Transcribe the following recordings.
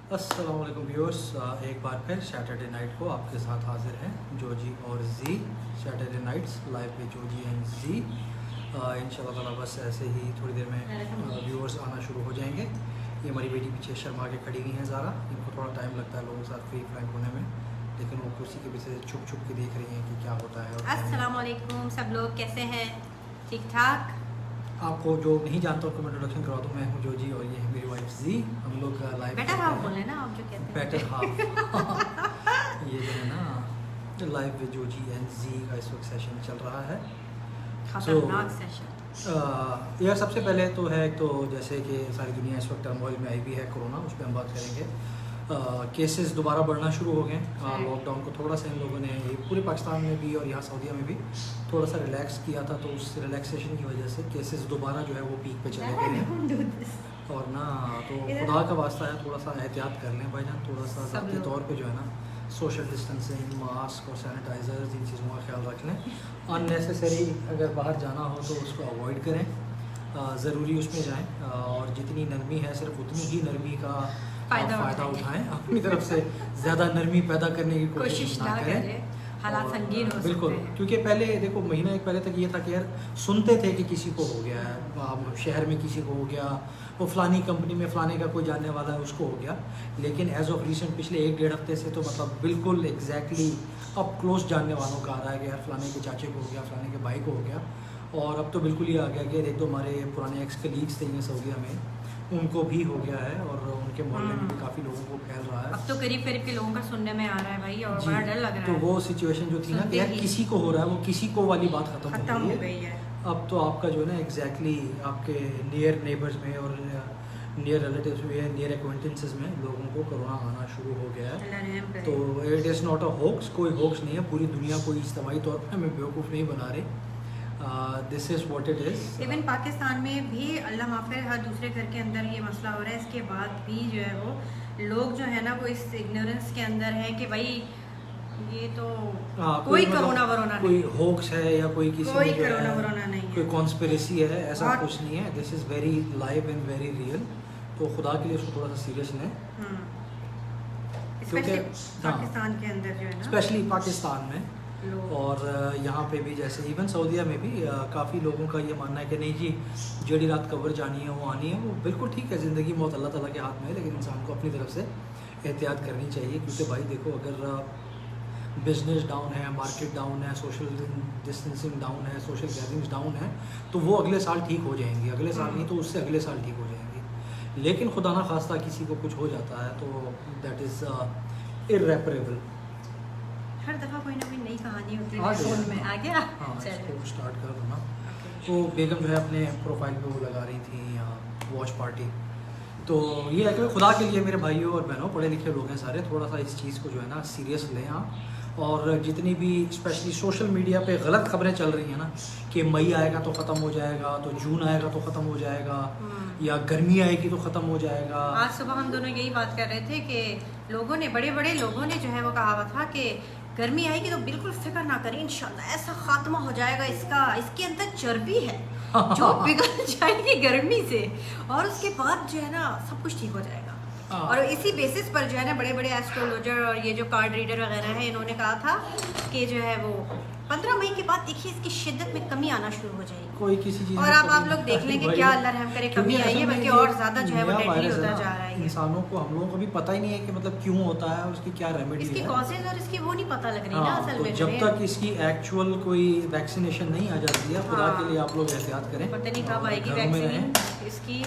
अस्सलाम वालेकुम व्यूअर्स, एक बार फिर सैटरडे नाइट को आपके साथ हाजिर हैं जोजी और जी। सैटरडे नाइट्स लाइव पे जोजी एंड जी। इंशाल्लाह ताला बस ऐसे ही थोड़ी देर में व्यूअर्स आना शुरू हो जाएंगे। ये हमारी बेटी पीछे शर्मा के खड़ी हुई हैं ज़ारा। इनको थोड़ा टाइम लगता है लोगों के साथ फ्री फ्रैंक होने में, लेकिन वो कुर्सी के पीछे छुप छुप के देख रही हैं कि क्या होता है। अस्सलाम वालेकुम, सब लोग कैसे हैं? ठीक ठाक। आपको जो नहीं जानता उनको मैं इंट्रोडक्शन करा दूँ। मैं हूँ जोजी और ये है मेरी वाइफ जी। हम लोग लाइव बेटर हाफ बोले ना आप जो कहते हैं। बेटर हाफ ये जो है ना लाइव में जोजी एंड जी का इस वक्त सेशन चल रहा है। खतरनाक सेशन। यार सबसे पहले तो है एक तो जैसे कि सारी दुनिया इस वक्त टर्मोइल में आई हुई है कोरोना, उस पर हम बात करेंगे। केसेस दोबारा बढ़ना शुरू हो गए। लॉकडाउन को थोड़ा सा इन लोगों ने ये पूरे पाकिस्तान में भी और यहाँ सऊदीया में भी थोड़ा सा रिलैक्स किया था, तो उस रिलैक्सेशन की वजह से केसेस दोबारा जो है वो पीक पे चले गए हैं। और ना तो खुदा का वास्ता है थोड़ा सा एहतियात कर लें भाईजान, थोड़ा सा ज़ाती तौर पे जो है ना सोशल डिस्टेंसिंग, मास्क और सैनिटाइज़र, इन चीज़ों का ख्याल रख लें। अननेसेसरी अगर बाहर जाना हो तो उसको अवॉइड करें, ज़रूरी उसमें जाएं और जितनी नरमी है सिर्फ उतनी ही नरमी का फ़ायदा उठाएं। अपनी तरफ से ज़्यादा नरमी पैदा करने की कोशिश ना करें। हालात संगीन हो बिल्कुल, सकते हैं। क्योंकि पहले देखो महीना एक पहले तक ये था कि यार सुनते थे कि किसी को हो गया है, शहर में किसी को हो गया, वो फ़लानी कंपनी में फ़लाने का कोई जानने वाला है उसको हो गया। लेकिन एज ऑफ रिसेंट पिछले 1-1.5 हफ्ते से तो मतलब बिल्कुल एग्जैक्टली अप क्लोज जानने वालों का आ रहा है कि यार फ़लाने के चाचे को हो गया, फ़लाने के भाई को हो गया। और अब तो बिल्कुल ही आ गया कि एक दो हमारे पुराने एक्स कलीग्स थे सऊदीया में, उनको भी हो गया है और उनके मोहल्ले में भी काफ़ी लोगों को फैल रहा है। अब तो करीब करीब के लोगों का सुनने में आ रहा है भाई, और बड़ा डर लग रहा तो है। वो सिचुएशन जो थी ना कि यार किसी को हो रहा है, वो किसी को वाली बात खत्म हो गई है। अब तो आपका जो है ना एग्जैक्टली आपके नियर नेबर्स में और नियर रिलेटिव्स में, नियर एक्वेंटेंसेस में लोगों को कोरोना आना शुरू हो गया है। तो it is not a hoax, कोई होक्स नहीं है। पूरी दुनिया कोई इज्तमाही तौर पर हमें बेवकूफ़ नहीं बना रहे। This is what it is. Even Pakistan में भी अल्लाह माफ़िर हर दूसरे घर के अंदर ये मसला हो रहा है। इसके बाद भी जो है वो लोग जो है ना वो इस इग्नोरेंस के अंदर है कि भाई ये तो कोई कोरोना वरोना कोई होक्स है या कोई किसी कोई कोरोना वरोना नहीं है, कोई कॉन्स्पिरेसी है, ऐसा कुछ नहीं है। This is very live and very real. तो खुदा के लिए उसको थोड़ा सा सीरियस लें, स्पेशली पाकिस्तान के अंदर जो है ना, स्पेशली पाकिस्तान में। और यहाँ पे भी जैसे इवन सऊदीया में भी काफ़ी लोगों का ये मानना है कि नहीं जी जड़ी रात कब्र जानी है वो आनी है। वो बिल्कुल ठीक है, ज़िंदगी मौत अल्लाह ताला के हाथ में है, लेकिन इंसान को अपनी तरफ से एहतियात करनी चाहिए। क्योंकि भाई देखो अगर बिजनेस डाउन है, मार्केट डाउन है, सोशल डिस्टेंसिंग डाउन है, सोशल गैदरिंग्स डाउन है, तो वो अगले साल ठीक हो जाएंगी। अगले साल नहीं तो उससे अगले साल ठीक हो जाएंगी। लेकिन खुदा ना खास्ता किसी को कुछ हो जाता है तो दैट इज़ इर्रेपरेबल। हर दफ़ा कोई ना कोई नई कहानी होती है फोन में। आ गया, हाँ इसको स्टार्ट कर दो ना। तो बेगम जो है अपने प्रोफाइल पे वो लगा रही थी वॉच पार्टी। तो ये है कि खुदा के लिए मेरे भाइयों और बहनों, पढ़े लिखे लोग हैं सारे, थोड़ा सा इस चीज़ को जो है ना सीरियस लें आप। और जितनी भी स्पेशली सोशल मीडिया पे गलत खबरें चल रही हैं ना कि मई आएगा तो ख़त्म हो जाएगा, तो जून आएगा तो ख़त्म हो जाएगा, या गर्मी आएगी तो ख़त्म हो जाएगा। आज सुबह हम दोनों यही बात कर रहे थे कि लोगों ने, बड़े बड़े लोगों ने जो है वो कहा था कि गर्मी आएगी तो बिल्कुल फिक्र ना करें, इंशाल्लाह ऐसा खात्मा हो जाएगा इसका, इसके अंदर चर्बी है जो पिघल जाएगी गर्मी से, और उसके बाद जो है ना सब कुछ ठीक हो जाएगा। और इसी बेसिस पर जो है ना बड़े बड़े एस्ट्रोलॉजर और ये जो कार्ड रीडर वगैरह है, इन्होंने कहा था कि जो है वो 15 मई के बाद देखिए इसकी शिद्दत में कमी आना शुरू हो जाएगी। कोई किसी चीज़ और अब आप लोग देख लेंगे क्या अल्लाह रहम करे, कमी आई है बल्कि और ज़्यादा जो है वो डेडली होता जा रहा है। इंसानों को, हम लोगों को भी पता ही नहीं है कि मतलब क्यों होता है और उसकी क्या रेमेडी है, इसकी कॉजेज और इसकी वो नहीं पता लग रही ना असल में। जब तक इसकी एक्चुअल कोई वैक्सीनेशन नहीं आ जाती है, खुदा के लिए आप लोग एहतियात करें। पता नहीं कब आएगी वैक्सीन इसकी।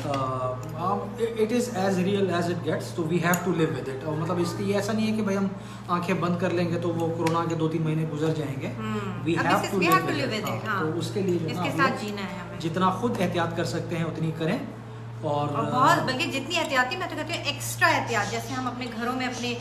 It is as real as it gets, तो we have to live with it. और मतलब इसलिए ऐसा नहीं है कि भाई हम आंखें बंद कर लेंगे तो वो कोरोना के 2-3 महीने गुजर जाएंगे। We have to live with it. तो उसके लिए जो इसके साथ जीना है हमें। जितना खुद एहतियात कर सकते हैं उतनी करें। और बहुत, बल्कि जितनी एहतियाती, मैं तो कहती हूँ एक्स्ट्रा एहतियात, जैसे हम अपने घरों में अपने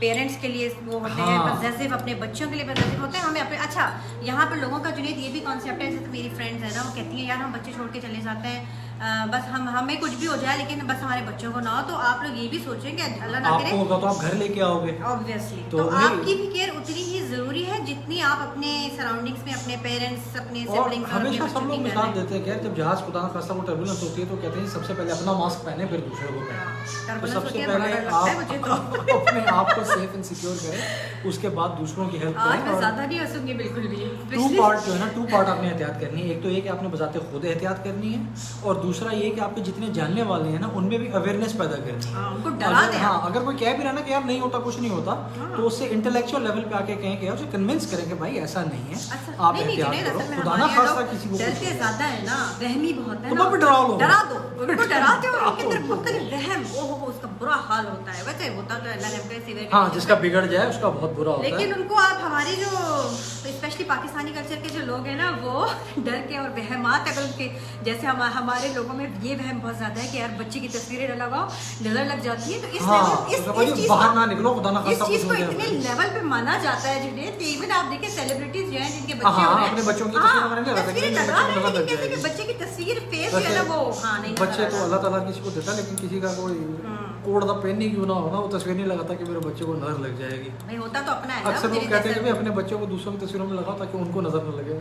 पेरेंट्स के लिए वो होते हैं पॉजिटिव, अपने बच्चों के लिए पॉजिटिव होते हैं, हमें अपने अच्छा यहाँ पर लोगों का जुनेद ये भी कॉन्सेप्ट है, जैसे मेरी फ्रेंड्स है ना वो कहती हैं यार हम बच्चे छोड़ के चले जाते हैं बस हमें कुछ भी हो जाए लेकिन बस हमारे बच्चों को ना हो, तो आप लोग ये भी सोचें कि अल्लाह ना करे आपको होगा तो आप घर लेके आओगे ऑब्वियसली, तो तो नहीं। आपकी भी केयर उतनी ही जरूरी है जितनी आप अपने सराउंडिंग्स में अपने पेरेंट्स अपने और सिबलिंग्स हमेशा सब लोग मिसाल देते हैं कि यार जब जहाज खुदा ना खास्ता वो टर्बुलेंस होती है तो कहते हैं सबसे पहले अपना मास्क पहने फिर दूसरे को पहने। तो सबसे पहले आप अपने आप को सेफ एंड सिक्योर करें, उसके बाद दूसरों की हेल्प आज करें। मैं और ज्यादा नहीं हंसूंगी बिल्कुल भी। टू पार्ट जो है ना, टू पार्ट आपने एहतियात करनी है। एक तो ये कि आपने बजाते खुद एहतियात करनी है, और दूसरा ये कि आपके जितने जानने वाले हैं ना उनमें भी अवेयरनेस पैदा करनी है। उनको डरा दें। हाँ, अगर कोई कह भी रहा ना कि यार नहीं होता कुछ नहीं होता, तो उससे इंटेलेक्चुअल लेवल पे आके कहें कि यार उसे कन्विंस करें कि भाई ऐसा नहीं है, आप एहतियात करो, खुदा ना खास्ता किसी को डरते ज्यादा है ना, वहमी बहुत है तो ना, मत डराओ लोगों को। डरा दो उनको, डराते हो उनके अंदर मुख्तलिफ वहम, ओहो उसका बुरा हाल होता है, वैसे होता तो अल्लाह ने कैसे हाँ, जिसका बिगड़ जाए उसका बहुत बुरा होता है। लेकिन उनको आप हमारे जो स्पेशली पाकिस्तानी कल्चर के जो लोग हैं ना, वो डर के और वहमात अगर उनके जैसे हमारे लोगों में ये वहम बहुत ज्यादा है कि यार बच्चे की तस्वीरें न लगाओ, नजर लग जाती है, तो इस हाँ, लेवल इस चीज बाहर ना निकलो, खुदा ना इस खास्ता चीज कुछ को हो इतने जाए। लेवल पे माना जाता है जिन्हें कि इवन आप देखिए सेलिब्रिटीज जो हैं जिनके बच्चे हाँ, हो रहे हैं, अपने बच्चों की हाँ, तस्वीर बनाने लगा था कि तस्वीरें मेरे लगा बच्चे को रहे हैं, नजर लग लेकिन कैसे कि जाएगी। बच्चे की तस्वीर फेस जो है ना वो हाँ नहीं नजर बच्चे आ तो रहा। अल्लाह ताला किसी को देता है, लेकिन किसी का कोई कोड द पेन ही क्यों ना हो ना, वो तस्वीर नहीं लगाता कि मेरे बच्चे को नजर लग जाएगी। भाई होता तो अपना है ना, अक्सर लोग मेरे कहते हैं कि जैसा। भाई अपने बच्चों को दूसरों की तस्वीरों में लगाओ ताकि उनको नजर न लगे।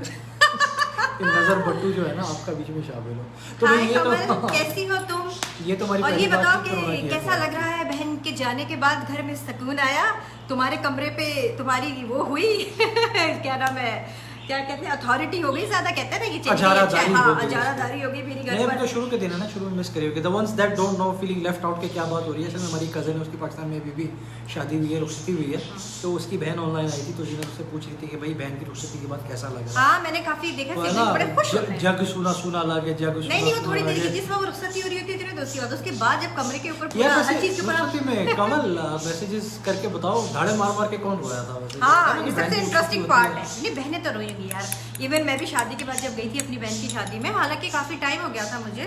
कि नजर बट्टू जो है ना आपका बीच में शामिल हो। तो हाय भाई ये कमल, तो कैसी हो तुम? ये तो हमारी और पहली ये बात बताओ थी कोरोना कि की कैसा लग रहा है बहन के जाने के बाद घर में सुकून आया? तुम्हारे कमरे पे तुम्हारी वो हुई क्या नाम है, क्या कहते हैं, अथॉरिटी हो गई ज्यादा, कहते हैं ना कि चलिए अजारादारी अच्छा, हाँ हो गई। अजारादारी हो गई मेरी घर नहीं, पर। अभी तो शुरू के दिन है ना, शुरू में मिस करी होगी। The ones that don't know feeling left out के क्या बात हो रही है। असल में हमारी कज़न है, उसकी पाकिस्तान में अभी भी शादी हुई है, रुखसती हुई है, तो उसकी बहन ऑनलाइन आई थी, तो जीनत उससे पूछ रही थी कि भाई बहन की रुखसती के बाद कैसा लग रहा है। हाँ मैंने काफी देखा, तो है सिबलिंग ना, बड़े खुश होते हैं। जग सुना सुना लगे, जग सुना नहीं नहीं, वो थोड़ी सुना देर की लगे। जिस वक्त रुखसती हो रही होती है इतनी दोस्ती होती है, उसके बाद जब कमरे के ऊपर यार पूरा वैसे हर चीज के ऊपर रुखसती में कमल मैसेजेस करके बताओ, धाड़े मार मार के कौन रोया था वैसे? हाँ है ना कि ये बहन सबसे की इंटरेस्टिंग रुखसती पार्ट होती है। नहीं बहनें तो रोएंगी यार, इवन मैं भी शादी के बाद जब गई थी अपनी बहन की शादी में, हालांकि काफी टाइम हो गया था मुझे,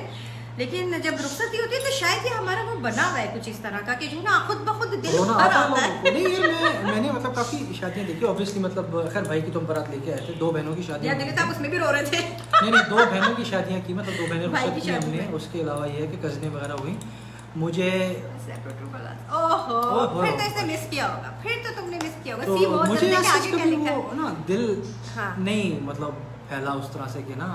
लेकिन जब रुखसती होती है तो शायद ये हमारा वो बना हुआ है कुछ इस तरह का कि जो ना खुद ब खुद दिल रोना भर आता है आता लोगों को। है। नहीं ये मैंने मतलब काफी शादियां देखी ऑब्वियसली, मतलब खैर भाई की तो हम बारात लेके आए थे, 2 बहनों की शादी यार देखिए आप उसमें भी रो रहे थे। नहीं 2 बहनों की शादियां की, मतलब 2 बहनें भाई की रुखसत की शादी हमने, में। उसके अलावा ये है कि कज़नें वगैरह हुई। मुझे ओहो ओहो। फिर तो इसने मिस किया होगा, फिर तो तुमने मिस किया होगा। तो सी बहुत मुझे जल्दी के ऐसा आगे क्या कभी लिखा वो है? ना दिल हाँ। नहीं मतलब फैला उस तरह से कि ना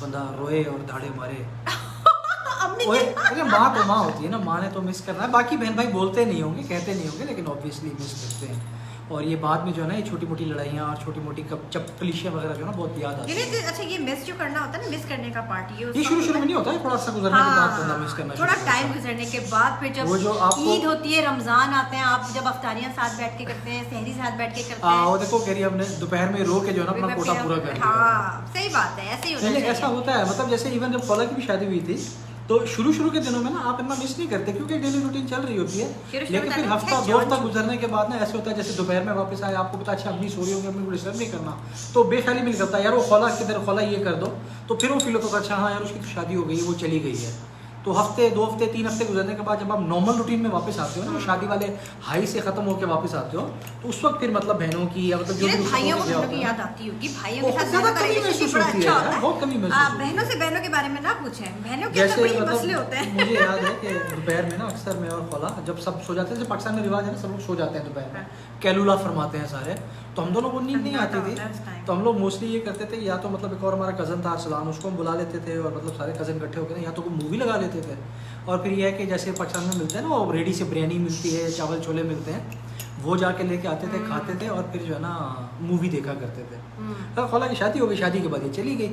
बंदा रोए और धाड़े मारे। अब नहीं ओए, किया। अरे माँ तो माँ होती है ना, माँ ने तो मिस करना है। बाकी बहन भाई बोलते नहीं होंगे, कहते नहीं होंगे, लेकिन ऑब्वियसली मिस करते हैं। और ये बाद में जो है ना, ये छोटी मोटी लड़ाइयाँ और छोटी मोटी कलीसियाँ वगैरह जो है ना बहुत याद आती है। अच्छा ये मिस जो करना होता है ना, मिस करने का पार्ट ये ये शुरू में नहीं होता है, थोड़ा सा गुजरने के बाद बंदा मिस करना थोड़ा शुरू टाइम करता है। गुजरने के बाद फिर वो जो जब आपको- ईद होती है, रमजान आते हैं, आप जब अफ्तारियां साथ बैठ के करते हैं, सहरी साथ बैठ के करते हैं, वो देखो कह रही है हमने दोपहर में रो के जो है ना अपना कोटा पूरा कर लिया। हाँ सही बात है, ऐसे ही होना नहीं चाहिए। ऐसा होता है, मतलब जैसे इवन जब फौला की भी शादी हुई थी, तो शुरू के दिनों में ना आप इतना मिस नहीं करते क्योंकि डेली रूटीन चल रही होती है। शुरू लेकिन फिर में हफ्ता अच्छा 2 हफ्ता गुजरने के बाद ना ऐसे होता है जैसे दोपहर में वापस आए, आपको पता अच्छा अपनी सो रही होगी, अपनी को डिस्टर्ब नहीं करना, तो बेख्याली में निकलता है यार वो फौला किधर, फौला ये कर दो, तो फिर वो फील होता था अच्छा हाँ यार उसकी तो शादी हो गई, वो चली गई है। तो हफ्ते 2 हफ्ते 3 हफ्ते गुजरने के बाद जब आप नॉर्मल रूटीन में वापस आते हो ना, वो शादी वाले हाई से खत्म होकर वापस आते हो, तो उस वक्त फिर मतलब बहनों की या मतलब जो भी भाइयों को रिश्तों बहनों की की याद आती होगी, भाइयों के बहुत साथ ज्यादा बहनों का कमी रिलेशनशिप महसूस बड़ा होती अच्छा है होता यार, है। बहुत कमी महसूस होती है। बहनों से बहनों के बारे में ना पूछें, बहनों के अंदर जैसे बड़े मसले मतलब होते हैं। मुझे याद है कि दोपहर में ना अक्सर मैं और फौला जब सब सो जाते हैं, जैसे पाकिस्तान में रिवाज है ना सब लोग सो जाते हैं दोपहर में, कैलुला फरमाते हैं सारे, तो हम दोनों को नींद नहीं आती थी, तो हम लोग मोस्टली ये करते थे, या तो मतलब एक और हमारा कज़न था अरसलान, उसको हम बुला लेते थे और मतलब सारे कज़न इकट्ठे होकर या तो कोई मूवी लगा लेते थे, और फिर यह है कि जैसे पाकिस्तान में मिलते हैं ना वो रेडी से बिरयानी मिलती है, चावल छोले मिलते हैं, वो जाके लेके आते थे, खाते थे और फिर जो है ना मूवी देखा करते थे। तो फौला की शादी हो गई, शादी के बाद ये चली गई,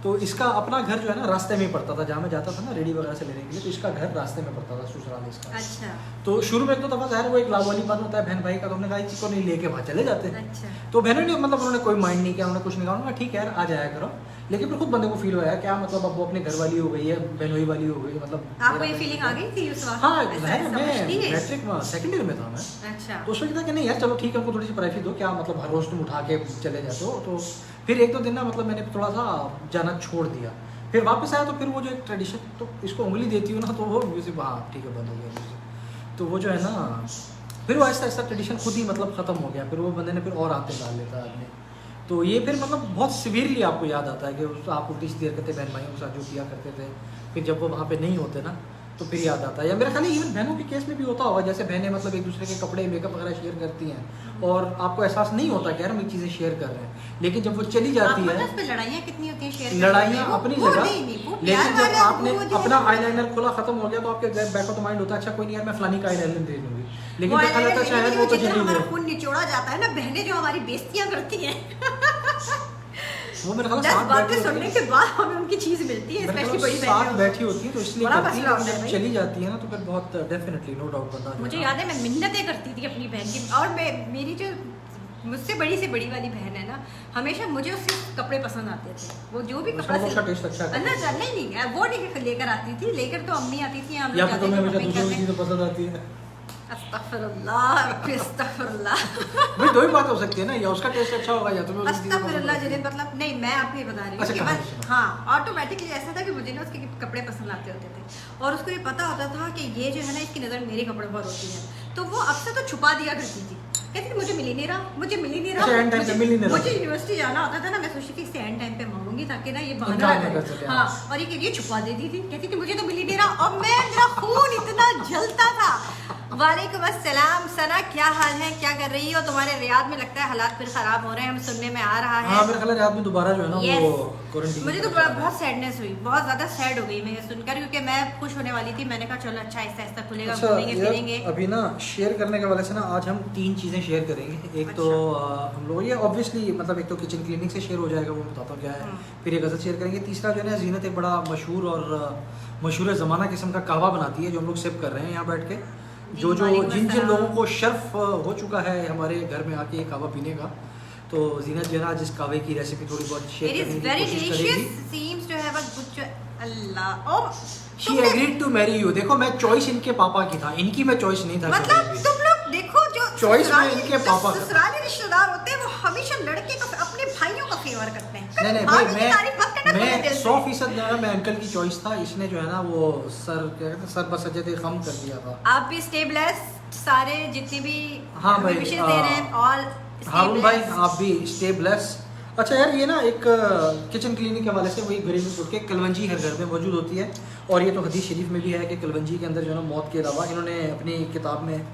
तो इसका अपना घर जो है ना रास्ते में पड़ता था, जहाँ मैं जाता था ना रेडी वगैरह से लेने के लिए, तो इसका घर रास्ते में पड़ता था, ससुराल इसका। अच्छा तो शुरू में एक तो दफा ज़ाहिर वो एक लावानी बन होता है बहन भाई का, तो हमने कहा इसी को नहीं लेके वहाँ चले जाते हैं। अच्छा तो बहनों ने मतलब उन्होंने कोई माइंड नहीं किया, उन्होंने कुछ नहीं कहा, उन्होंने कहा ठीक है यार आ जाया करो, लेकिन फिर खुद बंदे को फील हुआ क्या मतलब अब वो अपने घर वाली हो गई है, बहनोई वाली हो गई, मतलब आपको ये फीलिंग आ गई थी उस वक्त? हाँ ऐसा मैं समझती है? मैट्रिक में सेकंड ईयर में था मैं, अच्छा तो उसमें था कि नहीं यार चलो ठीक है हमको थोड़ी सी प्राइवेसी दो, क्या मतलब हर रोज तुम उठा के चले जाते हो। तो फिर 1-2 दिन ना मतलब मैंने थोड़ा सा जाना छोड़ दिया, फिर वापस आया तो फिर वो जो एक ट्रेडिशन, तो इसको उंगली देती हूँ ना तो वो म्यूजिक हाँ ठीक है बंद हो गया म्यूजिक, तो वो जो है ना फिर वो ऐसा ट्रेडिशन खुद ही मतलब ख़त्म हो गया, फिर वो बंदे ने फिर और आते डाल लेता आदमी, तो ये फिर मतलब बहुत सिवियरली आपको याद आता है कि आप उल्टी सीधी हरकतें बहन भाइयों के साथ जो किया करते थे, फिर जब वो वहाँ पे नहीं होते ना तो फिर याद आता है। या मेरा ख्याल है इवन बहनों के केस में भी होता होगा, जैसे बहनें मतलब एक दूसरे के कपड़े मेकअप वगैरह शेयर करती हैं और आपको एहसास नहीं होता कि यार हम ये चीज़ें शेयर कर रहे हैं, लेकिन जब वो चली जाती है, लड़ाइयाँ कितनी होती हैं शेयर, लड़ाइयाँ अपनी जगह, लेकिन जब आपने अपना आईलाइनर खोला खत्म हो गया तो आपके बैक ऑफ द माइंड होता है अच्छा कोई नहीं यार मैं फलानी का आईलाइनर दे दूंगी, लेकिन देखा जाता है शायद वो तो जल्दी हमारा खून निचोड़ा जाता है ना, बहनें जो हमारी बेइज्जतियां करती हैं वो मेरे ख्याल 10 बातें सुनने के बाद हमें उनकी चीज मिलती है, स्पेशली बड़ी बहनें साथ बैठी होती है तो इसलिए बड़ा करती मसला है, होता है जब भाई। चली जाती है ना तो फिर बहुत डेफिनेटली नो डाउट बंदा जो मुझे है याद है मैं मिन्नतें करती थी अपनी बहन की, और मेरी जो मुझसे बड़ी से बड़ी वाली बहन है ना, हमेशा मुझे उससे कपड़े पसंद आते थे, वो जो भी कपड़ा उसका टेस्ट अच्छा है ना नहीं वो नहीं लेकर आती थी, लेकर तो अम्मी आती थी, हम या लोग फिर तो जाते मैं थे हमेशा shopping दूसरों की करने। चीजें पसंद आती है अस्तगफुरुल्लाह भाई दो ही बात हो सकती है ना, या उसका टेस्ट अच्छा होगा या तुम्हें उसकी चीजें पसंद अस्तगफुरुल्लाह आती जिन्हें हैं। मतलब नहीं, मैं आपको ये बता रही हूँ अच्छा, कि कहानी बस सुनाओ। हाँ ऑटोमेटिकली ऐसा था कि मुझे ना उसके कपड़े पसंद आते होते थे, और उसको ये पता होता था कि ये जो है ना इसकी नज़र मेरे कपड़ों पर होती है, तो वो अक्सर तो छुपा दिया करती थी, कहती थी मुझे मिल ही नहीं रहा, मुझे मिल ही नहीं अच्छा, end time पे मिल ही नहीं रहा, रहा। मुझे यूनिवर्सिटी जाना होता था ना, मैं सोचती थी इससे एंड टाइम पे मांगूंगी ताकि ना ये इनकार बहाना ना कर करे। सके, हाँ, और ये छुपा देती थी, कहती थी मुझे तो मिल ही नहीं रहा, और मेरा खून इतना जलता था। वालेकुम अस्सलाम सना, क्या हाल है, क्या कर रही हो? तुम्हारे रियाद में लगता है हालात फिर खराब हो रहे हैं, हम सुनने में आ रहा है। हाँ मेरे ख्याल है रात में दोबारा जो है ना Yes. वो क्वारंटीन मुझे तो बहुत सैडनेस हुई, बहुत ज्यादा सैड हो गई मैं ये सुनकर, क्योंकि मैं खुश होने वाली थी, मैंने कहा चलो अच्छा आहिस्ता आहिस्ता खुलेगा, अच्छा घूमेंगे यार, फिरेंगे। अभी ना शेयर करने के वाले से ना आज हम 3 चीज़ें शेयर करेंगे। एक तो हम लोग ये ऑब्वियसली मतलब एक तो किचन क्लीनिंग से शेयर हो जाएगा, वो बताता हूँ क्या है, फिर एक गज़ल शेयर करेंगे। तीसरा जो है ना जीनत एक बड़ा मशहूर और मशहूर ज़माना किस्म का कहवा बनाती है जो हम लोग सिप कर रहे हैं यहाँ बैठ के, जो जिन जिन लोगों को शर्फ हो चुका है हमारे घर में आके ये कहवा पीने का, तो जीनत जो है ना जिस कहवे की रेसिपी थोड़ी बहुत शेयर इट इज करने की वेरी कोशिश डिलीशियस, करेगी। सीम्स जो है बस कुछ अल्लाह oh she agreed to marry you. देखो मैं चॉइस इनके पापा की था, इनकी मैं चॉइस नहीं था। मतलब कभी भी। तुम लोग देखो जो Choice में ससुराली- इनके जो पापा का। ससुराली रिश्तेदार होते हैं वो हमेशा लड़के को अपने भाइयों का फेवर करते हैं। नहीं नहीं भाभी भाई की तारीफ मत करना मैं मेरे दिल से। 100% जो है ना मैं अंकल की चॉइस था, इसने जो है ना वो सर क्या कहते हैं सर बसजते कम कर दिया था। आप भी स्टे ब्लेस्ड, सारे जितने भी हाँ भाई, विशेस दे रहे हैं ऑल हारून भाई आप भी स्टे ब्लेस। अच्छा यार ये ना एक किचन क्लीनिंग के हवाले से वही घरेलू टुटके कलवंजी हर घर में मौजूद होती है, और ये तो हदीस शरीफ में भी है कि कलवंजी के अंदर जो है ना मौत के अलावा इन्होंने अपनी किताब में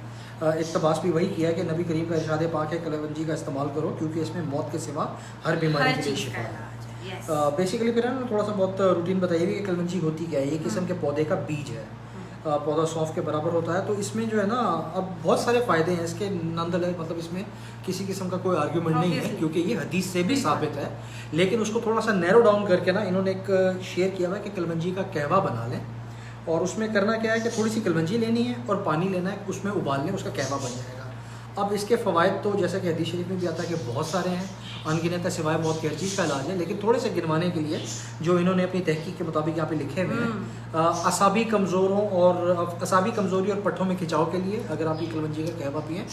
इक़्तिबास भी वही किया है कि नबी करीम का इरशाद पाक है कलवंजी का इस्तेमाल करो क्योंकि इसमें मौत के सिवा हर बीमारी हर के लिए चीज शिफा का है। इलाज है। यस बेसिकली फिर ना थोड़ा सा बहुत रूटीन बताइए कि कलवंजी होती क्या है। ये किस्म के पौधे का बीज है, पौधा सौंफ के बराबर होता है, तो इसमें जो है ना अब बहुत सारे फ़ायदे हैं इसके नंदल, मतलब इसमें किसी किस्म का कोई आर्ग्यूमेंट नहीं है Obviously. क्योंकि ये हदीस से भी साबित है, लेकिन उसको थोड़ा सा नैरो डाउन करके ना इन्होंने एक शेयर किया हुआ है कि कलवंजी का कहवा बना लें, और उसमें करना क्या है कि थोड़ी सी कलवंजी लेनी है और पानी लेना है, उसमें उबाल लें, उसका कहवा बन जाएगा। अब इसके फ़वाइद तो जैसा कि हदीस शरीफ में भी आता है कि बहुत सारे हैं, अनगिनत है, सिवाय मौत की हर चीज़ का इलाज है, लेकिन थोड़े से गिनवाने के लिए जो इन्होंने अपनी तहकीक के मुताबिक यहाँ पे लिखे हुए हैं, असाबी कमज़ोरों और असाबी कमज़ोरी और पट्ठों में खिंचाव के लिए अगर आप ये कलवंजी का कहवा पिएँ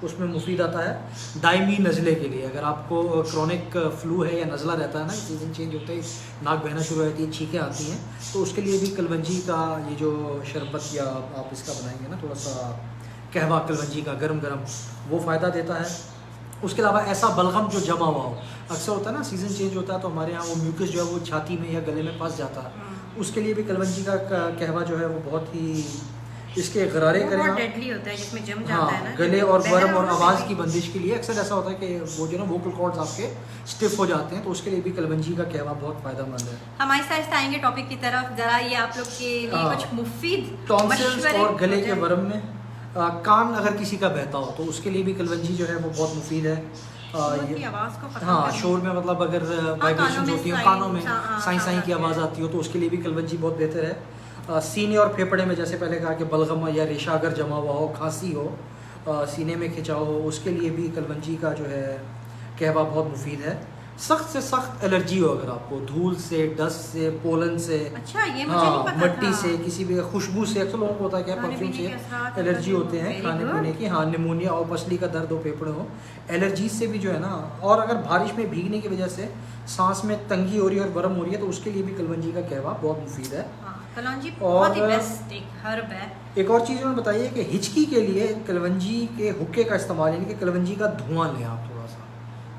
उसमें मुफीद आता है। दायमी नज़ले के लिए अगर आपको क्रॉनिक फ्लू है या नज़ला रहता है ना, सीज़न चेंज होते ही नाक बहना शुरू हो जाती है, छींकें आती हैं, तो उसके लिए भी कलवंजी का ये जो शरबत या आप इसका बनाएंगे ना थोड़ा सा कहवा कलवंजी का गरम गरम, वो फ़ायदा देता है। उसके अलावा ऐसा बलगम जो जमा हुआ हो, अक्सर होता है ना सीज़न चेंज होता है तो हमारे यहाँ वो म्यूकस जो है वो छाती में या गले में फंस जाता है, उसके लिए भी कलवंजी का कहवा जो है वो बहुत ही इसके गरारे वो बहुत करेगा। डेडली होता है जिसमें जम जाता है ना हाँ, गले और बहरा वर्म और होना आवाज़ चाहिए। की बंदिश के लिए अक्सर ऐसा होता है कि वो जो ना वोकल कॉर्ड्स आपके स्टिफ हो जाते हैं, तो उसके लिए भी कलवंजी का कहवा बहुत फ़ायदेमंद है। हम आहिस्ता आहिस्ता आएंगे टॉपिक की तरफ, जरा ये आप लोग के लिए हाँ। कुछ मुफीद टॉन्सिल्स मशवरे और गले हो के जाए। वर्म में कान अगर किसी का बहता हो तो उसके लिए भी कलवंजी जो है वो बहुत मुफीद है। शोर की आवाज़ को खत्म हाँ, करने शोर में मतलब अगर वाइब्रेशन में होती है साइन- कानों में हाँ, साई साई की हाँ, आवाज़ आती हो तो उसके लिए भी कलवंजी बहुत बेहतर है। सीने और फेफड़े में जैसे पहले कहा कि बलगम या रेशा अगर जमा हुआ हो, खांसी हो, सीने में खिंचाव हो, उसके लिए भी कलवंजी का जो है कहवा बहुत मुफीद है। सख्त से सख्त एलर्जी हो अगर आपको धूल से, डस्ट से, पोलन से, अच्छा ये मुझे नहीं पता मट्टी था। से, किसी भी खुशबू से, अक्सर लोगों को होता है क्या खाने परफ्यूम पीने के से असरात एलर्जी मतलब होते हैं, very खाने good। पीने की, हाँ, निमोनिया और पसली का दर्द हो, फेफड़े हो, एलर्जी से भी जो है ना, और अगर बारिश में भीगने की वजह से सांस में तंगी हो रही है और गर्म हो रही है तो उसके लिए भी कलवंजी का कहवा बहुत मुफीद है। हाँ, कलौंजी और बहुत ही बेस्ट एक हर्ब है। एक और चीज़ उन्होंने बताई है कि हिचकी के लिए कलवंजी के हुक्के का इस्तेमाल, यानी कि कलवंजी का धुआं लें आप थोड़ा सा,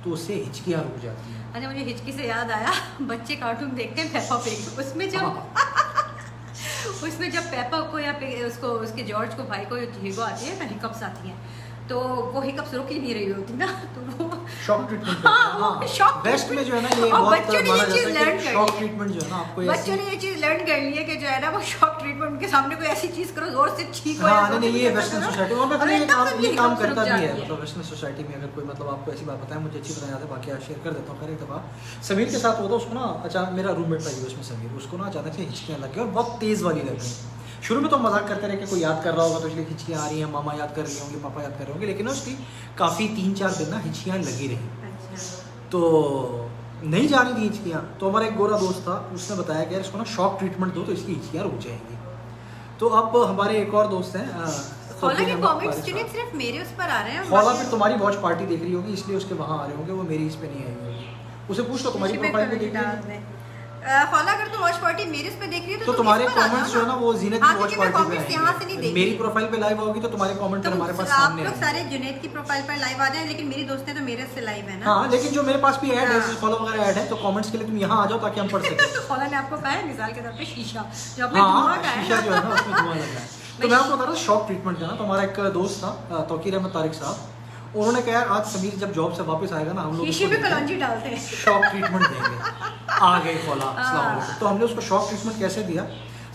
तो उससे हिचकियाँ रुक जाती हैं। अच्छा, मुझे हिचकी से याद आया, बच्चे कार्टून देखते हैं पेपा पिग, उसमें जब उसमें जब पेपा को या उसको उसके जॉर्ज को भाई को हीगो आती है ना, हिकअप्स आती हैं, तो वो हिकअप्स रुक ही नहीं रही होती ना, तो वो शॉक ट्रीटमेंट हाँ, शॉक वेस्ट में जो है ना ये और बहुत बच्चों ने माना ये चीज जाता है लर्न कि कर शॉक ली है। ट्रीटमेंट जो है ना आपको बच्चों ने ये चीज लर्न कर ली है कि जो है ना वो शॉक ट्रीटमेंट के सामने कोई ऐसी चीज करो जोर से ठीक हो हाँ या नहीं जोर से ये ऐसा वेस्टर्न करो, सोसाइटी में और ये एकदम काम से ये काम hiccups रुक करता भी जाती है, है। मतलब वेस्टर्न सोसाइटी में अगर कोई मतलब आपको ऐसी बात बताए, मुझे अच्छी तरह याद है, बाकी आज शेयर कर देता हूँ। खैर एक दफ़ा समीर के साथ होता, उसको ना अचानक, मेरा रूममेट था यूएस में समीर, उसको ना अचानक से हिचकियाँ लग गई और बहुत तेज़ वाली लग गई। शुरू में तो मजाक करते रहे कि कोई याद कर रहा होगा तो इसलिए हिचकियाँ आ रही हैं, मामा याद कर रही होंगी, पापा याद कर रहे होंगे, लेकिन ना उसकी काफ़ी 3-4 दिन ना हिचकियाँ लगी रही। अच्छा। तो नहीं जा रही थी हिचकियाँ, तो हमारा एक गोरा दोस्त था, उसने बताया कि यार इसको ना शॉक ट्रीटमेंट दो तो इसकी हिचकियाँ रुक जाएंगी। तो अब हमारे एक और दोस्त हैं खौला के कमेंट्स जुनैद सिर्फ मेरे उस पर आ रहे हैं, खौला फिर तुम्हारी वॉच पार्टी देख रही होगी इसलिए उसके वहाँ आ रहे होंगे, वो मेरी इस पे नहीं आई होगी। उसे पूछ लो तुम्हारी प्रोफाइल पे देख रही है खौला, अगर तुम वॉच पार्टी मेरे उस पे देख रही हो तो तुम तुम्हारे इस पर आ जाओ कमेंट्स जो है ना वो जीनत हाँ, की वॉच क्योंकि मैं पार्टी पे comments यहाँ से नहीं आएंगे। देख मेरी रही। प्रोफाइल पे लाइव होगी तो तुम्हारे कमेंट तो हमारे पास आप सामने लोग आएंगे। सारे जुनैद की प्रोफाइल पर लाइव आ जाए, लेकिन मेरी दोस्त है तो मेरे से लाइव है ना। हाँ लेकिन जो मेरे पास भी ऐड है, हाँ। फॉलो वगैरह ऐड है, तो कमेंट्स के लिए तुम यहाँ आ जाओ ताकि हम पढ़ सकें। तो खौला ने आपको कहा है मिसाल के तौर पे शीशा जो आपने हाँ धुआं का है शीशा जो है ना उसमें धुआं लग रहा है। तो मैं आपको बता रहा हूँ शॉक ट्रीटमेंट का ना, तो हमारा एक दोस्त था तौकीर अहमद तारिक साहब, उन्होंने कहा यार आज समीर जब जॉब से वापस आएगा ना हम लोग शीशे पे कलौंजी डालते हैं। शॉक ट्रीटमेंट देंगे। आ गए खोला, अस्सलाम वालेकुम। तो हमने उसको शॉक ट्रीटमेंट कैसे दिया,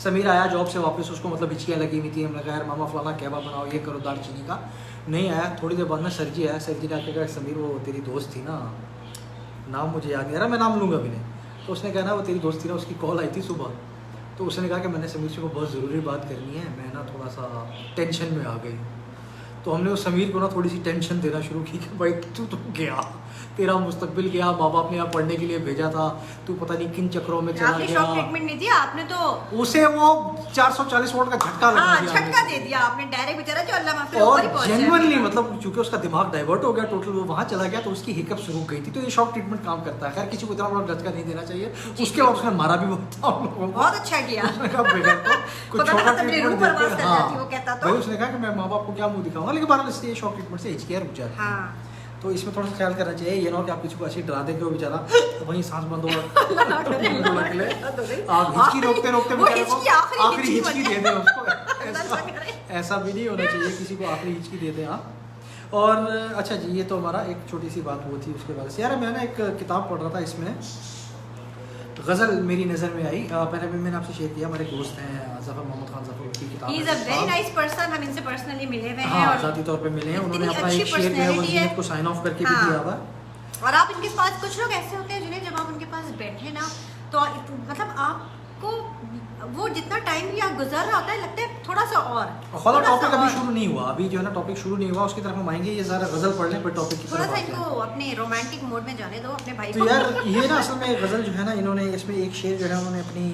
समीर आया जॉब से वापस, उसको मतलब हिचकियाँ लगी हुई थी, हमने कहा यार मामा फलाना कहवा बनाओ, ये करो दालचीनी का, नहीं आया। थोड़ी देर बाद में सर जी आया, सर जी ने आके कहा समीर वो तेरी दोस्त थी ना, नाम मुझे याद नहीं आ रहा, मैं नाम लूँगा भी नहीं, तो उसने कहा ना वो तेरी दोस्त थी ना, उसकी कॉल आई थी सुबह, तो उसने कहा कि मैंने समीर से को बहुत ज़रूरी बात करनी है, मैं ना थोड़ा सा टेंशन में आ गई। तो हमने उस समीर को ना थोड़ी सी टेंशन देना शुरू की कि भाई तू गया, तेरा मुस्तकबिल गया, माँ बाप ने यहाँ पढ़ने के लिए भेजा था, तू पता नहीं किन चक्रों में चला आपने शॉक ट्रीटमेंट गया। नहीं दिया, आपने तो उसे वो 440 वोल्ट का झटका लगा हाँ दिया झटका हमने। दे दिया आपने डायरेक्ट, बेचारा जो अल्लाह माफ करे ऊपर ही और पहुंच जेन्युइनली जाएगा। मतलब चूंकि उसका दिमाग डाइवर्ट हो गया टोटल, वो वहाँ चला गया तो उसकी हिकअप्स रुक गई थी। तो ये शॉक ट्रीटमेंट काम करता है। खैर किसी को इतना बड़ा झटका नहीं देना चाहिए। उसके बाद उसने मारा भी बहुत था हम लोगों को। बहुत अच्छा किया। उसने कहा बेटा को कुछ खुदा छोटा ना अपनी ट्रीटमेंट रूह बर्बाद देते कर हैं। जाती, वो कहता तो। भाई उसने कहा कि मैं माँ बाप को क्या मुंह दिखाऊंगा, लेकिन बहरहाल इससे शॉक ट्रीटमेंट से हिचकियाँ रुक जाती हैं। हाँ तो इसमें थोड़ा सा ख्याल करना चाहिए, ये ना हो कि आप किसी को ऐसे डरा देंगे वो बेचारा वहीं सांस बंद होगा आप हिचकी रोकते रोकते वो बेचारे को हिचकी आखिरी हिचकी हिचकी दे दें उसको। अल्लाह ऐसा करे। ऐसा भी नहीं होना चाहिए, किसी को आखिरी हिचकी दे दें आप। और अच्छा जी, ये तो हमारा एक छोटी सी बात वो थी उसके बारे से। यार मैं ना एक किताब पढ़ रहा था, इसमें गज़ल मेरी नज़र में आई। पहले भी मैंने आपसे शेयर किया, हमारे दोस्त हैं ज़फ़र मोहम्मद खान ज़फ़र की किताब he is a very nice person, हम इनसे पर्सनली मिले हुए हैं हाँ और ज़ाती तौर पे मिले हैं। इतनी उन्होंने अपना अच्छी एक शेर जो है वो personality है। जीनत को साइन ऑफ करके भी हाँ। दिया हुआ। और आप इनके पास, कुछ लोग ऐसे होते हैं जिन्हें जब आप उनके पास बैठे ना तो मतलब आपको वो जितना टाइम भी आप गुजर रहा होता है लगता है थोड़ा सा और खौला थोड़ा सा टॉपिक अभी और। शुरू नहीं हुआ, अभी जो है ना टॉपिक शुरू नहीं हुआ, उसकी तरफ हम आएंगे। ये ज़रा गज़ल पढ़ लें फिर टॉपिक की थोड़ा तरफ सा आते हैं। इनको अपने रोमांटिक मोड में जाने दो अपने भाई तो को। यार ये ना असल में गज़ल जो है ना, इन्होंने इसमें एक शेर जो है उन्होंने अपनी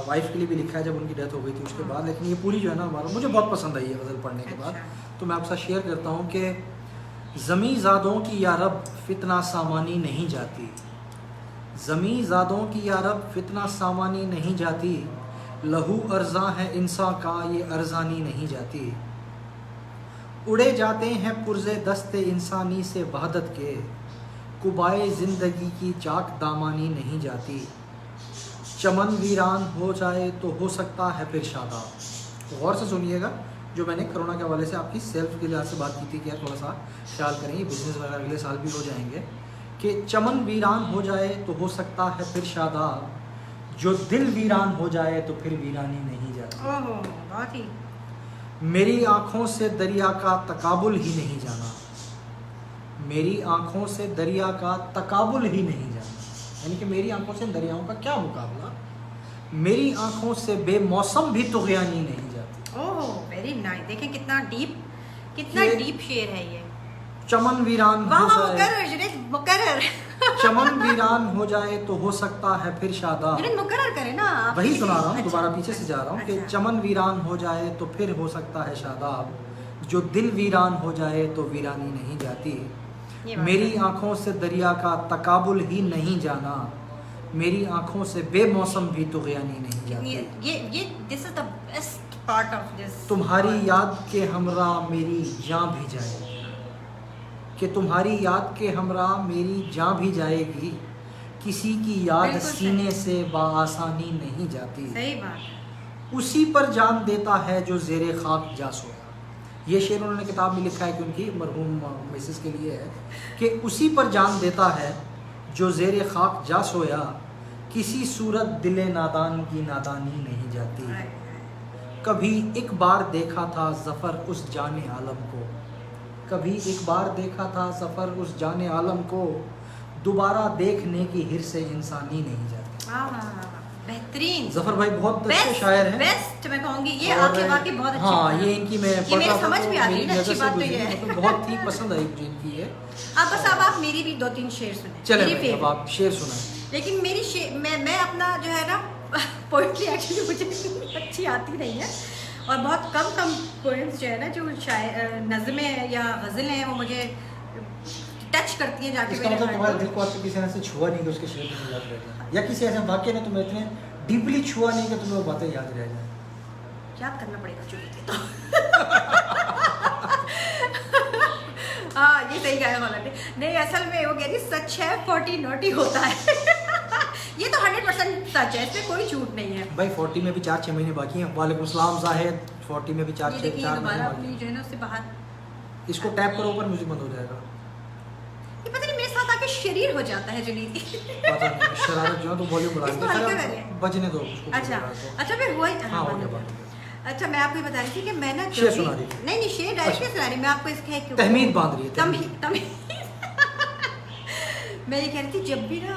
वाइफ के लिए भी लिखा है जब उनकी डेथ हो गई थी उसके बाद, लेकिन ये पूरी जो है ना हमारा मुझे बहुत पसंद आई है गज़ल पढ़ने के बाद। अच्छा। तो मैं आपके साथ शेयर करता हूँ कि ज़मी ज़ादों की या रब फितना सामानी नहीं जाती, ज़मी ज़ादों की या रब फितना सामानी नहीं जाती, लहू अर्ज़ा है इंसान का ये अर्ज़ानी नहीं जाती, उड़े जाते हैं पुरज़े दस्ते इंसानी से वहदत के, कुबाए ज़िंदगी की चाक दामानी नहीं जाती, चमन वीरान हो जाए तो हो सकता है फिर शादाब। गौर से सुनिएगा, जो मैंने कोरोना के हवाले से आपकी सेल्फ के लिहाज से बात की थी कि यार थोड़ा सा ख्याल करें, ये बिजनेस वगैरह अगले साल भी हो जाएंगे, कि चमन वीरान हो जाए तो हो सकता है फिर शादाब, जो दिल वीरान हो जाए तो फिर वीरानी नहीं जाती, ओहो बहुत ही मेरी आँखों से दरिया का तकाबुल ही नहीं जाना, मेरी आँखों से दरिया का तकाबुल ही नहीं जाना, यानी कि मेरी आँखों से दरियाओं का क्या मुकाबला, मेरी आँखों से बेमौसम भी तुग़यानी नहीं जाती। ओह वेरी नाइस, देखें कितना डीप शेर है ये। चमन वीरान वाह हो वाह, जाए, मुकर्रर जुनैद, मुकर्रर चमन वीरान हो जाए तो हो सकता है फिर शादाब। जुनैद मुकर्रर करें ना आप। वही सुना रहा हूँ, अच्छा। दोबारा पीछे से जा रहा हूँ कि अच्छा। चमन वीरान हो जाए तो फिर हो सकता है शादाब, जो दिल वीरान हो जाए तो वीरानी नहीं जाती, ये बात मेरी है। आँखों से दरिया का तकाबुल ही नहीं जाना, मेरी आँखों से बेमौसम भी तुग़यानी नहीं जाती, ये this is the best part of this. तुम्हारी याद के हमरा मेरी जान भी जाए, कि तुम्हारी याद के हमरा मेरी जान भी जाएगी, किसी की याद बिल्कुल सीने से बाआसानी नहीं जाती, सही बात। उसी पर जान देता है जो ज़ेरे खाक जा सोया। ये शेर उन्होंने किताब में लिखा है कि उनकी मरहूम मिसेस के लिए है कि उसी पर जान देता है जो ज़ेरे खाक जा सोया, किसी सूरत दिले नादान की नादानी नहीं जाती। कभी एक बार देखा था ज़फ़र उस जाने आलम को, कभी एक बार देखा था ज़फ़र उस जाने आलम को, दोबारा देखने की हिर्स इंसानी नहीं जाती। बेहतरीन। ज़फ़र भाई बहुत अच्छे शायर हैं। बेस्ट मैं कहूँगी ये और आपके वाकई बहुत अच्छी हाँ बात है। ये इनकी मैं ये मेरे समझ में आ रही है, अच्छी बात तो ये है। मतलब बहुत ही पसंद आई मुझे इनकी ये। अब आप मेरी भी 2-3 शेर सुने। चले मेरी भाई, अब favorite। आप शेर सुनाएं। लेकिन मेरी मैं अपना जो है ना पोइट्री एक्चुअली मुझे अच्छी आती नहीं है, और बहुत कम पोएम्स जो है ना जो नज़में या गज़लें हैं वो मुझे टच करती हैं जाके इसका मेरे मतलब heart तुम्हारे को। दिल को आज तक किसी ने ऐसे छुआ नहीं कि उसके शेर तुम्हें याद रह जाए, या किसी ऐसे वाक्य ने तुम्हें इतने डीपली छुआ नहीं कि तुम्हें वो बातें याद रह जाए। याद करना पड़ेगा चुनी के तो। हाँ ये सही कहा है नहीं, असल में वो कह रही सच है 40 नोटी होता है। ये तो 100% सच है, इसमें कोई झूठ नहीं है। भाई 40 में भी 4-6 महीने बाकी हैं। वालेकुम सलाम जाहिद। 40 में भी 4 ये 6 देखिए 4 दोबारा महीने अपनी बाकी जो है ना उससे बाहर, हैं। इसको टैप करो ऊपर म्यूजिक बंद हो जाएगा। ये पता नहीं मेरे साथ आके शरीर हो जाता है जुनीद। पता नहीं शरारत जो है तो वॉल्यूम बढ़ा इसको हल्का करें। बजने दो उसको। अच्छा फिर हुआ ही। हाँ हो गया बात। अच्छा मैं आपको ये बता रही थी कि मैं ना शेर सुना रही थी। नहीं शेर डायरेक्ट अच्छा। सुना रही, मैं आपको इसका एक तहमीद बांध रही है, तहमीद। मैं ये कह रही थी जब भी ना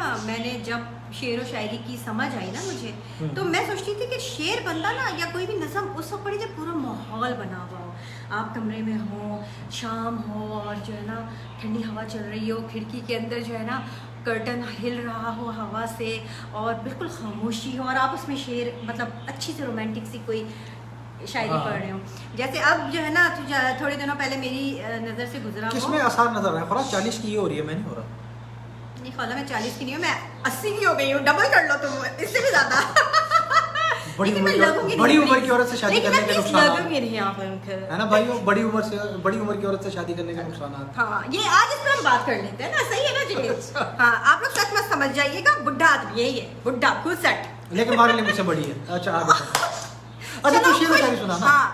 जब शेर व शायरी की समझ आई ना मुझे, तो मैं सोचती थी कि शेर बनता ना या कोई भी नज़म उस वक्त पढ़ी जब पूरा माहौल बना हुआ हो, आप कमरे में हो, शाम हो और जो है ना ठंडी हवा चल रही हो, खिड़की के अंदर जो है ना कर्टन हिल रहा हो हवा से और बिल्कुल खामोशी हो और आप उसमें शेर मतलब अच्छी सी रोमांटिक सी कोई शायरी हाँ। पढ़ रहे हो। जैसे अब जो है ना थोड़े दिनों पहले मेरी नज़र से गुजरा किसमें आसार नजर रहा है? खुराक 40 की ये हो रही है, मैं नहीं हो रहा। नहीं खाला मैं 40 की नहीं हूँ, मैं 80 की हो गई हूँ। डबल कर लो तुम, इससे भी ज्यादा। बड़ी लेकिन मैं लगूंगी उम्र नहीं, बड़ी की औरत से शादी लेकिन करने मैं के please नुकसान लगूंगी नहीं आप उनके। है ना भाई, बड़ी उम्र की औरत से शादी करने के नुकसान। हाँ ये आज इस पर हम बात कर लेते हैं ना, सही है ना जी। हाँ आप लोग सच मत समझ जाइएगा, बुढ़ा आदमी यही है, बुढ़ा खुद सेट। लेकिन हमारे लिए मुझसे बड़ी है। अच्छा आगे अच्छा चलो, तू शेर व कोई- शायरी सुना ना। हाँ,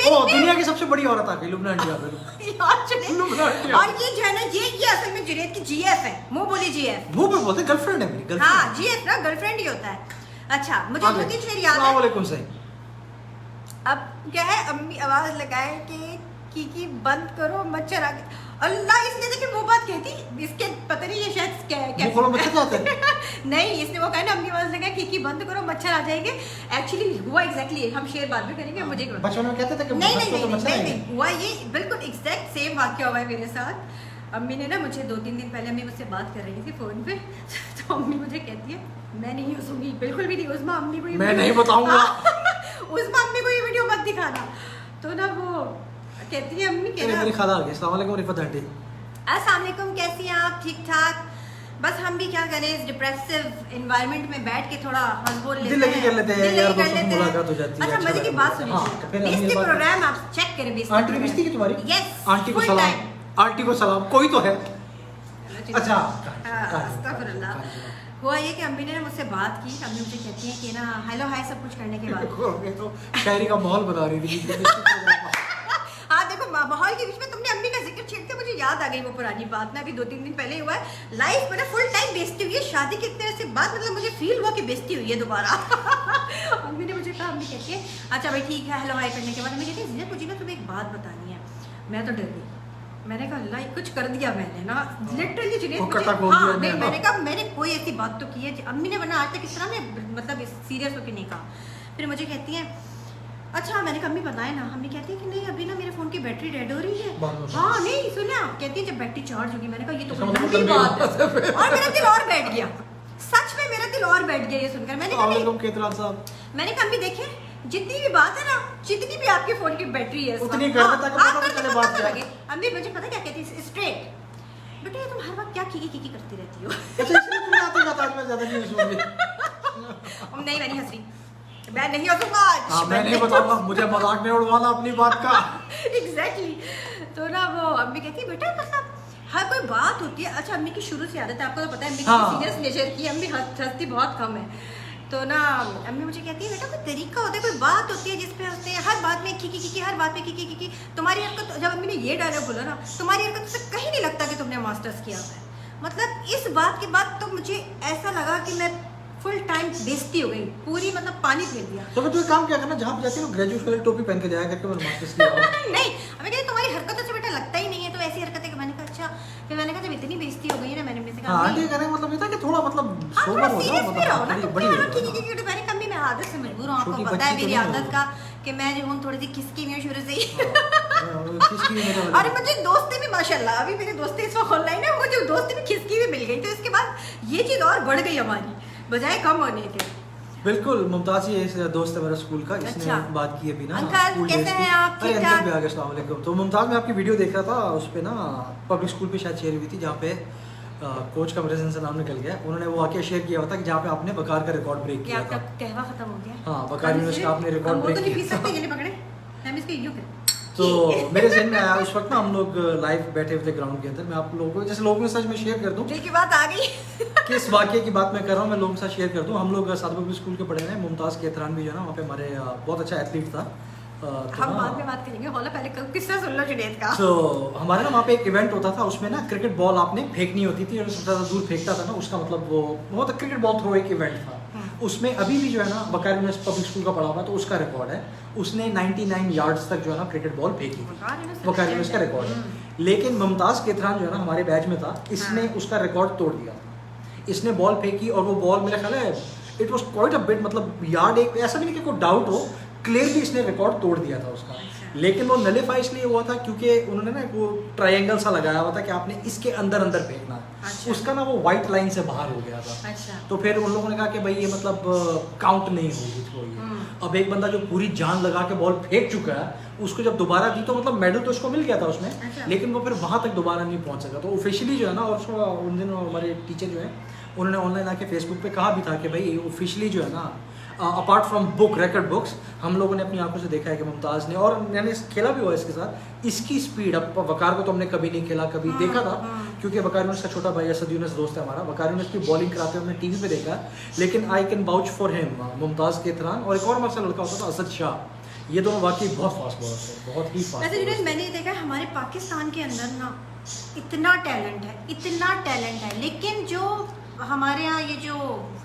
ओ दुनिया की सबसे बड़ी औरत आ गई, लुबना आंटी आ गई। यार चुने। लुबना आंटी आ और ये जो है ना ये असल में जुनैद की जीएफ है, मुंह बोली जीएफ। मुंह पे बोलते गर्लफ्रेंड है मेरी, गर्लफ्रेंड। हाँ जीएफ ना गर्लफ्रेंड ही होता है। अच्छा मुझे दो तीन शेर याद है। अस्सलाम वालेकुम सही। अब क्या है, अम्मी आवाज लगाए कि बंद करो मच्छर आ गए। अल्लाह इसने देखिए वो बात कहती, इसके पता नहीं ये शायद क्या मुंह खोलो मच्छर जाते हैं। नहीं इसने वो कहा ना अम्मी आवाज लगाए कि बंद करो मच्छर आ जाएंगे। एक्चुअली हुआ एग्जैक्टली, हम शेर बाद में करेंगे। मुझे बचपन में कहते थे कि नहीं बच्चों नहीं को नहीं मच्छर नहीं आएंगे। नहीं हुआ ये बिल्कुल एग्जैक्ट सेम वाक्य हुआ है मेरे साथ। अम्मी ने ना मुझे 2-3 दिन पहले अम्मी मुझसे बात कर रही थी फोन पे। तो अम्मी मुझे कहती है मैं नहीं हंसूंगी बिल्कुल भी नहीं, उस्मा अम्मी को मैं नहीं बताऊंगा। उस्मा अम्मी को ये वीडियो मत दिखाना। तो ना वो कहती है अम्मी मेरी कहना खाला आ गई। अस्सलाम वालेकुम रिफत आंटी। अस्सलाम वालेकुम, कैसी हैं आप? ठीक ठाक। बस हम भी क्या करें, इस डिप्रेसिव एनवायरनमेंट में बैठ के थोड़ा हंसबोल लेते हैं, दिल लगी कर लेते हैं दिल यार, लगी कर दोस्तों से लेते हैं। मुलाकात हो जाती है, अच्छा अच्छा मजे की लगता बात है। सुनिए। हाँ, तो फिर अगली बेइज्जती बात- प्रोग्राम आप चेक करें। बेइज्जती आंटी प्रोग्राम। बेइज्जती की तुम्हारी? यस आंटी को full सलाम। time। आंटी को सलाम, कोई तो है। अच्छा अस्तगफुरुल्लाह। हुआ ये कि अम्मी ने ना मुझसे बात की। अम्मी मुझे कहती है कि ना हेलो हाय सब कुछ करने के बाद तो शायरी का माहौल बता रही थी। हाँ देखो माहौल के बीच में तुमने अम्मी का जिक्र छेड़ के मुझे याद आ गई वो पुरानी बात ना, अभी 2-3 दिन पहले हुआ है। लाइफ में फुल टाइम बेइज्जती हुई है शादी के इतने से बाद, मतलब मुझे फील हुआ कि बेइज्जती हुई है दोबारा। अम्मी ने मुझे कहा, अम्मी कहती है अच्छा भाई ठीक है हेलो हाय करने के बाद अम्मी कहती है जिन्हें मुझे ना तुम्हें एक बात बतानी है। मैं तो डर गई, मैंने कहा अल्लाह कुछ कर दिया मैंने ना लिटरली जुनैद मुझे। हाँ नहीं मैंने कहा मैंने कोई ऐसी बात तो की है अम्मी ने, वरना आज तक इस तरह ने मतलब सीरियस होकर नहीं कहा। फिर मुझे कहती है अच्छा, मैंने कहा अम्मी बताए ना। अम्मी कहती है कि नहीं अभी ना मेरे फोन की बैटरी डेड हो रही है। हाँ नहीं सुने आप, कहती है जब बैटरी चार्ज होगी। मैंने कहा ये तो लंबी बात है और मेरा दिल और बैठ गया, सच में मेरा दिल और बैठ गया ये सुनकर। मैंने कहा मैंने कहा अम्मी देखे जितनी भी बात है ना, जितनी भी आपके फोन की बैटरी है उतनी कर दे ताकि पता भी चले बात क्या है। अम्मी मुझे पता क्या कहती है स्ट्रेट, बेटा ये तुम हर वक्त क्या की करती रहती हो। अच्छा इसलिए तुम्हें आते जाते आज मैं ज्यादा नहीं हंसूंगी। नहीं मैं नहीं हंस रही, मैं नहीं हंसूंगा आज। हाँ मैं नहीं बताऊंगा, मुझे मजाक नहीं उड़वाना अपनी बात का। एग्जैक्टली। तो ना वो अम्मी कहती है बेटा मतलब हर कोई बात होती है। अच्छा, अम्मी की शुरू से आदत है, आपको तो पता है अम्मी की हाँ। सीरियस नेचर की, अम्मी हंसती बहुत कम है। तो ना अम्मी मुझे कहती है बेटा कोई तरीका होता है, कोई बात होती है जिसपे हंसते हैं, हर बात में खी, हर बात में खी। तुम्हारी हरकत, जब अम्मी ने ये डायलॉग बोला ना, तुम्हारी हरकत से कहीं नहीं लगता कि तुमने मास्टर्स किया हुआ है। मतलब इस बात के बाद तो मुझे ऐसा लगा कि मैं फुल टाइम बेइज्जती हो गई पूरी, मतलब पानी फेर दिया। तो फिर तू एक काम क्या करना, जहाँ पे जाती है ग्रेजुएट वाली टोपी पहन के जाया करके मैंने मास्टर्स किया हुआ। नहीं, हमें कहते तुम्हारी हरकतों से बेटा लगता ही नहीं है, तो ऐसी हरकतें। मैंने कहा अच्छा, फिर मैंने कहा जब इतनी बेइज्जती हो गई है ना, मैंने अपने से कहा हाँ, नहीं, आगे करें मतलब ये था कि थोड़ा मतलब हाँ, सोबर थोड़ा हो सीरियस जाओ, भी रहो ना, मतलब तो बड़ी क्या हो रखी जाओ। क्योंकि मैंने कहा मैं आदत से मजबूर हूँ, आपको छोटी पता है बच्ची मेरी तो नहीं आदत हो। का कि मैं जो हूँ थोड़ी सी खिसकी हुई हूँ शुरू से ही। किसकी भी मतलब अरे मुझे दोस्ती भी माशाल्लाह, अभी मेरी दोस्ती इस वक्त ऑनलाइन है, मुझे दोस्ती भी खिसकी भी मिल गई, तो इसके बाद ये चीज़ और बढ़ गई हमारी बजाय कम होने के। बिल्कुल। मुमताज ही एक दोस्त है मेरा स्कूल का, इसने अच्छा। बात की अभी ना अंकल, स्कूल कैसे डेज की। हैं आप? अरे ठीक अंकल ठाक? भी आ गए, अस्सलाम वालेकुम। तो मुमताज में आपकी वीडियो देख रहा था, उस पे ना पब्लिक स्कूल पे शायद शेयर हुई थी, जहाँ पे कोच का मेरे से नाम निकल गया, उन्होंने वो वाकया शेयर किया हुआ था कि जहाँ पे आपने वकार का रिकॉर्ड ब्रेक कि किया आपका था। कहवा खत्म हो गया। हाँ, वकार यूनिवर्सिटी का आपने रिकॉर्ड हम वो ब्रेक तो नहीं पी किया। सकते, ये नहीं पकड़े, हम इसको यूं करें। तो मेरे जहन में आया उस वक्त ना, हम लोग लाइव बैठे हुए थे ग्राउंड के अंदर, मैं आप लोगों को जैसे लोगों के सच में शेयर कर दूं दिल की बात आ गई। किस वाकये की बात मैं कर रहा हूँ, मैं लोगों के साथ शेयर कर दूं। हम लोग सात पब्लिक स्कूल के पढ़े हैं, मुमताज़ केतरान भी जो है ना वहाँ पे हमारे बहुत अच्छा एथलीट था। तो हम ना- बाद में बात करेंगे, होला पहले किस्सा सुन लो जुनैद का। तो हमारे ना वहाँ पे एक इवेंट होता था, उसमें ना क्रिकेट बॉल आपने फेंकनी होती थी, और सबसे ज़्यादा दूर फेंकता था ना, उसका मतलब वो बहुत क्रिकेट बॉल थ्रो एक इवेंट था। उसमें अभी भी जो है ना बकार यूनिवर्सिटी पब्लिक स्कूल का पढ़ा हुआ, तो उसका रिकॉर्ड है, उसने 99 यार्ड्स तक जो है ना क्रिकेट बॉल फेंकी थी, बकार यूनिवर्सिटी का रिकॉर्ड है। लेकिन मुमताज़ केतरान जो है ना हमारे बैच में था, इसने उसका रिकॉर्ड तोड़ दिया। इसने बॉल फेंकी और वो बॉल मेरा ख्याल है it was quite a bit, मतलब यार्ड, एक ऐसा भी नहीं कि कोई डाउट हो, क्लियरली इसने रिकॉर्ड तोड़ दिया था उसका। लेकिन वो नलीफाई इसलिए हुआ था क्योंकि उन्होंने ना वो ट्रायंगल सा लगाया हुआ था कि आपने इसके अंदर अंदर फेंकना है। अच्छा। उसका ना वो वाइट लाइन से बाहर हो गया था। अच्छा। तो फिर उन लोगों ने कहा कि भाई ये मतलब काउंट नहीं होगी थ्रो ये। अब एक बंदा जो पूरी जान लगा के बॉल फेंक चुका है, उसको जब दोबारा दी तो मतलब मेडल तो उसको मिल गया था उसमें। अच्छा। लेकिन वो फिर वहां तक दोबारा नहीं पहुंच सका। तो ऑफिशियली जो है ना, और उसको उन दिनों हमारे टीचर जो है उन्होंने ऑनलाइन आके फेसबुक पे कहा भी था कि भाई ऑफिशियली जो है ना, apart from book record books, हम लोगों ने अपनी आंखों से देखा है कि मुमताज़ ने, और मैंने खेला भी हुआ इसके साथ, इसकी स्पीड, अब वकार को तो हमने कभी नहीं खेला, कभी देखा था क्योंकि वकार यूनिस का छोटा भाई असद यूनिस दोस्त है हमारा, वकार यूनिस की बॉलिंग कराते हुए हमने टीवी पे देखा। लेकिन I can vouch for him, Mumtaz Ketran और एक और हमारे लड़का होता था असद शाह, ये दोनों वाकई बहुत फास्ट बॉलर थे, बहुत ही फास्ट। वैसे जुनैद मैंने देखा है हमारे पाकिस्तान के अंदर ना इतना टैलेंट है, इतना टैलेंट है, लेकिन जो हमारे यहाँ ये जो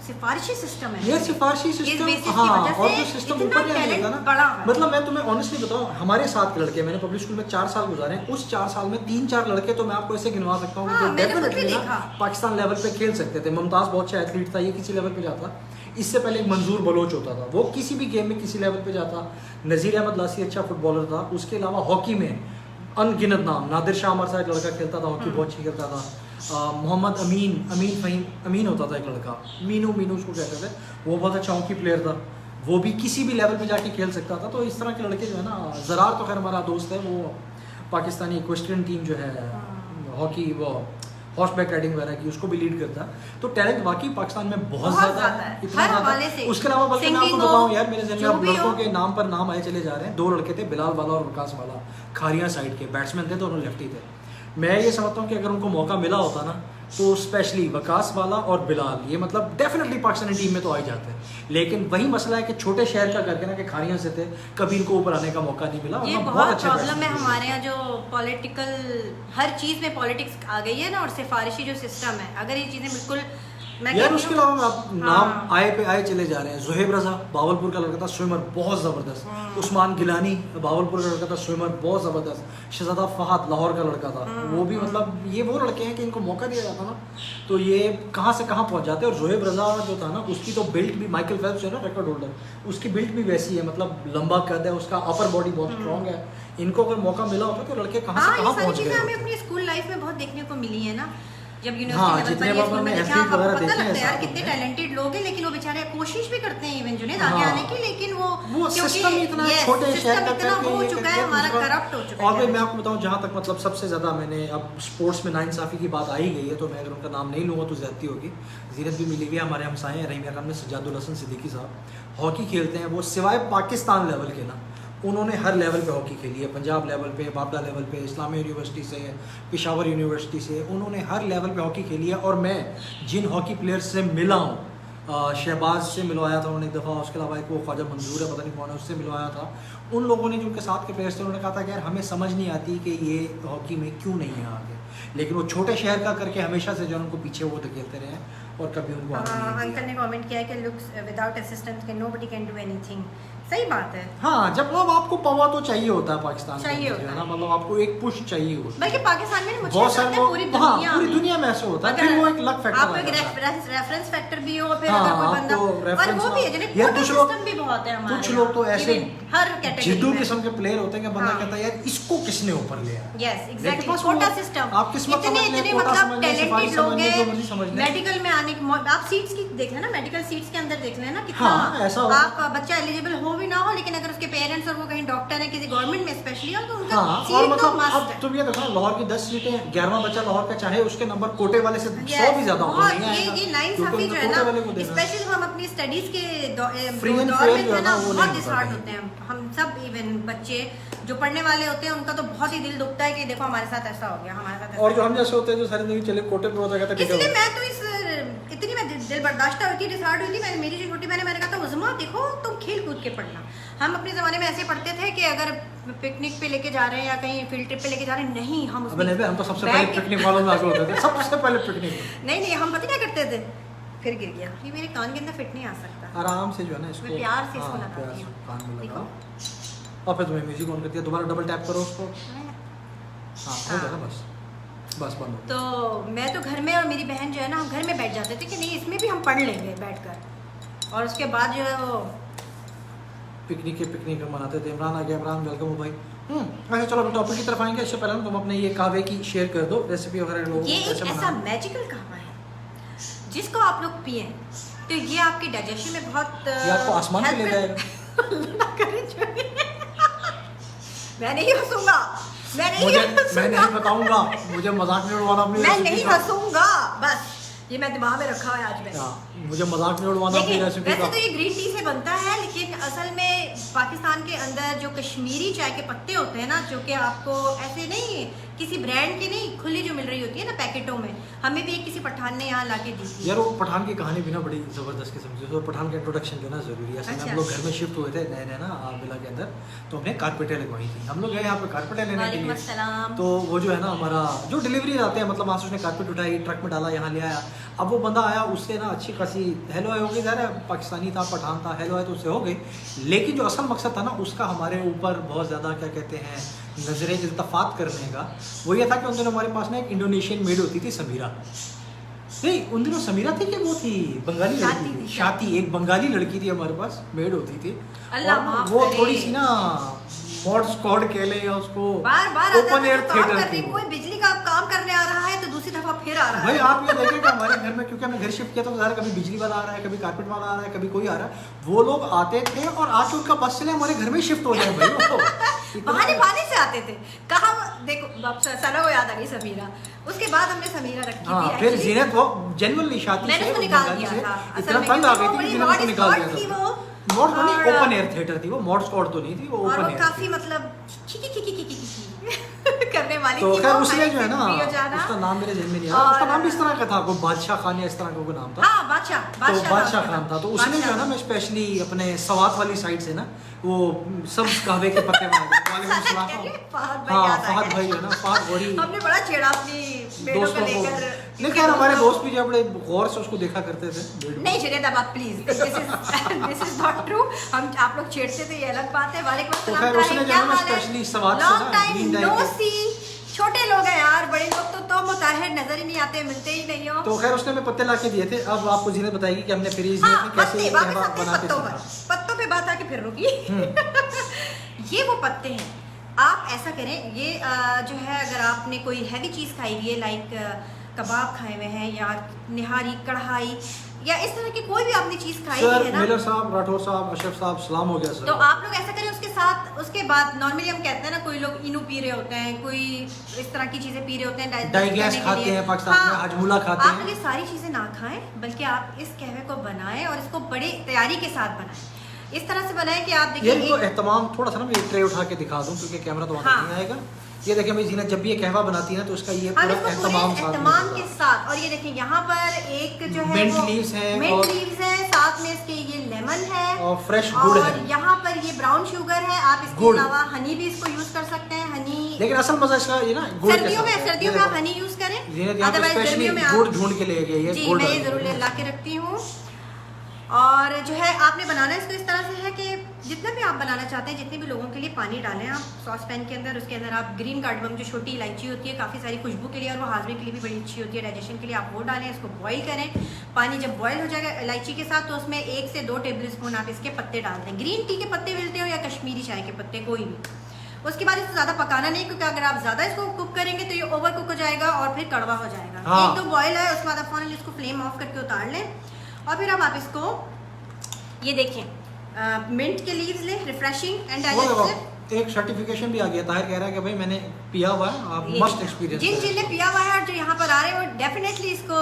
सिफारिशी सिस्टम है, ये सिफारिशी इस सिस्टम, basis की हाँ, वजह और से जो सिस्टम इतना ऊपर नहीं talent आएगा ना, बढ़ा है। मतलब मैं तुम्हें ऑनेस्टली बताऊं, हमारे साथ के लड़के, मैंने पब्लिक स्कूल में 4 साल गुजारे हैं, उस 4 साल में 3-4 लड़के तो मैं आपको ऐसे गिनवा सकता हूँ हाँ, जो मैंने खुद भी डेफिनेटली देखा। पाकिस्तान लेवल पे खेल सकते थे। मुमताज़ बहुत अच्छा एथलीट था, ये किसी लेवल पे जाता। इससे पहले एक मंजूर बलोच होता था, वो किसी भी गेम में किसी लेवल पे जाता। नज़ीर अहमद लासी अच्छा फुटबॉलर था। उसके अलावा हॉकी में अनगिनत नाम, नादिर शाह हमारे साथ लड़का खेलता था, हॉकी बहुत अच्छी खेलता था। मोहम्मद अमीन होता था एक लड़का, मीनू उसको कहते थे, वो बहुत अच्छा हॉकी प्लेयर था, वो भी किसी भी लेवल पे जाके खेल सकता था। तो इस तरह के लड़के जो है ना, ज़रार तो खैर हमारा दोस्त है, वो पाकिस्तानी इक्वेस्ट्रियन टीम जो है हॉकी, वो हॉर्स बैक राइडिंग वगैरह की, उसको भी लीड करता है। तो टैलेंट वाकई पाकिस्तान में बहुत ज़्यादा है, इतना हर ज़्यादा। हवाले से। उसके अलावा बल्कि मैं आपको Singing हो, बताऊं यार, मेरे जहन में जो अब भी लड़कों हो। के नाम पर नाम आए चले जा रहे हैं। 2 लड़के थे, बिलाल वाला और वकास वाला, खारिया साइड के बैट्समैन थे, दोनों लेफ्टी थे। मैं ये समझता हूँ कि अगर उनको मौका मिला होता ना, तो स्पेशली वकास वाला और बिलाल, ये मतलब डेफिनेटली पाकिस्तानी टीम में तो आ ही जाते हैं। लेकिन वही मसला है कि छोटे शहर का करके ना, कि खारियां से थे, कभी इनको ऊपर आने का मौका नहीं मिला। ये वरना बहुत अच्छे प्रॉब्लम है batsman थे। हमारे यहाँ, जो पॉलिटिकल हर चीज़ में पॉलिटिक्स आ गई है ना, और सिफारिशी जो सिस्टम है, अगर ये चीज़ें बिल्कुल मैं यार कहती उसके हूँ- अलावा आप नाम हाँ। आए पे आए चले जा रहे हैं। जुहेब रजा बावलपुर का लड़का था, स्विमर बहुत ज़बरदस्त। उस्मान गिलानी बावलपुर का लड़का था, स्विमर बहुत ज़बरदस्त। शहजादा फहद लाहौर का लड़का था, वो भी मतलब ये वो लड़के हैं कि इनको मौका दिया जाता ना, तो ये कहाँ से कहाँ पहुँच जाते हैं। और जुहेब रजा जो था ना, उसकी तो बिल्ट भी, माइकल फेल्प्स है ना रिकॉर्ड होल्डर, उसकी बिल्ट भी वैसी है, मतलब लंबा कद है उसका, अपर बॉडी बहुत स्ट्रॉन्ग है। इनको अगर मौका मिला होता तो लड़के कहाँ हाँ, से ये कहाँ सारी पहुँच चीज़ें गए हमें होते। अपनी स्कूल लाइफ में बहुत देखने को मिली है ना, जब हाँ, यूनिवर्सिटी जितने लेवल बार पर हमने ये स्कूल में athlete देखा, वगैरह आपको पता देखे हैं लगता है यार साथ कितने में। टैलेंटेड लोग हैं, लेकिन वो बेचारे कोशिश भी करते हैं इवन जुनैद आगे हाँ। आने की, लेकिन वो सिस्टम क्योंकि इतना ये छोटे शहर सिस्टम का इतना करके हो ये चुका करके है हमारा, दूसरा- करप्ट हो चुका और भाई है। मैं आपको बताऊं, जहाँ तक मतलब सबसे ज़्यादा मैंने, अब स्पोर्ट्स में नाइंसाफ़ी की बात आ ही गई है, तो मैं अगर उनका नाम नहीं लूँगा तो ज़्यादती होगी। जीरत भी मिली हुई है, हमारे हमसाए हैं, रहीम खान में सज्जादुल हसन सिद्दीकी साहब हॉकी खेलते हैं। वो सिवाय पाकिस्तान लेवल के ना, उन्होंने हर लेवल पे हॉकी खेली है, पंजाब लेवल पे, बाबला लेवल पे, इस्लामिया यूनिवर्सिटी से, पेशावर यूनिवर्सिटी से, उन्होंने हर लेवल पे हॉकी खेली है। और मैं जिन हॉकी प्लेयर्स से मिला हूँ, शहबाज से मिलवाया था उन्होंने एक दफ़ा, उसके अलावा एक वो ख्वाजा मंजूर है, पता नहीं कौन है, उससे मिलवाया था। उन लोगों ने जो उनके साथ के प्लेयर्स थे उन्होंने कहा था कि यार हमें समझ नहीं आती कि ये हॉकी में क्यों नहीं है आगे, लेकिन वो छोटे शहर का करके हमेशा से जो उनको पीछे वो धकेलते रहे हैं और कभी उनको आगे नहीं दिया। अंकल ने कमेंट किया है कि looks without assistant can nobody can do anything. सही बात है। हाँ, जब मतलब आपको पावर तो चाहिए होता है पाकिस्तान चाहिए में, होता है ना, मतलब आपको एक पुश चाहिए होता है। बल्कि पाकिस्तान में मुझे बहुत ऐसा सारे लगता है लोग, पूरी हाँ, दुनिया पूरी में दुनिया में ऐसे होता है, अगर फिर वो एक लक फैक्टर आपको एक रेफरेंस फैक्टर भी हो, फिर हाँ, अगर कोई बंदा, आपको और reference वो भी है हो। जिन्हें यार कोटा कुछ लोग- सिस्टम भी बहुत है हमारे कुछ लोग तो यहाँ, ऐसे even हर कैटेगरी जिद्दू में। किस्म के प्लेयर होते हैं कि बंदा हाँ। कहता है यार इसको किसने ऊपर लिया। यस लेकिन एग्जैक्टली, बस कोटा वो सिस्टम। आप किस्मत इतने समझ लें, इतने कोटा मतलब समझ लें, सिफारिश टैलेंटेड लोग समझ लें, जो हैं मर्जी समझ लें। मेडिकल में आने की, आप सीट्स की देख लें ना, मेडिकल सीट्स के अंदर देख लें ना कितना हाँ, ऐसा होता है। आप बच्चा एलिजिबल हो भी ना हो, लेकिन अगर उसके पेरेंट्स और वो कहीं डॉक्टर है किसी गवर्नमेंट में स्पेशली हो तो उनका हाँ, और सीट तो मतलब मस्ट अब है। तुम ये देखो ना, लाहौर की 10 सीटें, 11वां बच्चा लाहौर का चाहे उसके नंबर कोटे वाले से 100 भी ज्यादा होंगे, बहुत, नहीं आएगा, ये नाइंसाफी क्योंकि जो उनको है कोटे वाले ना, को देना है। स्पेशली जब हम अपनी स्टडीज के Free and दौर fair में जो थे है ना, ना, वो बहुत नहीं डिसहार्ट होता होते हैं हम सब, इवन बच्चे जो पढ़ने वाले होते हैं उनका तो बहुत ही दिल दुखता है कि देखो हमारे साथ ऐसा हो गया, हमारे साथ ऐसा और जो हो हम जैसे होते हैं जो सारी जिंदगी चले कोटे पे होता कहता है गया। इसलिए मैं तो इतनी मैं दिल बर्दाश्त हुई थी, डिसहार्ट हुई थी, मेरी जो छोटी मैंने कहा था उज़मा देखो तुम खेल कूद के पढ़ना। हम अपने ज़माने में ऐसे पढ़ते थे कि अगर पिकनिक पे लेके जा रहे हैं या कहीं फील्ड ट्रिप पे लेके जा रहे हैं, नहीं हम अबे नहीं बे, हम तो सबसे पहले बैठ- पिकनिक वालों में आगे होते थे, सबसे पहले पिकनिक। नहीं हम पता क्या करते थे, फिर गिर गया, ये मेरे कान के अंदर फिट नहीं आ सकता, आराम से जो है ना इसको मैं प्यार से इसको हाँ, लगाती प्यार से हूँ। कान में देखो। लगाओ और फिर तुम्हें म्यूजिक ऑन करती है, दोबारा डबल टैप करो उसको, हाँ हो गया ना, बस बंद हो गया। तो मैं तो घर में और मेरी बहन जो है ना, हम घर में बैठ जाते थे कि नहीं इसमें भी हम पढ़ लेंगे बैठकर, और उसके बाद जो है वो पिकनिक मनाते थे। इमरान आ गया, इमरान वेलकम हो भाई। अच्छा चलो अभी टॉपिक की तरफ आएंगे, इससे पहले ना तुम अपने ये कहवे की शेयर कर दो, रेसिपी वगैरह लोग ये कैसे एक ऐसा बनाना। मैजिकल कहवा है जिसको आप लोग पिए तो ये आपके डाइजेशन में बहुत ये आपको आसमान पे ले जाएगा। ना करें जो। मैं नहीं हंसूंगा, मैं नहीं मैं नहीं हंसूंगा, बताऊंगा, मुझे मजाक नहीं उड़वाना अपनी मैं रेसिपी नहीं का। हंसूंगा, बस ये मैं दिमाग में रखा हुआ है आज में। हाँ, मुझे मजाक नहीं उड़वाना अपनी लेकिन रेसिपी वैसे का। तो ये ग्रीन टी से बनता है, लेकिन असल में पाकिस्तान के अंदर जो कश्मीरी चाय के पत्ते होते हैं ना, जो कि आपको ऐसे नहीं किसी ब्रांड के नहीं, खुली जो मिल रही होती है ना पैकेटों में, हमें भी एक किसी पठान ने यहाँ लाके दी थी। यार वो पठान की कहानी भी ना बड़ी ज़बरदस्त किस्म की, तो पठान का इंट्रोडक्शन जो ना ज़रूरी है। असल में अच्छा। हम लोग घर में शिफ्ट हुए थे नए नए ना विला के अंदर, तो हमने कारपेटें लगवाई थी। हम लोग गए यहाँ पे कारपेटें लेने के वालेकुम लिए, अस्सलाम। तो वो जो है ना हमारा जो डिलीवरी आते हैं, मतलब वहाँ से उसने कारपेट उठाई, ट्रक में डाला, यहाँ ले आया। अब वो बंदा आया, उससे ना अच्छी खासी हेलो हो गई, ज़रा पाकिस्तानी था, पठान था, हेलो है तो उससे हो गई। लेकिन जो असल मकसद था ना उसका हमारे ऊपर बहुत ज़्यादा क्या कहते हैं नज़रें इल्तफात करने का, वो ये था कि उन दिनों हमारे पास ना एक इंडोनेशियन मेड होती थी समीरा। नहीं उन दिनों समीरा थी कि वो थी बंगाली शाती लड़की थी, थी, शाती एक बंगाली लड़की थी हमारे पास, मेड होती थी। अल्लाह और माफ वो करे। थोड़ी सी ना मॉड स्क्वाड कह ले या उसको बार बार ओपन एयर काम थिएटर करने, थी वो। कोई बिजली का काम करने आ रहा है तो दूसरी दफा फिर आ रहा भाई है। आप ये देखें कि हमारे घर में, क्योंकि हमने घर शिफ्ट किया तो ज़रा कभी बिजली वाला आ रहा है, कभी कारपेट वाला आ रहा है, कभी कोई आ रहा है, वो लोग आते थे और आके उनका बस चले हमारे घर में शिफ्ट हो जाए भाई वो। बहाने बहाने से आते थे। कहा देखो सना को याद आ गई समीरा, उसके बाद हमने समीरा रखी हाँ, थी। फिर Actually, जीनत वो जेन्युइनली शादी मैंने से उसको निकाल बंगाली दिया से था। असल इतना में तंग आ क्योंकि गई वो थी कि बड़ी जीनत को बॉडी निकाल स्क्वाड थी दिया वो, था। मॉड नहीं, और- ओपन एयर थिएटर थी वो, मॉड स्क्वाड तो नहीं थी वो, और ओपन वो एयर काफी थी। मतलब करने वाली तो थी खैर वो, उसने जो है हमारे ना, फ्री हो जाना। उसका नाम मेरे जेहन में नहीं आ रहा, उसका और- नाम भी इस तरह का था, कोई बादशाह खान या इस तरह का कोई नाम था। हाँ बादशाह तो बादशाह बादशाह खान था, तो उसने जो है ना, मैं स्पेशली अपने सवात वाली साइड से ना वो सब्ज कहवे के पत्ते बना दिए। वालेकुम अस्सलाम। फहद भाई हाँ याद आ फहद गए। भाई है ना, फहद गौरी हमने बड़ा छेड़ा अपनी बेटों को दोस्तों को। लेकर। नहीं खैर हमारे दोस्त भी जो बड़े गौर से उसको देखा करते थे। नहीं छेड़े बात please, this is not true. हम आप लोग छेड़ते थे ये अलग बात है। वालेकुम तो अस्सलाम, खैर उसने जो क्या है ना हाल है? स्पेशली सवात से लॉन्ग ना टाइम ग्रीन नो डाई सी। छोटे लोग हैं यार, बड़े लोग तो मुताहिर नजर ही नहीं आते, मिलते ही नहीं हो। तो खैर उसने हमें पत्ते ला के दिए थे। अब आपको जीनत बताएगी कि हमने फिर हाँ, कैसे पत्ते ये वापस कहवा आते हैं बना के पत्तों पर। सीखा। पत्तों पे बात आके फिर रुकी। ये वो पत्ते हैं, आप ऐसा करें, ये जो है अगर आपने कोई हैवी चीज़ खाई हुई है, लाइक कबाब खाए हुए हैं या निहारी कढ़ाई या इस तरह की कोई भी आपने चीज़ खाई हुई सर है ना, मिलर साहब, राठौर साहब, अशरफ साहब, सलाम हो गया तो सर। आप लोग ऐसा करें। उसके साथ उसके बाद नॉर्मली हम कहते हैं ना, कोई लोग इनू पी रहे होते हैं, कोई इस तरह की चीज़ें पी रहे होते हैं digest डाइगैस करने के खाते लिए। हैं पाकिस्तान में, हजमुला खाते आप ये सारी चीज़ें ना खाएं, बल्कि आप इस कहवे को बनाएं और इसको बड़े तैयारी के साथ बनाएं। इस तरह से बनाए कि आप ये देखिए तो एहतमाम थोड़ा सा ना मैं ट्रे उठा के दिखा दूं क्योंकि कैमरा तो वहाँ हाँ। नहीं आएगा। ये देखिए मेरी जीनत जब भी ये कहवा बनाती है ना तो उसका ये हम पूरा इसको पूरे एहतमाम एहतमाम के साथ, और ये देखिए यहाँ पर एक जो है Mint वो leaves हैं मिंट और- लीव्स है, साथ में इसके ये लेमन है और फ्रेश गुड़ और है। यहाँ पर ये ब्राउन शुगर है। आप इसके गुड़। अलावा हनी भी इसको यूज कर सकते हैं। हनी लेकिन असल मजा इसका ये ना गुड़ के सर्दियों साथ है। में, सर्दियों ये में आप देखो, हनी यूज करें, जीनत यहाँ पे अदरवाइज स्पेशली गर्मियों में गुड़ आप ढूंढ के ले गई है। जी गुड़ मैं ये डाल जरूर के। ला के रखती हूँ। और जो है आपने बनाना इसको इस तरह से है कि जितना भी आप बनाना चाहते हैं, जितने भी लोगों के लिए पानी डालें आप सॉस पैन के अंदर, उसके अंदर आप ग्रीन कार्डमम जो छोटी इलायची होती है काफ़ी सारी खुशबू के लिए और वो हाजमे के लिए भी बड़ी अच्छी होती है, डाइजेशन के लिए, आप वो डालें, इसको बॉईल करें। पानी जब बॉईल हो जाएगा इलायची के साथ तो उसमें 1 से 2 टेबल स्पून आप इसके पत्ते डाल दें। ग्रीन टी के पत्ते मिलते हो या कश्मीरी चाय के पत्ते, कोई भी। उसके बाद इसको ज़्यादा पकाना नहीं, क्योंकि अगर आप ज़्यादा इसको कुक करेंगे तो ये ओवर कुक हो जाएगा और फिर कड़वा हो जाएगा। हाँ। 1-2 बॉयल है, उसके बाद आप फाइनली इसको फ्लेम ऑफ करके उतार लें और फिर अब आप इसको ये देखें मिंट के लीव्स लें, रिफ्रेशिंग एंड वो देखो, डाइजेस्टिव। एक सर्टिफिकेशन भी आ गया। ताहिर कह रहा है कि भाई मैंने पिया हुआ है, आप मस्ट एक्सपीरियंस जिन जिन ने पिया हुआ है और जो यहाँ पर आ रहे हैं वो डेफिनेटली इसको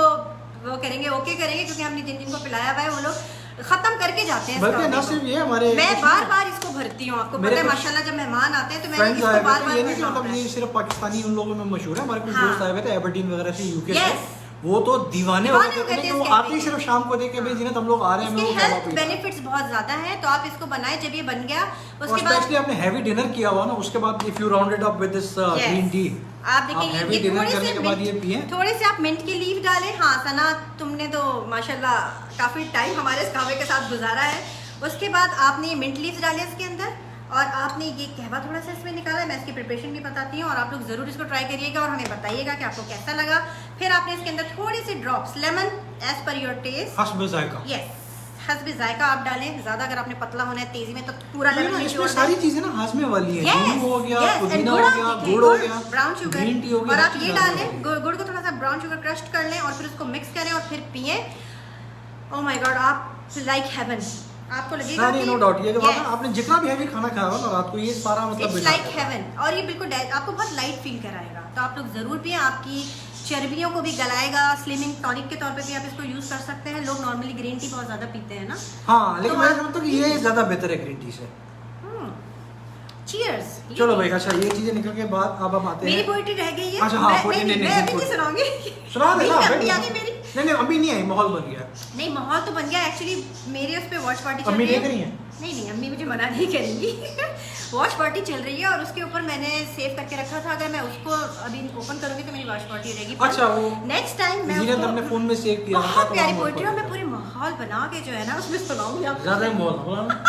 वो करेंगे, ओके करेंगे, क्योंकि हमने जिन जिनको पिलाया हुआ है वो लोग खत्म करके जाते हैं। बल्कि न सिर्फ ये हमारे मैं बार बार इसको भरती हूँ, आपको पता है माशाल्लाह जब मेहमान आते हैं तो मैं फ्रेंड्स इसको आए बार हुए थे। बार ये नहीं कि मतलब ये सिर्फ पाकिस्तानी उन लोगों में मशहूर है। हमारे कुछ हाँ। दोस्त आए हुए थे एबरडीन वगैरह से, यूके से। Yes। वो तो दीवाने हो दीवाने हो गए गए थे। थे वो इसके आते ही सिर्फ शाम को देख के भाई जीनत हम लोग आ रहे हैं, इसके हम लोग हेल्थ बेनिफिट्स बहुत ज्यादा हैं, तो आप इसको बनाएं। जब ये बन गया और उसके बाद स्पेशली आपने हैवी डिनर किया हुआ ना, उसके बाद if you rounded up with this green tea, आप देखिए हैवी ये डिनर थोड़े करने से के बाद ये पिए। थोड़े से आप मिंट के लीव डालें। हाँ सना, तुमने तो माशाल्लाह काफी टाइम हमारे इस कहवे के साथ गुजारा है। उसके बाद आपने ये मिंट लीव्स डाले इसके अंदर और आपने ये कहवा थोड़ा सा इसमें निकाला है। मैं इसकी प्रिपरेशन भी बताती हूँ और आप लोग जरूर इसको ट्राई करिएगा और हमें बताइएगा कि आपको कैसा लगा। फिर आपने इसके अंदर थोड़ी सी drops lemon as per your taste, हस्ब जायका। यस हस्बे जायका आप डालें। ज्यादा अगर आपने पतला होना है तेजी में तो पूरा लेमन इसमें सारी चीजें ना हाजमे वाली हैं। Yes, नींबू हो गया, yes, and पुदीना गुड़ हो आप गया, देखिए, गुड़ हो गया, ब्राउन शुगर, ग्रीन टी हो गया, और हर आप चीज़ ये डालनी डालें होगी। गुड़ को थोड़ा सा ब्राउन शुगर क्रश कर लें और फिर उसको मिक्स करें और फिर पिए। ओह माय गॉड, आप लाइक हेवन, आपको लगेगा सारी कि नो डाउट। ये जो बात yes, ना आपने जितना भी हैवी खाना खाया हो ना रात को, ये सारा मतलब इट्स बिना लाइक खाया। हेवन। और ये बिल्कुल आपको बहुत लाइट फील कराएगा, तो आप लोग जरूर पिए। आपकी चर्बियों को भी गलाएगा। स्लिमिंग टॉनिक के तौर पे भी आप इसको यूज कर सकते हैं। लोग नॉर्मली ग्रीन टी बहुत ज्यादा पीते हैं ना। हाँ, लेकिन तो मैं आप- समझता हूँ कि ये ज्यादा बेहतर है ग्रीन टी से। चीयर्स। चलो भाई, अच्छा ये चीजें निकल के बाद अब हम आते मेरी हैं। पोइट्री रह गई है। अच्छा, हाँ, मैं- poetry मैं नहीं, मैं अभी नहीं, नहीं सुनाऊंगी। सुना दे ना, मेरी बैठ अम्मी जा। आ गई मेरी। नहीं अभी नहीं आई, माहौल बन गया। नहीं माहौल तो बन गया एक्चुअली। मेरे उस पे वॉच पार्टी चल अम्मी रही नहीं करी है? नहीं अम्मी मुझे मना नहीं करेंगी। वॉच पार्टी चल रही है और उसके ऊपर मैंने सेव करके रखा था। अगर मैं उसको अभी ओपन करूंगी तो मेरी वॉच पार्टी रहेगी। अच्छा, वो नेक्स्ट टाइम मैं जीनत उसको- हमने फोन में सेव किया था, बहुत तो प्यारी हम पोइट्री और ऊपर मैं पूरी माहौल बना के जो है ना उसमें सुनाऊंगी आपको। ज्यादा ही माहौल बोला ना।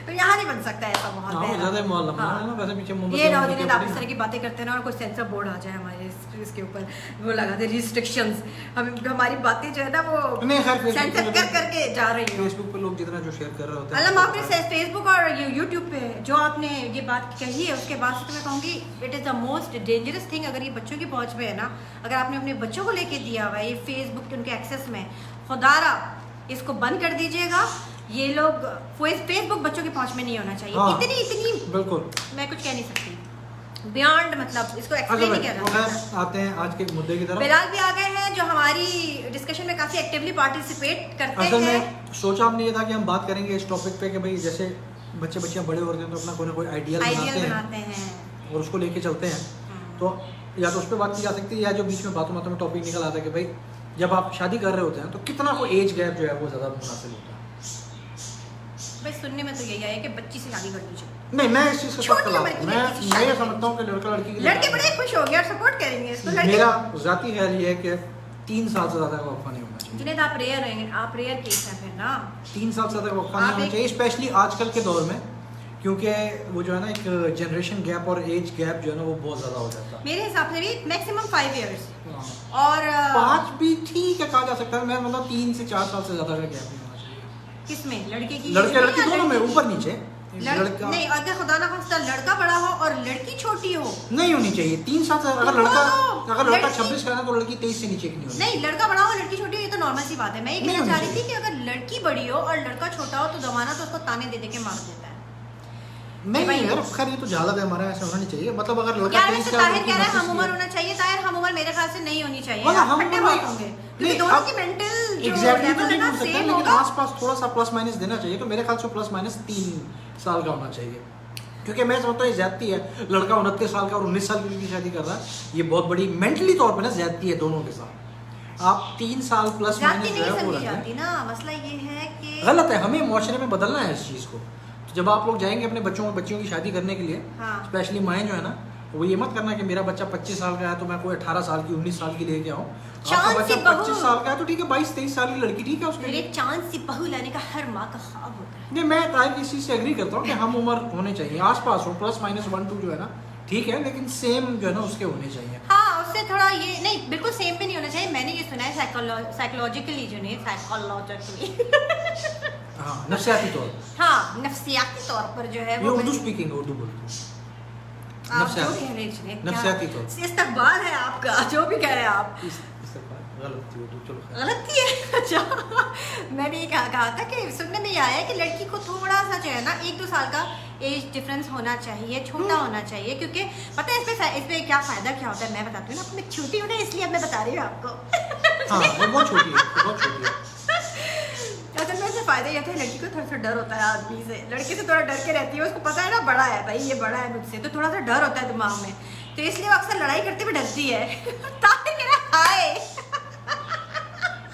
तो यहाँ नहीं बन सकता ऐसा माहौल। हाँ, बहरा। ज्यादा ही माहौल लगा हाँ। है ना, वैसे पीछे मुंबई ये से रहो मुंबई दिन के आप इस ऊपर तरह की बातें करते हैं ना और कुछ सेंसर बोर्ड आ जाए हमारे इसके ऊपर, वो लगा दे रिस्ट्रिक्शंस। हम हमारी बातें जो है ना वो नहीं, खैर, Facebook सेंसर पे कर करके जा रही है। फेसबुक पे लोग जितना जो शेयर कर रहे होते हैं। अल्लाह माफ करे, फेसबुक और यूट्यूब पे जो आपने ये बात कही है उसके बाद से तो मैं कहूँगी it is the most dangerous thing. अगर ये बच्चों की पहुँच में है ना, अगर आपने अपने बच्चों को लेके दिया हुआ है ये फेसबुक के उनके एक्सेस में, खुदारा इसको बंद कर दीजिएगा। ये लोग फेसबुक बच्चों की पहुँच में नहीं होना चाहिए। हाँ, इतनी बिल्कुल। मैं कुछ कह नहीं सकती बियॉन्ड, मतलब इसको अच्छा एक्सप्लेन नहीं भाई, किया तो जा खैर सकता। आते हैं आज के मुद्दे की तरफ। बिलाल भी आ गए हैं जो हमारी डिस्कशन में काफी एक्टिवली पार्टिसिपेट करते असल हैं। में सोचा हमने ये था कि हम बात करेंगे इस टॉपिक पे कि भाई जैसे बच्चे बच्चियाँ बड़े होते हैं तो अपना कोई ना कोई आइडियल आइडियल बनाते हैं बनाते हैं। और उसको लेके चलते हैं। तो या तो उस पर बात की जा सकती है या जो बीच में बातों बातों में टॉपिक निकल आता है कि भाई जब आप शादी कर रहे होते हैं तो कितना कोई एज गैप जो है वो ज़्यादा मुनासिब होता है। भाई सुनने में तो यही आया कि बच्ची से शादी कर लीजिए। नहीं, मैं इस चीज़ का छोटी खिलाफ उम्र हूं। की मैं लड़की से मैं ये शादी समझता हूँ कि लड़का लड़की के लिए लड़के बड़े खुश हो गए और सपोर्ट करेंगे इसको। लड़के मेरा ज़ाती ख्याल ये है कि 3 साल से ज़्यादा का वक्फा नहीं होना चाहिए। जिन्हें आप रेयर हैं, आप रेयर केस हैं फिर ना। 3 साल से ज़्यादा का वक्फा आप नहीं होना एक- चाहिए, स्पेशली आजकल के दौर में, क्योंकि वो जो है ना एक जनरेशन गैप और एज गैप जो है ना वो बहुत ज़्यादा हो जाता है। मेरे हिसाब से भी मैक्सिमम 5 इयर्स हाँ। और 5 भी ठीक है, कहा जा सकता है। मैं मतलब 3 से 4 साल से ज़्यादा का गैप नहीं होना चाहिए। किसमें लड़के की लड़के या लड़की दोनों में, ऊपर नीचे। लड़का लड़का नहीं, अगर खुदा ना खास्ता लड़का बड़ा हो और लड़की छोटी हो। नहीं होनी चाहिए 3 साल से। अगर तो लड़का वो अगर लड़का लड़की- 26 का है ना तो लड़की 23 से नीचे की नहीं होनी। नहीं, लड़का बड़ा हो लड़की छोटी हो ये तो नॉर्मल सी बात है। मैं ये नहीं कहना होनी चाह रही चाहिए। थी कि अगर लड़की बड़ी हो और लड़का छोटा हो तो जमाना तो उसको ताने दे दे के मार देता है। नहीं यार, खैर ये तो ज़्यादा है हमारा, ऐसा होना नहीं चाहिए। मतलब अगर लड़का यार 23 वैसे साल ताहिर लड़की कह रहा है 32 हम उम्र की- होना चाहिए, ताहिर हम उम्र मेरे ख्याल से नहीं होनी चाहिए। मतलब आप हम फट्टे उम्र- बहुत होंगे क्योंकि नहीं, दोनों अब- की मेंटल जो एग्जैक्टली लेवल तो है नहीं ना बोल सकता, सेम लेकिन होगा। आसपास थोड़ा सा प्लस माइनस देना चाहिए। तो मेरे ख्याल से प्लस माइनस 3 साल का होना चाहिए, क्योंकि मैं समझता हूँ ये ज्यादती है। लड़का 29 साल का और 19 साल की शादी कर रहा है, ये बहुत बड़ी मेंटली तौर पर ना ज्यादती है दोनों के साथ। आप 3 साल प्लस जाति माइनस जो नहीं है वो समझी रखें। जाती ना, मसला ये है कि गलत है, हमें मुआशरे में बदलना है इस चीज़ को। तो जब आप लोग जाएंगे अपने बच्चियों की शादी करने के लिए, हाँ। स्पेशली माएँ जो है ना, वो ये मत करना कि मेरा बच्चा 25 साल का है तो मैं कोई 18 साल की 19 साल की लेके आऊँ। आपका चांद बच्चा सी बहू। 25 साल का है तो ठीक है, 22-23 साल की लड़की ठीक है उसके मेरे लिए। चांद सी बहू लाने का हर माँ का ख्वाब होता है। नहीं, मैं ताहिर इस चीज़ से एग्री करता हूँ कि हम उम्र होने चाहिए, आसपास हो, प्लस माइनस 1-2 जो है ना ठीक है, लेकिन सेम जो है ना उसके होने चाहिए। हाँ, उससे थोड़ा ये नहीं, बिल्कुल सेम भी नहीं होना चाहिए। मैंने ये सुना है साइकोलॉजिकली जो नहीं, साइकोलॉजिकली हाँ, नफ्सियाती तौर हाँ, नफ्सियाती तौर पर जो है ये वो उर्दू मैंने- स्पीकिंग, उर्दू बोलती हूँ। आप जो नफ्सियाती- कह रहे हैं नफ्सियाती तौर। इस्तकबाल है आपका, जो भी कह रहे हैं आप गलत थी उर्दू, चलो खैर। गलती है। अच्छा, मैंने ये कहा था कि सुनने में ये आया है कि लड़की को थोड़ा सा जो है ना 1-2 साल का एज डिफरेंस होना चाहिए, छोटा होना चाहिए, क्योंकि पता है इसमें क्या फायदा क्या होता है, मैं बताती हूँ ना। अपनी छोटी हूँ ना, इसलिए अब मैं बता रही हूँ आपको। हाँ, वो बहुत छोटी है, वो बहुत छोटी है। असल में इससे फायदा ये होता है, लड़की को थोड़ा सा डर होता है आदमी से, लड़के से थोड़ा डर के रहती है, उसको पता है ना बड़ा है भाई, ये बड़ा है मुझसे, तो थोड़ा सा डर होता है दिमाग में, तो इसलिए वो अक्सर लड़ाई करते हुए डरती है। ताकि मेरा हाय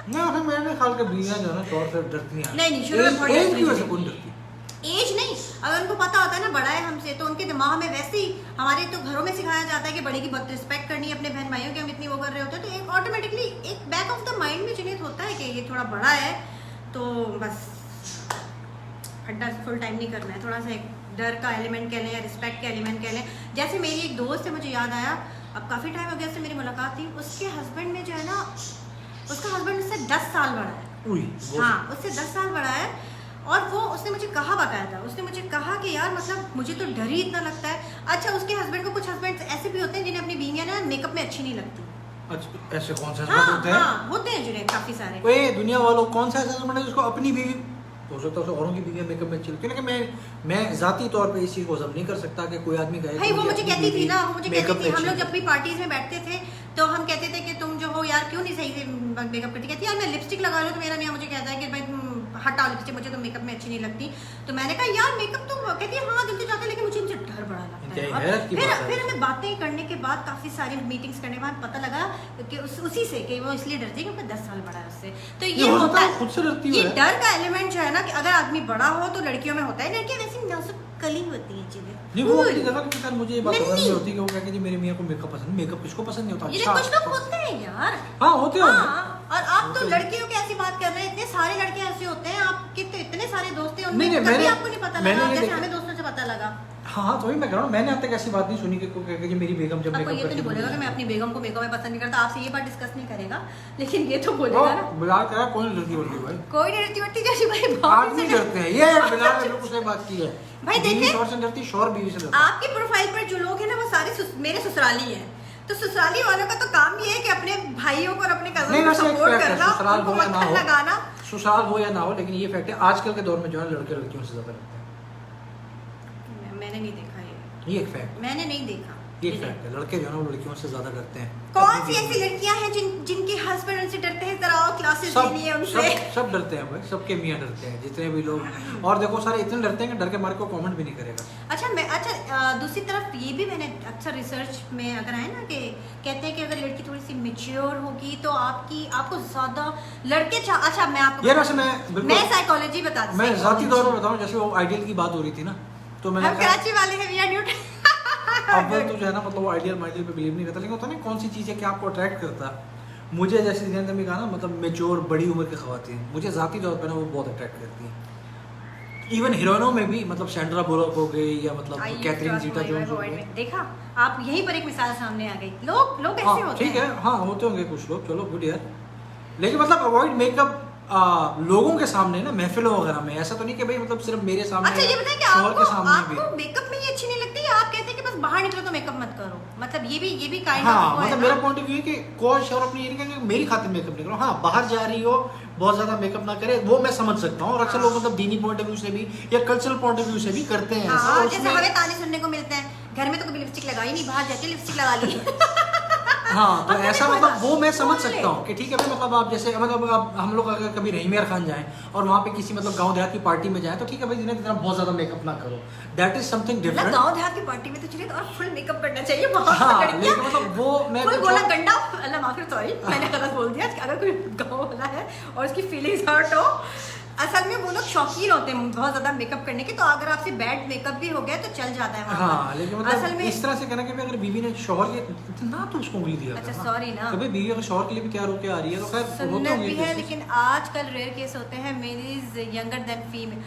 नहीं, फिर मेरे ख्याल के बीवियाँ जो है ना शौहर से डरती हैं। नहीं, शुरू में बहुत एज डरती की वजह थी। से कौन डरती? एज नहीं, अगर उनको पता होता है ना बड़ा है हमसे, तो उनके दिमाग में वैसे ही, हमारे तो घरों में सिखाया जाता है कि बड़े की बहुत रिस्पेक्ट करनी है, अपने बहन भाइयों की हम इतनी वो कर रहे होते हैं, तो एक ऑटोमेटिकली एक बैक ऑफ द माइंड में जुनेद होता है कि ये थोड़ा बड़ा है, तो बस खड्डा फुल टाइम नहीं करना है, थोड़ा सा एक डर का एलिमेंट कह लें या रिस्पेक्ट का एलिमेंट कह लें। जैसे मेरी एक दोस्त है, मुझे याद आया, अब काफ़ी टाइम हो गया उससे मेरी मुलाकात थी, उसके हस्बैंड में जो है ना, उसका हस्बैंड उससे 10 साल बड़ा है। उई, वो हाँ, उससे 10 साल बड़ा है। और वो उसने मुझे कहा बकायदा, उसने मुझे कहा कि यार मतलब मुझे तो डर ही इतना लगता है। अच्छा, उसके हस्बैंड को, कुछ हस्बैंड ऐसे भी होते हैं जिन्हें अपनी बीवियां ना मेकअप में अच्छी नहीं लगती। अच्छा, ऐसे कौन से हाँ, हस्बैंड होते हैं? हाँ, होते हैं जुनेद काफी सारे। ओए दुनिया वालों, कौन सा ऐसा हस्बैंड है जिसको अपनी बीवी, हो सकता है उसे औरों की बीवी मेकअप में अच्छी लगती है, लेकिन मैं जाती तौर पे इस चीज़ को हजम नहीं कर सकता कि कोई आदमी कहे भाई वो मुझे कहती थी ना, वो मुझे कहती थी, हम लोग जब जब भी पार्टीज में बैठते थे तो हम कहते थे कि तुम जो हो यार क्यों नहीं सही से मेकअप करती। कहती यार मैं लिपस्टिक लगा लूँ तो मेरा मियाँ मुझे कहता है कि भाई हटाओ लिपस्टिक, मुझे तो मेकअप में अच्छी नहीं लगती। तो मैंने कहा यार मेकअप तो, कहती है हाँ दिल तो चाहता है, लेकिन मुझे इनसे डर बड़ा लगता है। इंतहाई हैरत की फिर बात है। फिर हमें बातें करने के बाद, काफी सारी मीटिंग्स करने के बाद पता लगा कि उसी से कि वो इसलिए डरती है क्योंकि 10 साल बड़ा है उससे। तो ये हो सकता होता है खुद से डरती ये है। डर का एलिमेंट जो है ना, कि अगर आदमी बड़ा हो तो लड़कियों में होता है, लड़कियां वैसी नाजुक कली होती है चीजें। नहीं, वो अपनी जगह पे खैर मुझे ये बात पसंद नहीं। नहीं होती कि वो कहती है मेरे मियाँ को मेकअप पसंद, मेकअप किसको पसंद नहीं होता। ये अच्छा, कुछ लोग होते हैं यार। हाँ होते हो। हाँ, और आप तो होते हैं। लड़कियों की ऐसी बात कर रहे हैं, इतने सारे लड़के ऐसे होते हैं, आपके तो इतने सारे दोस्त हैं, नहीं, उनमें नहीं, कभी मैंने- आपको नहीं पता मैंने लगा ये जैसे देखा- हमें दोस्तों से पता लगा। हाँ, तो वही मैं कह रहा हूँ, मैंने अब तक ऐसी बात नहीं सुनी कि मेरी बेगम जब आपको मेकअप ये तो नहीं करती बोलेगा कि मैं अपनी बेगम को मेकअप में पसंद नहीं करता, आपसे ये बात डिस्कस नहीं करेगा, लेकिन ये तो ओ, बोलेगा ना। बिलाल कह रहा है, कौन डरती बोलती भाई? कोई नहीं डरती वरती जैसी भाई आदमी डरते हैं, ये बिलाल ने बिल्कुल सही बात की है। भाई बीवी देखें, शौहर से डरती, शौहर बीवी से डरता। आपकी प्रोफाइल पर जो लोग हैं ना वो सारे मेरे ससुराली हैं, तो ससुराली वालों का तो काम ये है कि अपने भाइयों को और अपने नहीं, कजन को वैसे एक सपोर्ट फैक्ट है, करना, ससुराल उनको हो या ना मक्खन हो, लगाना। ससुराल हो या ना हो, लेकिन ये फैक्ट है आजकल के दौर में जो है लड़के लड़कियों से ज्यादा डरते मैंने नहीं देखा हैं। ये एक फैक्ट, मैंने नहीं देखा। ये फैक्ट है, लड़के जो है ना वो लड़कियों से ज्यादा डरते हैं। कौन सी ऐसी लड़कियां हैं जिनके हस्बैंड उनसे डरते हैं? जरा आओ क्लासेस सब लेनी है उनसे। सब डरते हैं भाई, सबके मियाँ डरते हैं, जितने भी लोग। और देखो सारे इतने डरते हैं कि डर के मारे को कमेंट भी नहीं करेगा। अच्छा, दूसरी तरफ ये भी मैंने अक्सर रिसर्च में अगर आए ना कि कहते हैं कि अगर लड़की थोड़ी सी मेच्योर होगी तो आपको ज्यादा लड़के अच्छा मैं आपको यार वैसे मैं साइकोलॉजी बताती मैं जाती तौर पर बताऊं, जैसे वो आइडियल की बात हो रही थी ना, तो मैंने हम कराची वाले हैं, वी आर न्यूट्रल। अव्वल तो जो है ना मतलब वो आइडियल माइडियल पे बिलीव नहीं करता, लेकिन होता है ना कौन सी चीज़ है कि आपको अट्रैक्ट करता है। मुझे जैसे जिन्होंने भी कहा ना, मतलब मेच्योर बड़ी उम्र की खवातीन मुझे ज़ाती तौर पर ना वो बहुत अट्रैक्ट करती हैं। इवन हीरोइनों में भी, मतलब सैंड्रा बुलॉक हो गई या मतलब कैथरीन जीटा जोन्स हो गई। देखा आप, यहीं पर एक मिसाल सामने आ गई। लोग ऐसे हाँ होते ठीक हैं। है, हाँ होते होंगे कुछ लोग, चलो गुड यार, लेकिन मतलब अवॉइड मेकअप लोगों के सामने ना, महफिलों वगैरह में। ऐसा तो नहीं कि भाई मतलब सिर्फ मेरे सामने, अच्छा ये बताएं कि शौहर के सामने भी। आपको मेकअप में ये अच्छी नहीं लगती, या आप कहते हैं कि बस बाहर निकलो तो मेकअप मत करो? मतलब ये भी काइंड हाँ, ऑफ मतलब मेरा पॉइंट ऑफ व्यू है कि कोई शौहर अपनी ये नहीं कहेंगे मेरी खातिर मेकअप नहीं करो। हाँ, बाहर जा रही हो, बहुत ज्यादा मेकअप ना करे, वो मैं समझ सकता हूँ। और अक्सर लोग मतलब दीनी पॉइंट ऑफ व्यू से भी या कल्चरल पॉइंट ऑफ व्यू से भी करते हैं ऐसा। हाँ, और जैसे उसमें- हमें ताने सुनने को मिलते हैं, घर में तो कभी लिपस्टिक लगाई नहीं, बाहर जाके लिपस्टिक लगा ली। हाँ, तो अब ऐसा कोई मतलब बात- वो मैं समझ बोल ले। सकता हूँ कि ठीक है भाई, मतलब आप जैसे मतलब आप हम लोग अगर कभी रहीम यार खान जाएं और वहाँ पे किसी मतलब गांव देहात की पार्टी में जाएं तो ठीक है भाई, जिन्हें इतना बहुत ज्यादा मेकअप ना करो, दैट इज समथिंग मतलब डिफरेंट। गाँव देहात की पार्टी में तो चलिए और फुल मेकअप करना चाहिए वहाँ हाँ, पर लड़कियाँ। लेकिन मतलब वो मैं फुल कुछ बोला और- गंडा, अल्लाह माफ करे, सॉरी मैंने गलत बोल दिया। अगर कोई गाँव वाला है और उसकी फीलिंग्स हर्ट हो, असल में वो लोग शौकीन होते हैं बहुत ज्यादा मेकअप करने के, तो अगर आपसे बैड मेकअप भी हो गया तो चल जाता है वहाँ हाँ, पर। लेकिन असल मतलब में इस तरह से कहना कि भाई अगर बीवी ने शौहर के इतना तो उसको उंगली दिया अच्छा, करना। सॉरी ना। तो भाई बीवी अगर शौहर के लिए भी तैयार होकर आ रही है तो खैर होते सुन्नत होंगे भी है, cases। लेकिन आजकल रेयर केस होते हैं male is younger than female.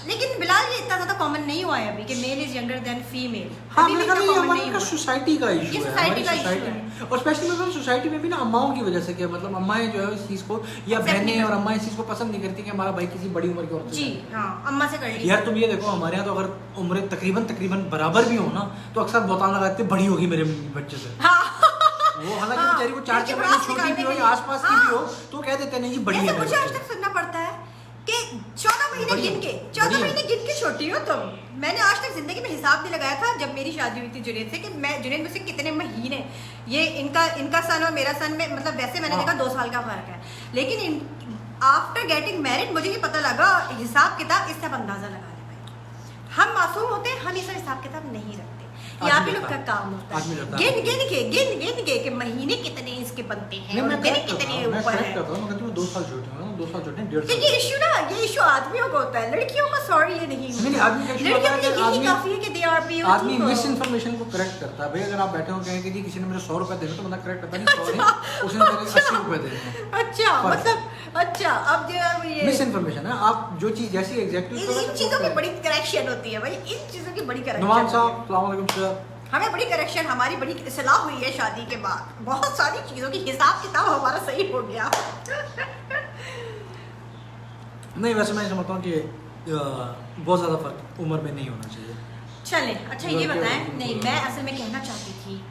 लेकिन बिलाल ये इतना ज्यादा कॉमन नहीं हुआ है अभी कि male is younger than female. हाँ, अभी भी मेरे ख्याल इतना में ये common नहीं हमारे हुआ। सोसाइटी का ये इशू है, society हमारी का issue सोसाइटी में। और स्पेशली मतलब सोसाइटी में भी ना अम्माओं की वजह से, क्या मतलब अम्माएं जो है इस चीज को या Accept नहीं बहनें और करती। अम्माएं इस चीज को पसंद नहीं करती कि हमारा भाई किसी बड़ी उम्र के औरत से जी जाए। हाँ, अम्मा से कर ली। यार तुम ये देखो, हमारे यहाँ तो अगर उम्र तकरीबन बराबर भी हो ना तो अक्सर बौतान लगाते बड़ी होगी मेरे बच्चे से। हाँ। वो हालांकि हाँ, बेचारी को 4-6 लेकिन महीने बात छोटी निकालने भी हो के या लिए- आसपास की भी हो तो कह देते हैं नहीं जी बड़ी ऐसे है मुझे मेरे आज बच्चे तक सुनना पड़ता है कि 14 महीने बढ़िया, गिन के 14 बढ़िया। महीने गिन के छोटी हो तुम। मैंने आज तक जिंदगी में हिसाब नहीं लगाया था जब मेरी शादी हुई थी जुनैद से कि मैं जुनैद में से कितने महीने, ये इनका सन और मेरा सन में मतलब वैसे मैंने हाँ। देखा 2 साल का फर्क है, लेकिन आफ्टर गेटिंग मैरिड मुझे ये पता लगा हिसाब किताब इससे आप अंदाजा लगा ले भाई। हम मासूम होते हैं, हम ये सब हिसाब किताब नहीं रखते, ये आप ही लोग का काम होता आदमी है। रखता है। गिन के कि महीने कितने इसके बनते हैं नहीं, और मैं दिन correct कितने करता हूँ, मैं ऊपर correct है। करता हूँ, मगर तुम्हें 2 साल छोटे हो ना, 2 साल छोटे हैं, 1.5 तो साल ये इशू ना, ये इशू आदमियों का होता है, लड़कियों का सॉरी ये नहीं नहीं, नहीं, आदमी का issue लड़कियों होता के है लिए कि यही आदमी- काफी है कि दे आर बी आदमी मिस इन्फॉर्मेशन को करेक्ट करता है। भाई अगर आप बैठे हो कहें कि जी किसी ने मुझे 100 रुपए देने तो बंदा करेक्ट करता नहीं, 100 नहीं, उसने मेरे 80 रुपए देने हैं। अच्छा फर्क। मतलब अच्छा, अब जो है ये मिस इन्फॉर्मेशन है, आप जो चीज जैसी एग्जैक्टली इन चीजों की बड़ी करेक्शन होती है भाई, इन चीजों की बड़ी नुमान करेक्शन साहब अस्सलाम वालेकुम सर। हमें बड़ी करेक्शन, हमारी बड़ी सलाह हुई है शादी के बाद, बहुत सारी चीजों की हिसाब किताब हमारा सही हो गया। नहीं, वैसे मैं समझता हूँ कि बहुत ज़्यादा फर्क उम्र में नहीं होना चाहिए। चले अच्छा ये लड़के और बताएं, लड़की नहीं को- मैं असल में कहना चाहती थी,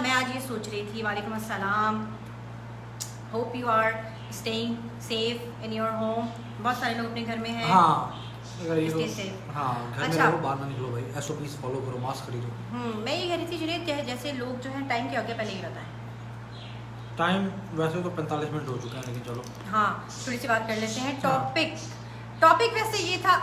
मैं आज ये सोच रही थी, वालेकुम अस्सलाम, hope you are staying safe in your home. बहुत सारे लोग अपने घर में हैं। हाँ, अगर ये Stay लोग- safe. हाँ, घर में अच्छा। रहो, बाहर ना निकलो भाई, SOPs फॉलो करो, मास्क खरीदो। मैं ये कह रही थी जुनैद, जैसे लोग जो है टाइम के आगे पहले ही रहता है। टाइम वैसे तो 45 मिनट हो चुका है, लेकिन चलो हाँ, थोड़ी सी बात कर लेते हैं। हाँ। टॉपिक वैसे ये था,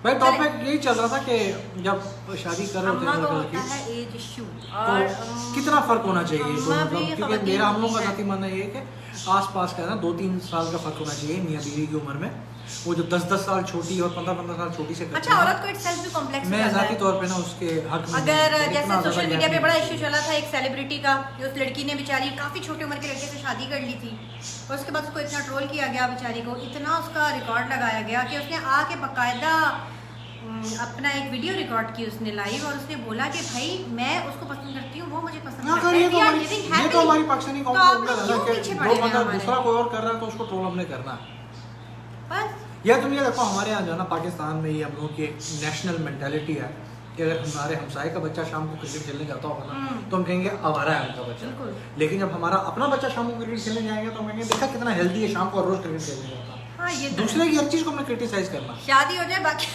भाई टॉपिक यही चल रहा था कि जब शादी कर रहे अम्मा को होते होता हैं है एज इशू तो और कितना फर्क होना चाहिए, तो अम्मा भी मतलब क्योंकि खवातीन मेरा हम लोग का है। जाती मानना ये है कि आसपास का है ना 2-3 साल का फर्क होना चाहिए मियाँ बीवी की उम्र में। वो जो 10-10 साल छोटी और 15-15 साल छोटी से करती अच्छा, है, औरत को इटसेल्फ भी कॉम्प्लेक्स मैं जाती तौर पे ना उसके हक में अगर नहीं हूँ, जैसे इतना सोशल ज़्यादा मीडिया पे gap बड़ा नहीं इश्यू चला था एक सेलिब्रिटी का, कि उस लड़की ने बेचारी काफी छोटी उम्र के लड़के से शादी कर ली थी और उसके बाद उसको इतना ट्रोल किया गया बेचारी को, इतना उसका रिकॉर्ड लगाया गया कि उसने आके बाकायदा अपना एक वीडियो रिकॉर्ड की उसने लाइव, और उसने बोला कि भाई मैं उसको पसंद करती हूँ, वो मुझे पसंद हाँ, करता खैर, है, ये तो We are हमारी- living ये तो happily। हमारी पाकिस्तानी कौम तो का आप उम्र लोग है क्यों ना कि पीछे जो पड़े हैं बंदा हमारे? दूसरा कोई और कर रहा है तो उसको ट्रोल हमने करना है। बस या तुम ये देखो, हमारे यहाँ जो है ना पाकिस्तान में ये हम लोगों की एक नेशनल मेंटालिटी है कि अगर हमारे हमसाए का बच्चा शाम को क्रिकेट खेलने जाता होगा ना तो हम कहेंगे आवारा है उनका बच्चा। बिल्कुल। लेकिन जब हमारा अपना बच्चा शाम को क्रिकेट खेलने जाएगा तो हम कहेंगे देखा कितना हेल्दी है, शाम को हर रोज क्रिकेट खेलने जाता है। हाँ, ये तो दूसरे की हर चीज को हमने क्रिटिसाइज करना। शादी हो जाए बाकी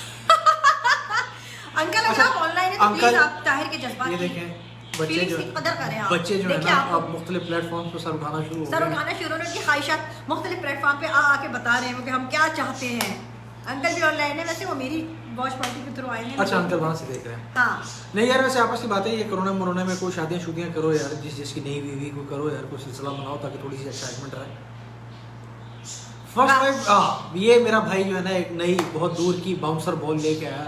अंकल अगर अच्छा, आप ऑनलाइन है तो अंकल, प्लीज आप ताहिर के जज्बात ये की देखें बच्चे feelings जो की कदर करें आप। बच्चे जो है देखिए ना आपको- अब मुख्तलिफ प्लेटफॉर्म पर सर उठाना शुरू हो सर गए हैं। उठाना शुरू होने की ख्वाहिशात मुख्तलिफ प्लेटफॉर्म पे आके बता रहे हैं कि हम क्या चाहते हैं। अंकल भी ऑनलाइन है, वैसे वो मेरी वॉच पार्टी के थ्रू आए हैं। अच्छा, अंकल वहाँ से देख रहे हैं। हाँ, नहीं यार, वैसे आपस की बात है, ये कोरोना मोरोना में कोई शादियाँ शुदियाँ करो यार, जिसकी नई बीवी को करो यार, कोई सिलसिला बनाओ ताकि थोड़ी सी एक्साइटमेंट रहे। फर्स्ट टाइम ये मेरा भाई जो है ना एक नई बहुत दूर की बाउंसर बॉल लेके आया।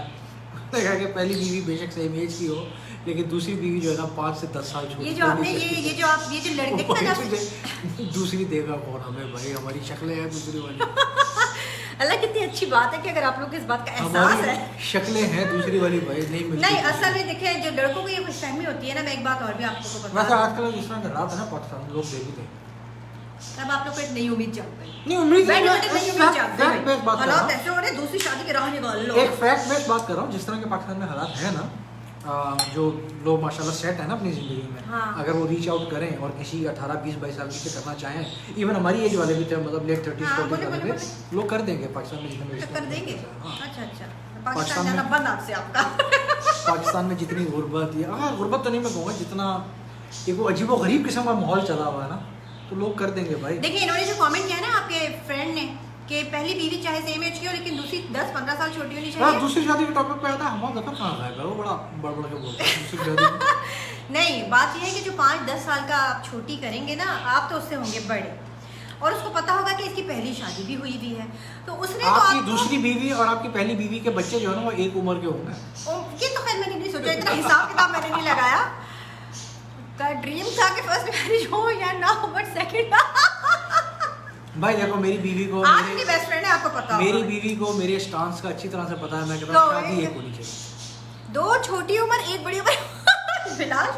देखा कि पहली बीवी बेशक सेम एज की हो लेकिन दूसरी बीवी जो है ना 5 से 10 साल छोटी। ये जो आपने ये जो लड़के वो का तुझे दूसरी देगा कौन हमें भाई, हमारी शक्लें हैं दूसरी वाली। अल्लाह कितनी अच्छी बात है कि अगर आप लोग को इस बात का एहसास है। हमारी शक्लें हैं दूसरी वाली भाई, नहीं मिलती। नहीं, असल में देखें जो लड़कों को ये खुशफहमी होती है ना, मैं एक बात और भी आपको वैसे बता दूं। आजकल जिस तरह हालात है ना पाकिस्तान में, लोग देख थे तब आप लोग को एक नई उम्मीद जाग गई। नहीं उम्मीद मैं नहीं, नई उम्मीद जाग फैक्ट बेस्ड बात गई। कर रहा हालात हूँ। ऐसे हो रहे, दूसरी शादी की राह निकाल लो। एक फैक्ट बेस्ड बात कर रहा हूँ, जिस तरह के पाकिस्तान में हालात है ना, जो लोग माशाल्लाह सेट है ना अपनी ज़िंदगी में, हाँ। अगर वो रीच आउट करें और किसी 18, 20, 22 साल के करना चाहें, इवन हमारी एज वाले भी थे, मतलब लेट 30s, हाँ, 40s बोले, वाले बोले, भी लोग कर देंगे पाकिस्तान में जितने तो कर देंगे। हाँ। अच्छा अच्छा, पाकिस्तान पाकिस्तान में- जाना बंद आपसे आपका। पाकिस्तान में जितनी गुर्बत या हाँ गुर्बत तो नहीं मैं कहूँगा, जितना एक वो अजीब व गरीब किस्म का माहौल चला हुआ है ना, तो लोग कर देंगे भाई। देखिए इन्होंने जो कमेंट किया ना आपके फ्रेंड ने कि पहली बीवी चाहे सेम एज की हो लेकिन दूसरी 10-15 साल छोटी होनी हाँ, चाहिए। दूसरी शादी के टॉपिक पे आता है, हमारा दफा कहाँ गया, वो बड़ा बड़बड़ के बोलता है दूसरी शादी में। नहीं, बात यह है कि जो 5-10 साल का आप छोटी करेंगे ना, आप तो उससे होंगे बड़े और उसको पता होगा कि इसकी पहली शादी भी हुई भी है, तो उसने तो आपकी आपको दूसरी बीवी और आपकी पहली बीवी के बच्चे जो है ना वो एक उम्र के होंगे। ये तो खैर मैंने नहीं सोचा, इतना हिसाब किताब मैंने नहीं लगाया। का ड्रीम था कि फर्स्ट मैरिज हो या ना हो, बट सेकंड भाई देखो मेरी बीवी को आपकी बेस्ट फ्रेंड है, आपको पता होगा। मेरी बीवी को मेरे स्टांस का अच्छी तरह से पता है, मैं कहता तो हूँ शादी ये- एक होनी चाहिए। 2 छोटी उम्र 1 बड़ी उम्र। बिलाल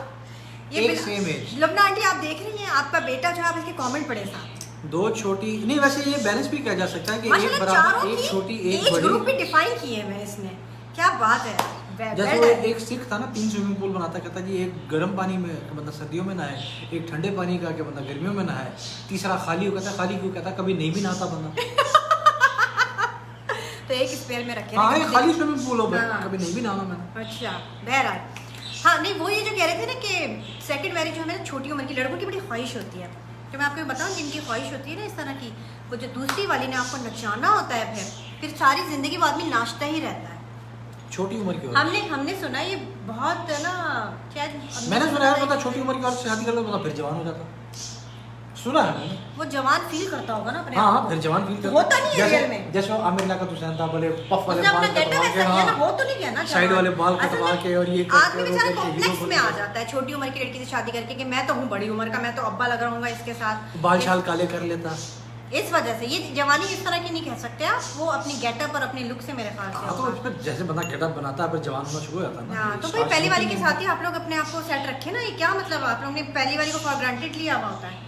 एक same age। लबना आंटी आप देख रही हैं, आपका बेटा जो, आप इसके कमेंट पढ़े साहब, 2 छोटी नहीं, वैसे ये बैलेंस भी किया जा सकता है कि एक माशाल्लाह बराबर, चारों एक की छोटी एक एज ग्रुप भी बड़ी। डिफाइन किए हुए हैं इसने, क्या बात है। जैसे वो एक सिख था ना, 3 स्विमिंग पूल बनाता, कहता जी एक गर्म पानी में बंदा सर्दियों में नहाए, एक ठंडे पानी का कि बंदा गर्मियों में नहाए, तीसरा खाली हो, कहता खाली क्यों, कहता कभी नहीं भी नहाता बंदा। तो एक स्पेयर में रखे हाँ रखे। एक खाली स्विमिंग पूल हो भाई, हाँ। कभी नहीं भी नहाना मैंने। अच्छा बहरहाल, हाँ नहीं वो ये जो कह रहे थे ना कि सेकंड मैरिज जो है ना छोटी उम्र की लड़कों की बड़ी ख्वाहिश होती है, तो मैं आपको बताऊँ जिनकी ख्वाहिश होती है ना इस तरह की, वो जो दूसरी वाली ने आपको नचाना होता है, फिर सारी जिंदगी वो आदमी नाचता ही रहता है। छोटी उम्र की औरत। हमने सुना ये बहुत ना, क्या मैंने सुना है पता, छोटी उम्र की औरत से शादी कर लो पता फिर जवान हो जाता, सुना है मैंने। वो जवान फील करता होगा ना अपने हाँ आप हाँ को। फिर जवान फील करता होता नहीं है रियल में। जैसे वो आमिर लाका हुसैन था, बोले पफ वाले उसने अपना बाल गेटअप कटवा ऐसा के, किया ना, हाँ वो तो नहीं कहना साइड वाले बाल असल कटवा में के और ये आदमी करके बेचारा वो करके कॉम्प्लेक्स हीरो में आ बन जाता है छोटी उम्र की लड़की से शादी करके कि मैं तो हूँ बड़ी उम्र का, मैं तो अब्बा लग रहूंगा इसके साथ, बाल शाल काले कर लेता। इस वजह से ये जवानी इस तरह की नहीं कह सकते आप, वो अपनी गेटअप और अपने लुक से मेरे ख्याल से हाँ तो होगा। उस पर जैसे बंदा गेटअप बनाता है फिर जवान होना शुरू हो जाता है ना। हाँ तो भाई पहली वाली के साथ ही आप लोग अपने आप को सेट रखे ना, ये क्या मतलब आप लोग ने पहली वाली को फॉर ग्रांटेड लिया हुआ होता है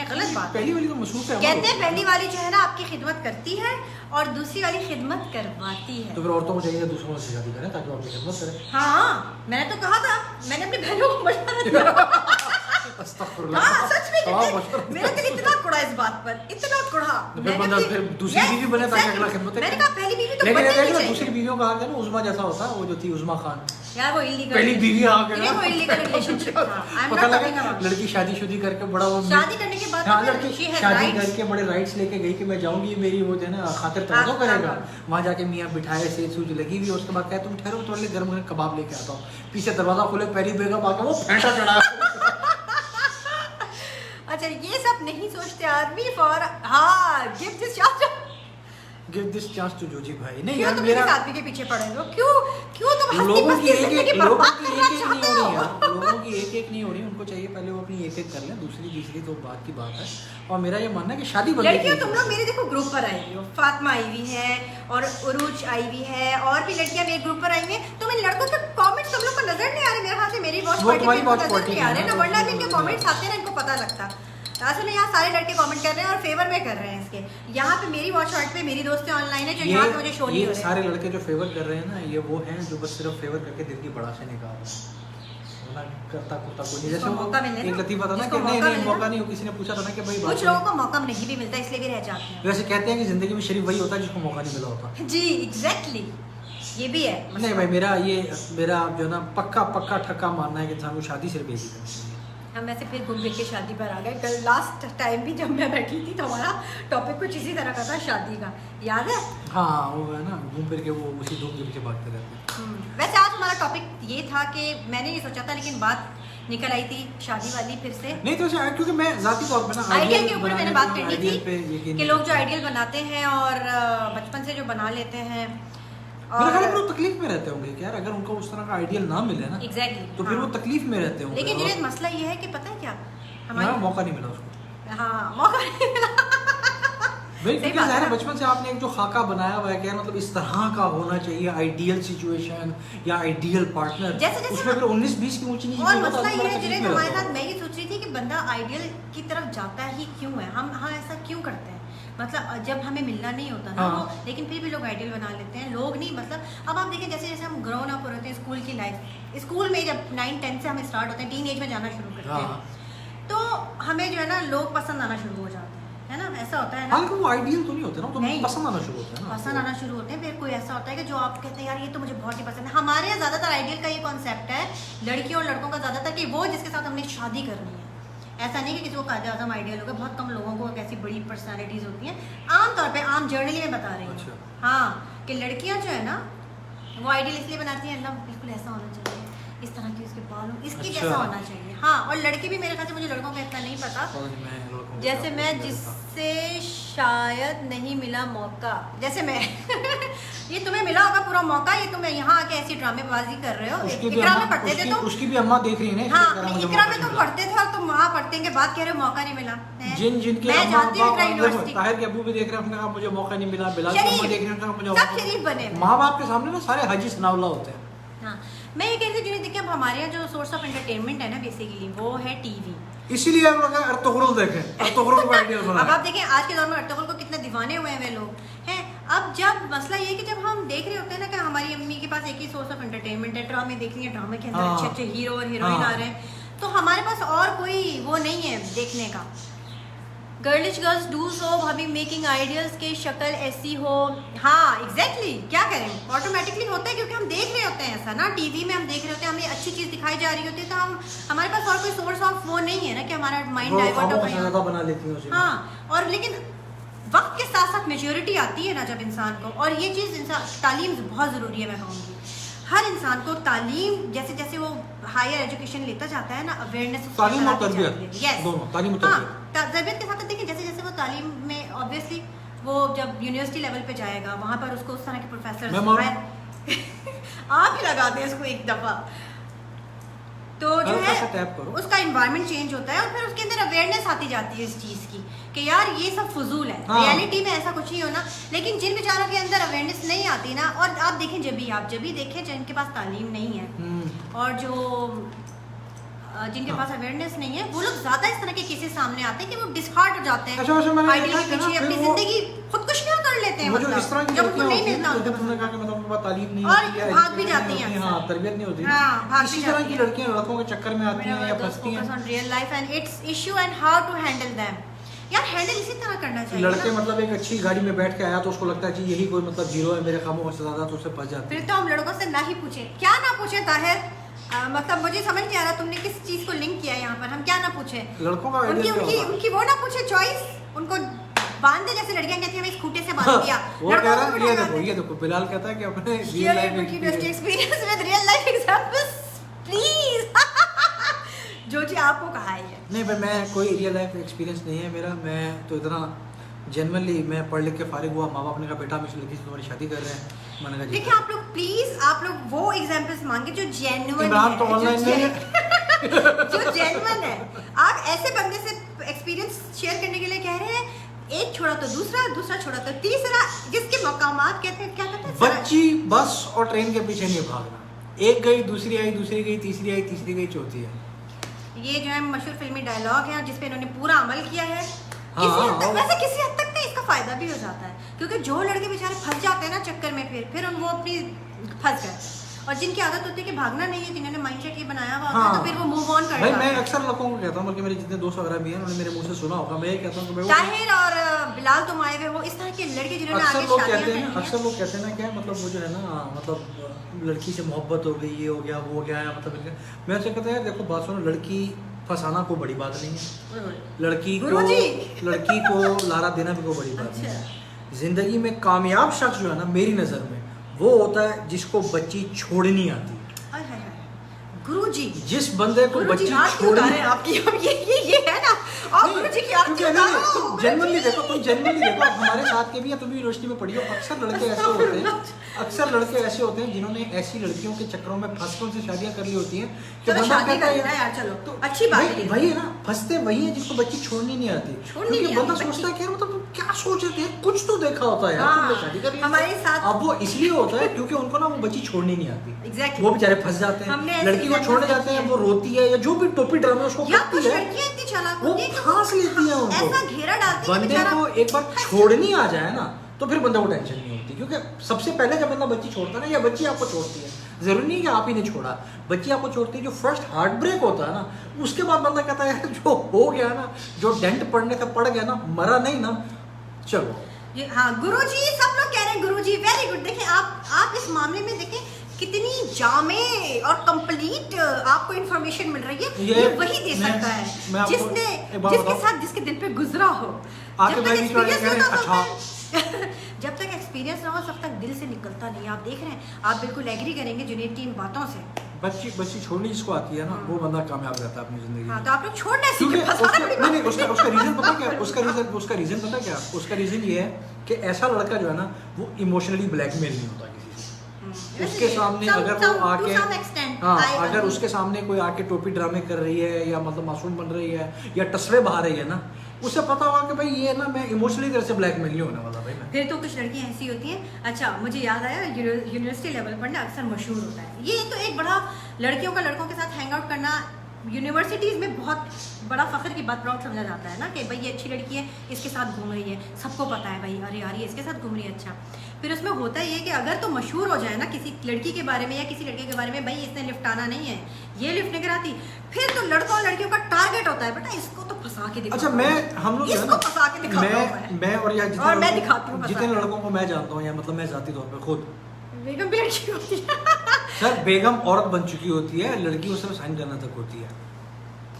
गलत बात। पहली वाली तो मशहूर है। कहते हैं पहली वाली जो है ना आपकी खिदमत करती है और दूसरी वाली खिदमत करवाती है। तो फिर औरतों को चाहिए दूसरों से शादी करें ताकि वो अपनी खिदमत करें। हाँ मैंने तो कहा था, मैंने अपनी बहनों को मशवरा दिया। अस्तगफुरुल्लाह। हाँ सच में हाँ, मशवरा। मेरा दिल इतना कुड़ा इस बात पर, इतना कुड़ा। तो फिर बंदा फिर दूसरी बीवी बने ताकि अगला खिदमत करे। मैंने कहा पहली बीवी तो लेकिन बननी देखो नहीं दूसरी चाहिए बीवियों का हाल है ना उज़मा जैसा होता है, वो जो थी उज़मा खान, यार, वो इलीगल पहली बीवी आ गया वो इलीगल रिलेशनशिप था। आई एम पता नॉट टॉकिंग लगा अबाउट लड़की शादी करके बड़ा वो शादी करने के बाद हाँ तो लड़की she has शादी rights। करके बड़े राइट्स लेके गई कि मैं जाऊंगी, मेरी वो जो है ना खातिर तवज्जो करेगा। वहाँ जाके मियाँ बिठाए, सेज सूज लगी हुई, उसके बाद कहे तुम ठहरो थोड़े गर्म गर्म कबाब लेके आता हूँ, पीछे दरवाजा खोले पहली बेगम आके वो फेंटा चढ़ा। अच्छा ये सब नहीं सोचते आदमी फॉर हाँ give this chance, give this chance to जोजी भाई। नहीं क्यों यार तुम मेरा इस आदमी के पीछे पड़े हो, क्यों क्यों तुम हंसती लोगों की हंसती जिंदगी लोगों बर्बाद की करना एक नहीं चाहते हो रही हो। यार, लोगों की एक नहीं हो रही, उनको चाहिए पहले वो अपनी एक कर लें, दूसरी तीसरी तो बात की बात है। और मेरा ये मानना है कि शादी बंद लड़कियों तुम लोग मेरे देखो ग्रुप पर आई हुई हो, फातिमा आई हुई है और उरूज आई हुई है और भी लड़कियां मेरे ग्रुप पर आई हुई हैं, तो इन लड़कों के कमेंट्स तुम लोग को नजर नहीं आ रहे, मेरे ख्याल से मेरी वॉच वो पार्टी तुम्हारी में watch नजर party नहीं आ रहे है ना, ना, वरना भी इनके वो- कमेंट्स आते हैं ना इनको पता लगता। असल में यहाँ सारे लड़के कमेंट कर रहे हैं और फेवर में कर रहे हैं इसके, यहाँ पे मेरी वॉच पार्टी पे मेरी दोस्तें ऑनलाइन है जो यहाँ पे मुझे शो नहीं हो ये रहे। सारे लड़के जो फेवर कर रहे हैं ना, ये वो हैं जो बस सिर्फ फेवर करके दिल की बड़ा से निकाल रहे हैं, वरना करता कुर्ता कोई नहीं। जैसे जिसको वो मौका मिले एक ना, लतीफ़ा था ना जिसको कि नहीं मौका नहीं मिले मौका ना। नहीं हो, किसी ने पूछा था ना कि भाई कुछ बात लोगों को मौका नहीं भी मिलता इसलिए भी रह जाते हैं। वैसे कहते हैं कि जिंदगी में शरीफ वही होता है जिसको मौका नहीं मिला होता। जी एग्जैक्टली, ये भी है नहीं भाई मेरा जो है ना पक्का ठक्का मानना है कि इंसान को शादी सिर्फ एक ही करनी चाहिए। हम ऐसे फिर घूम फिर के शादी पर आ गए। कल लास्ट टाइम भी जब मैं बैठी थी तो हमारा टॉपिक कुछ इसी तरह का था, शादी का, याद है? हाँ वो है ना घूम फिर के वो उसी धूम के पीछे भागते रहते हैं। वैसे आज हमारा टॉपिक ये था कि मैंने नहीं सोचा था लेकिन बात निकल आई थी शादी वाली फिर से। नहीं तो क्योंकि मैं जाती तौर पे ना आइडियल के ऊपर मैंने बात करनी आइडियल पे थी यकीन कि नहीं लोग जो करता। आइडियल बनाते हैं और बचपन से जो बना लेते हैं मेरे ख्याल में और लोग तकलीफ में रहते होंगे यार, अगर उनको उस तरह का आइडियल ना मिले ना एग्जैक्टली तो फिर वो तकलीफ में रहते होंगे। लेकिन और जुनैद मसला ये है कि पता है क्या हमारा मौका नहीं मिला उसको। हाँ मौका नहीं मिला। भाई सही क्योंकि बात है ज़ाहिर है ना। बचपन से आपने एक जो खाका बनाया हुआ है कि यार मतलब इस तरह का होना चाहिए आइडियल सिचुएशन या आइडियल पार्टनर, जैसे उसमें फिर 19-20 की ऊंची नीची और नहीं होता, मसला तो ये बड़ा है तकलीफ जुनैद में हमारे रहता साथ हूँ। मैं ये सोच रही थी कि बंदा आइडियल की तरफ जाता ही क्यों है, हम हाँ ऐसा क्यों करते हैं? मतलब जब हमें मिलना नहीं होता ना वो, लेकिन फिर भी लोग आइडियल बना लेते हैं। लोग नहीं, मतलब अब आप देखें जैसे जैसे हम ग्रोन अप होते हैं, स्कूल की लाइफ, स्कूल में जब 9-10 से हम स्टार्ट होते हैं, टीन एज में जाना शुरू करते हैं, तो हमें जो है ना लोग पसंद आना शुरू हो जाते हैं, है ना, ऐसा होता है ना। हाँ, वो आइडियल तो नहीं होते ना, तो पसंद आना शुरू होते हैं ना, पसंद आना शुरू होते हैं। फिर कोई ऐसा होता है कि जो आप कहते हैं यार ये तो मुझे बहुत ही पसंद है। हमारे यहाँ ज़्यादातर आइडियल का ये कॉन्सेप्ट है लड़कियों और लड़कों का ज़्यादातर, कि वो जिसके साथ हमने शादी करनी है। ऐसा नहीं कि किसी को कायदे आज़म आइडियल होगा, बहुत कम लोगों को ऐसी बड़ी पर्सनालिटीज़ होती हैं। आमतौर पे आम जर्नली में बता रही हूँ। अच्छा। हाँ, कि लड़कियाँ जो है ना वो आइडियल इसलिए बनाती हैं, अल्लाह बिल्कुल ऐसा होना चाहिए, इस तरह की उसके बाल हो, इसके अच्छा। जैसा होना चाहिए। हाँ, और लड़के भी मेरे ख्याल से, मुझे लड़कों का इतना नहीं पता, जैसे मैं जिससे शायद नहीं मिला मौका, जैसे मैं ये तुम्हें मिला होगा पूरा मौका, ये तुम्हें यहाँ आके ऐसी ड्रामेबाजी कर रहे हो। इकरा में पढ़ते थे तुम, उसकी भी अम्मा देख रही है ना। हाँ, इकरा में तुम पढ़ते थे और तुम वहाँ पढ़ते के बाद कह रहे हो मौका नहीं मिला। जिनके मैं जानती हूँ इकरा यूनिवर्सिटी, ताहिर के अबू भी देख रहे हैं, अपने कहा मुझे मौका नहीं मिला, बिलाल की अम्मा देख रहे हैं, मुझे सब शरीफ बने। माँ बाप के सामने ना सारे हाजी सनाउल्लाह होते हैं। हाँ, मैं ये कह रही थी जिन्हें देखिए, अब हमारे यहाँ जो सोर्स ऑफ एंटरटेनमेंट है ना बेसिकली वो है टीवी। इसीलिए हम लोग अर्तुगरुल देखें, अर्तुगरुल को आइडियल बना। अब आप देखें आज के दौर में अर्तुगरुल को कितने दीवाने हुए हैं वे लोग हैं। अब जब मसला ये है कि जब हम देख रहे होते हैं ना कि हमारी अम्मी के पास एक ही सोर्स ऑफ एंटरटेनमेंट है, ड्रामे देख रही है, ड्रामे के अंदर अच्छे अच्छे हीरो और हीरोइन आ रहे हैं, तो हमारे पास और कोई वो नहीं है देखने का। गर्लिश गर्ल्स डू सो भाभी मेकिंग आइडियल्स की शक्ल ऐसी हो। हाँ एग्जैक्टली, क्या करें, ऑटोमेटिकली होता है क्योंकि हम देख रहे होते हैं ऐसा ना, टीवी में हम देख रहे होते हैं, हमें अच्छी चीज दिखाई जा रही होती है, तो हम हमारे पास और कोई सोर्स ऑफ वो नहीं है ना कि हमारा माइंड डाइवर्ट हो बना लेती है। हाँ, और लेकिन वक्त के साथ साथ मेच्योरिटी आती है ना जब इंसान को, और ये चीज़ इंसान, तालीम बहुत ज़रूरी है। मैं कहूँगी हर इंसान को तालीम, जैसे जैसे वो हायर एजुकेशन लेता जाता है ना, अवेयरनेस, तालीम और तरबियत, दोनों, तालीम और तरबियत। तरबियत के साथ देखिए जैसे जैसे वो तालीम में ऑब्वियसली वो जब यूनिवर्सिटी लेवल पे जाएगा, वहाँ पर उसको उस तरह के प्रोफेसर आप ही लगा दें इसको एक दफ़ा, तो जो है उसका इन्वायरमेंट चेंज होता है और फिर उसके अंदर अवेयरनेस आती जाती है इस चीज़ की कि यार ये सब फजूल है। रियलिटी में ऐसा कुछ नहीं होना, लेकिन जिन बेचारों के अंदर अवेयरनेस नहीं आती ना, और आप देखें जब भी देखें जिनके पास तालीम नहीं है और जो जिनके पास अवेयरनेस नहीं है, वो लोग ज्यादा इस तरह के केसेस सामने आते हैं कि वो डिसहार्ट हो जाते हैं, आइडियल के पीछे अपनी जिंदगी खुदकुशियां कर लेते हैं, मतलब जब उनको नहीं मिलता उनका, तुमने कहा कि मतलब उनके पास तालीम नहीं होती है, भाग भी जाती हैं, हाँ, तरबियत नहीं होती, इसी तरह की लड़कियां लड़कों के चक्कर में आती हैं या फंसती हैं। On real life and its issue and how to handle them. यार हैंडल इसी तरह करना चाहिए। लड़के मतलब एक अच्छी गाड़ी में बैठ के आया तो उसको लगता है कि यही कोई मतलब जीरो है मेरे कामों से ज्यादा, तो उससे फंस जाते हैं। फिर तो हम लड़कों से ना ही पूछे, क्या ना पूछे ताहिर, मतलब मुझे समझ नहीं आ रहा तुमने किस चीज को लिंक किया यहाँ पर, हम क्या ना पूछे लड़कों का, उनकी वो ना पूछे चॉइस, उनको बांध दे, जैसे लड़कियां कहती हैं हमें इस खूंटे से बांध दिया। वो कह रहा है ये देखो बिलाल कहता है कि अपने real life experience with real life examples please. जो जी आपको कहा है नहीं भाई, मैं कोई रियल लाइफ एक्सपीरियंस नहीं है मेरा, मैं तो इतना जेन्युइनली मैं पढ़ लिख के फारिग हुआ, माँ बाप ने कहा बेटा हम इस लड़की से तुम्हारी शादी कर रहे हैं, मैंने कहा देखिए आप लोग प्लीज, आप लोग वो एग्जांपल्स मांगे जो जेन्युइन इमरान तो ऑनलाइन में जो जेन्युइन है। आप ऐसे बंदे से एक्सपीरियंस शेयर करने के लिए कह रहे हैं, एक छोड़ा तो दूसरा, दूसरा छोड़ा तो तीसरा, जिसके मकामात कहते हैं, क्या कहते हैं, बच्ची बस और ट्रेन के पीछे नहीं भागना, एक गई दूसरी आई, दूसरी गई तीसरी आई, तीसरी गई चौथी है। ये जो है मशहूर फिल्मी डायलॉग है जिसपे इन्होंने पूरा अमल किया है। वैसे किसी हद तक इसका फायदा भी हो जाता है, क्योंकि जो लड़के बेचारे फंस जाते हैं ना चक्कर में, फिर वो अपनी फंस गए, और जिनकी आदत होती है कि भागना नहीं है, जिन्होंने माइंडसेट ये बनाया हुआ होता है, तो फिर वो मूव ऑन कर भाई मैं अक्सर लोगों को कहता हूं, बल्कि मेरे जितने दोस्त वगैरह भी हैं उन्होंने मेरे मुंह से सुना होगा, मैं ये कहता हूं कि भाई ताहिर और बिलाल तुम आए हुए हो इस तरह के लड़के जिन्होंने आगे शादियां करनी है। अक्सर लोग कहते हैं ना क्या मतलब वो जो है ना, मतलब लड़की से मोहब्बत हो गई, ये हो गया वो हो गया, मतलब मैं ऐसे कहता यार देखो बात सुनो, लड़की फंसाना कोई बड़ी बात नहीं है, लड़की को लारा देना भी कोई बड़ी बात नहीं है। जिंदगी में कामयाब शख्स जो है ना मेरी नज़र में वो होता है जिसको बच्ची छोड़नी आती है। गुरुजी, जिस बंदे को बच्ची छोड़नी आपकी ये है ना, और गुरुजी की आरती उतारो। तुम जेन्युइनली देखो हमारे साथ के भी, या तुम भी यूनिवर्सिटी में पढ़ी हो, अक्सर लड़के ऐसे होते हैं जिन्होंने ऐसी लड़कियों के चक्करों में फंस कर उनसे शादियां कर ली होती हैं कि बंदा कहता है यार चलो तो अच्छी बात है, वही है ना, फंसते वही है जिसको बच्ची छोड़नी नहीं आती, क्योंकि बंदा सोचता है कि यार मतलब क्या सोच रहे थे, कुछ तो देखा होता है यार, तुमने शादी कर ली हमारे साथ। अब वो इसलिए होता है क्योंकि उनको ना वो बच्ची छोड़नी नहीं आती, वो बेचारे फंस जाते हैं, लड़की को छोड़ने जाते हैं, वो रोती है या जो भी टोपी ड्रामा उसको करती है, चालाक वो होती है कि फांस लेती है उनको। ऐसा घेरा डालती है कि बंदे बेचारा को एक बार छोड़नी आ जाए ना तो फिर बंदे को टेंशन नहीं होती, क्योंकि सबसे पहले जब बंदा बच्ची छोड़ता है ना, या बच्ची आपको छोड़ती है, जरूरी नहीं कि आप ही ने छोड़ा, बच्ची आपको छोड़ती है, जो फर्स्ट हार्ट ब्रेक होता है ना, उसके बाद बंदा कहता है यार जो हो गया ना, जो डेंट पड़ने का पड़ गया ना, मरा नहीं ना, चलो। ये हाँ गुरुजी, सब लोग कह रहे हैं गुरुजी वेरी गुड। देखें आप इस मामले में देखें कितनी जामे और कंप्लीट आपको इंफॉर्मेशन मिल रही है। ये वही दे सकता है जिसके साथ जिसके दिल पे गुजरा हो। जब तक एक्सपीरियंस ना हो जब तक एक्सपीरियंस ना हो तब तक दिल से निकलता नहीं। आप देख रहे हैं, आप बिल्कुल एग्री करेंगे जुनेद की इन बातों से। बच्ची छोड़नी जिसको आती है ना, वो बंदा कामयाब रहता है अपनी जिंदगी में। हाँ, तो आप लोग छोड़ना क्योंकि सीखें। नहीं उसका रीजन पता क्या, उसका रीजन पता क्या, उसका रीजन ये है कि ऐसा लड़का जो है ना, वो इमोशनली ब्लैकमेल नहीं होता किसी से। उसके सामने अगर वो आके हाँ, अगर उसके सामने कोई आके टोपी ड्रामे कर रही है, या मतलब मासूम बन रही है, या टसवे बहा रही है ना, उसे पता होगा कि भाई ये ना मैं इमोशनली तरह से ब्लैकमेल नहीं होने वाला भाई मैं। फिर तो कुछ लड़कियां ऐसी होती हैं। अच्छा, मुझे याद आया, यूनिवर्सिटी लेवल पर ना अक्सर मशहूर होता है ये, तो एक बड़ा लड़कियों का लड़कों के साथ हैंग आउट करना यूनिवर्सिटीज़ में बहुत बड़ा फख्र की बात, प्राउड समझा जाता है ना कि भाई ये अच्छी लड़की है, इसके साथ घूम रही है, सबको पता है भाई, अरे यार ये इसके साथ घूम रही है। अच्छा, फिर उसमें होता ये कि अगर तो मशहूर हो जाए ना किसी लड़की के बारे में या किसी लड़के के बारे में, भाई इसने लिफ्ट आना नहीं है, ये लिफ्ट नहीं कराती, फिर तो लड़कों और लड़कियों का टारगेट होता है बेटा इसको तो फंसा के दिखाओ। अच्छा, हम लोग इसको फंसा के दिखाता मैं और मैं दिखाती हूँ जितने लड़कों को मैं जानता हूँ, या मतलब मैं जाती तौर पर खुद, बेगम भी लड़की होती है सर, बेगम औरत बन चुकी होती है, लड़की वो सिर्फ साइन करना तक होती है।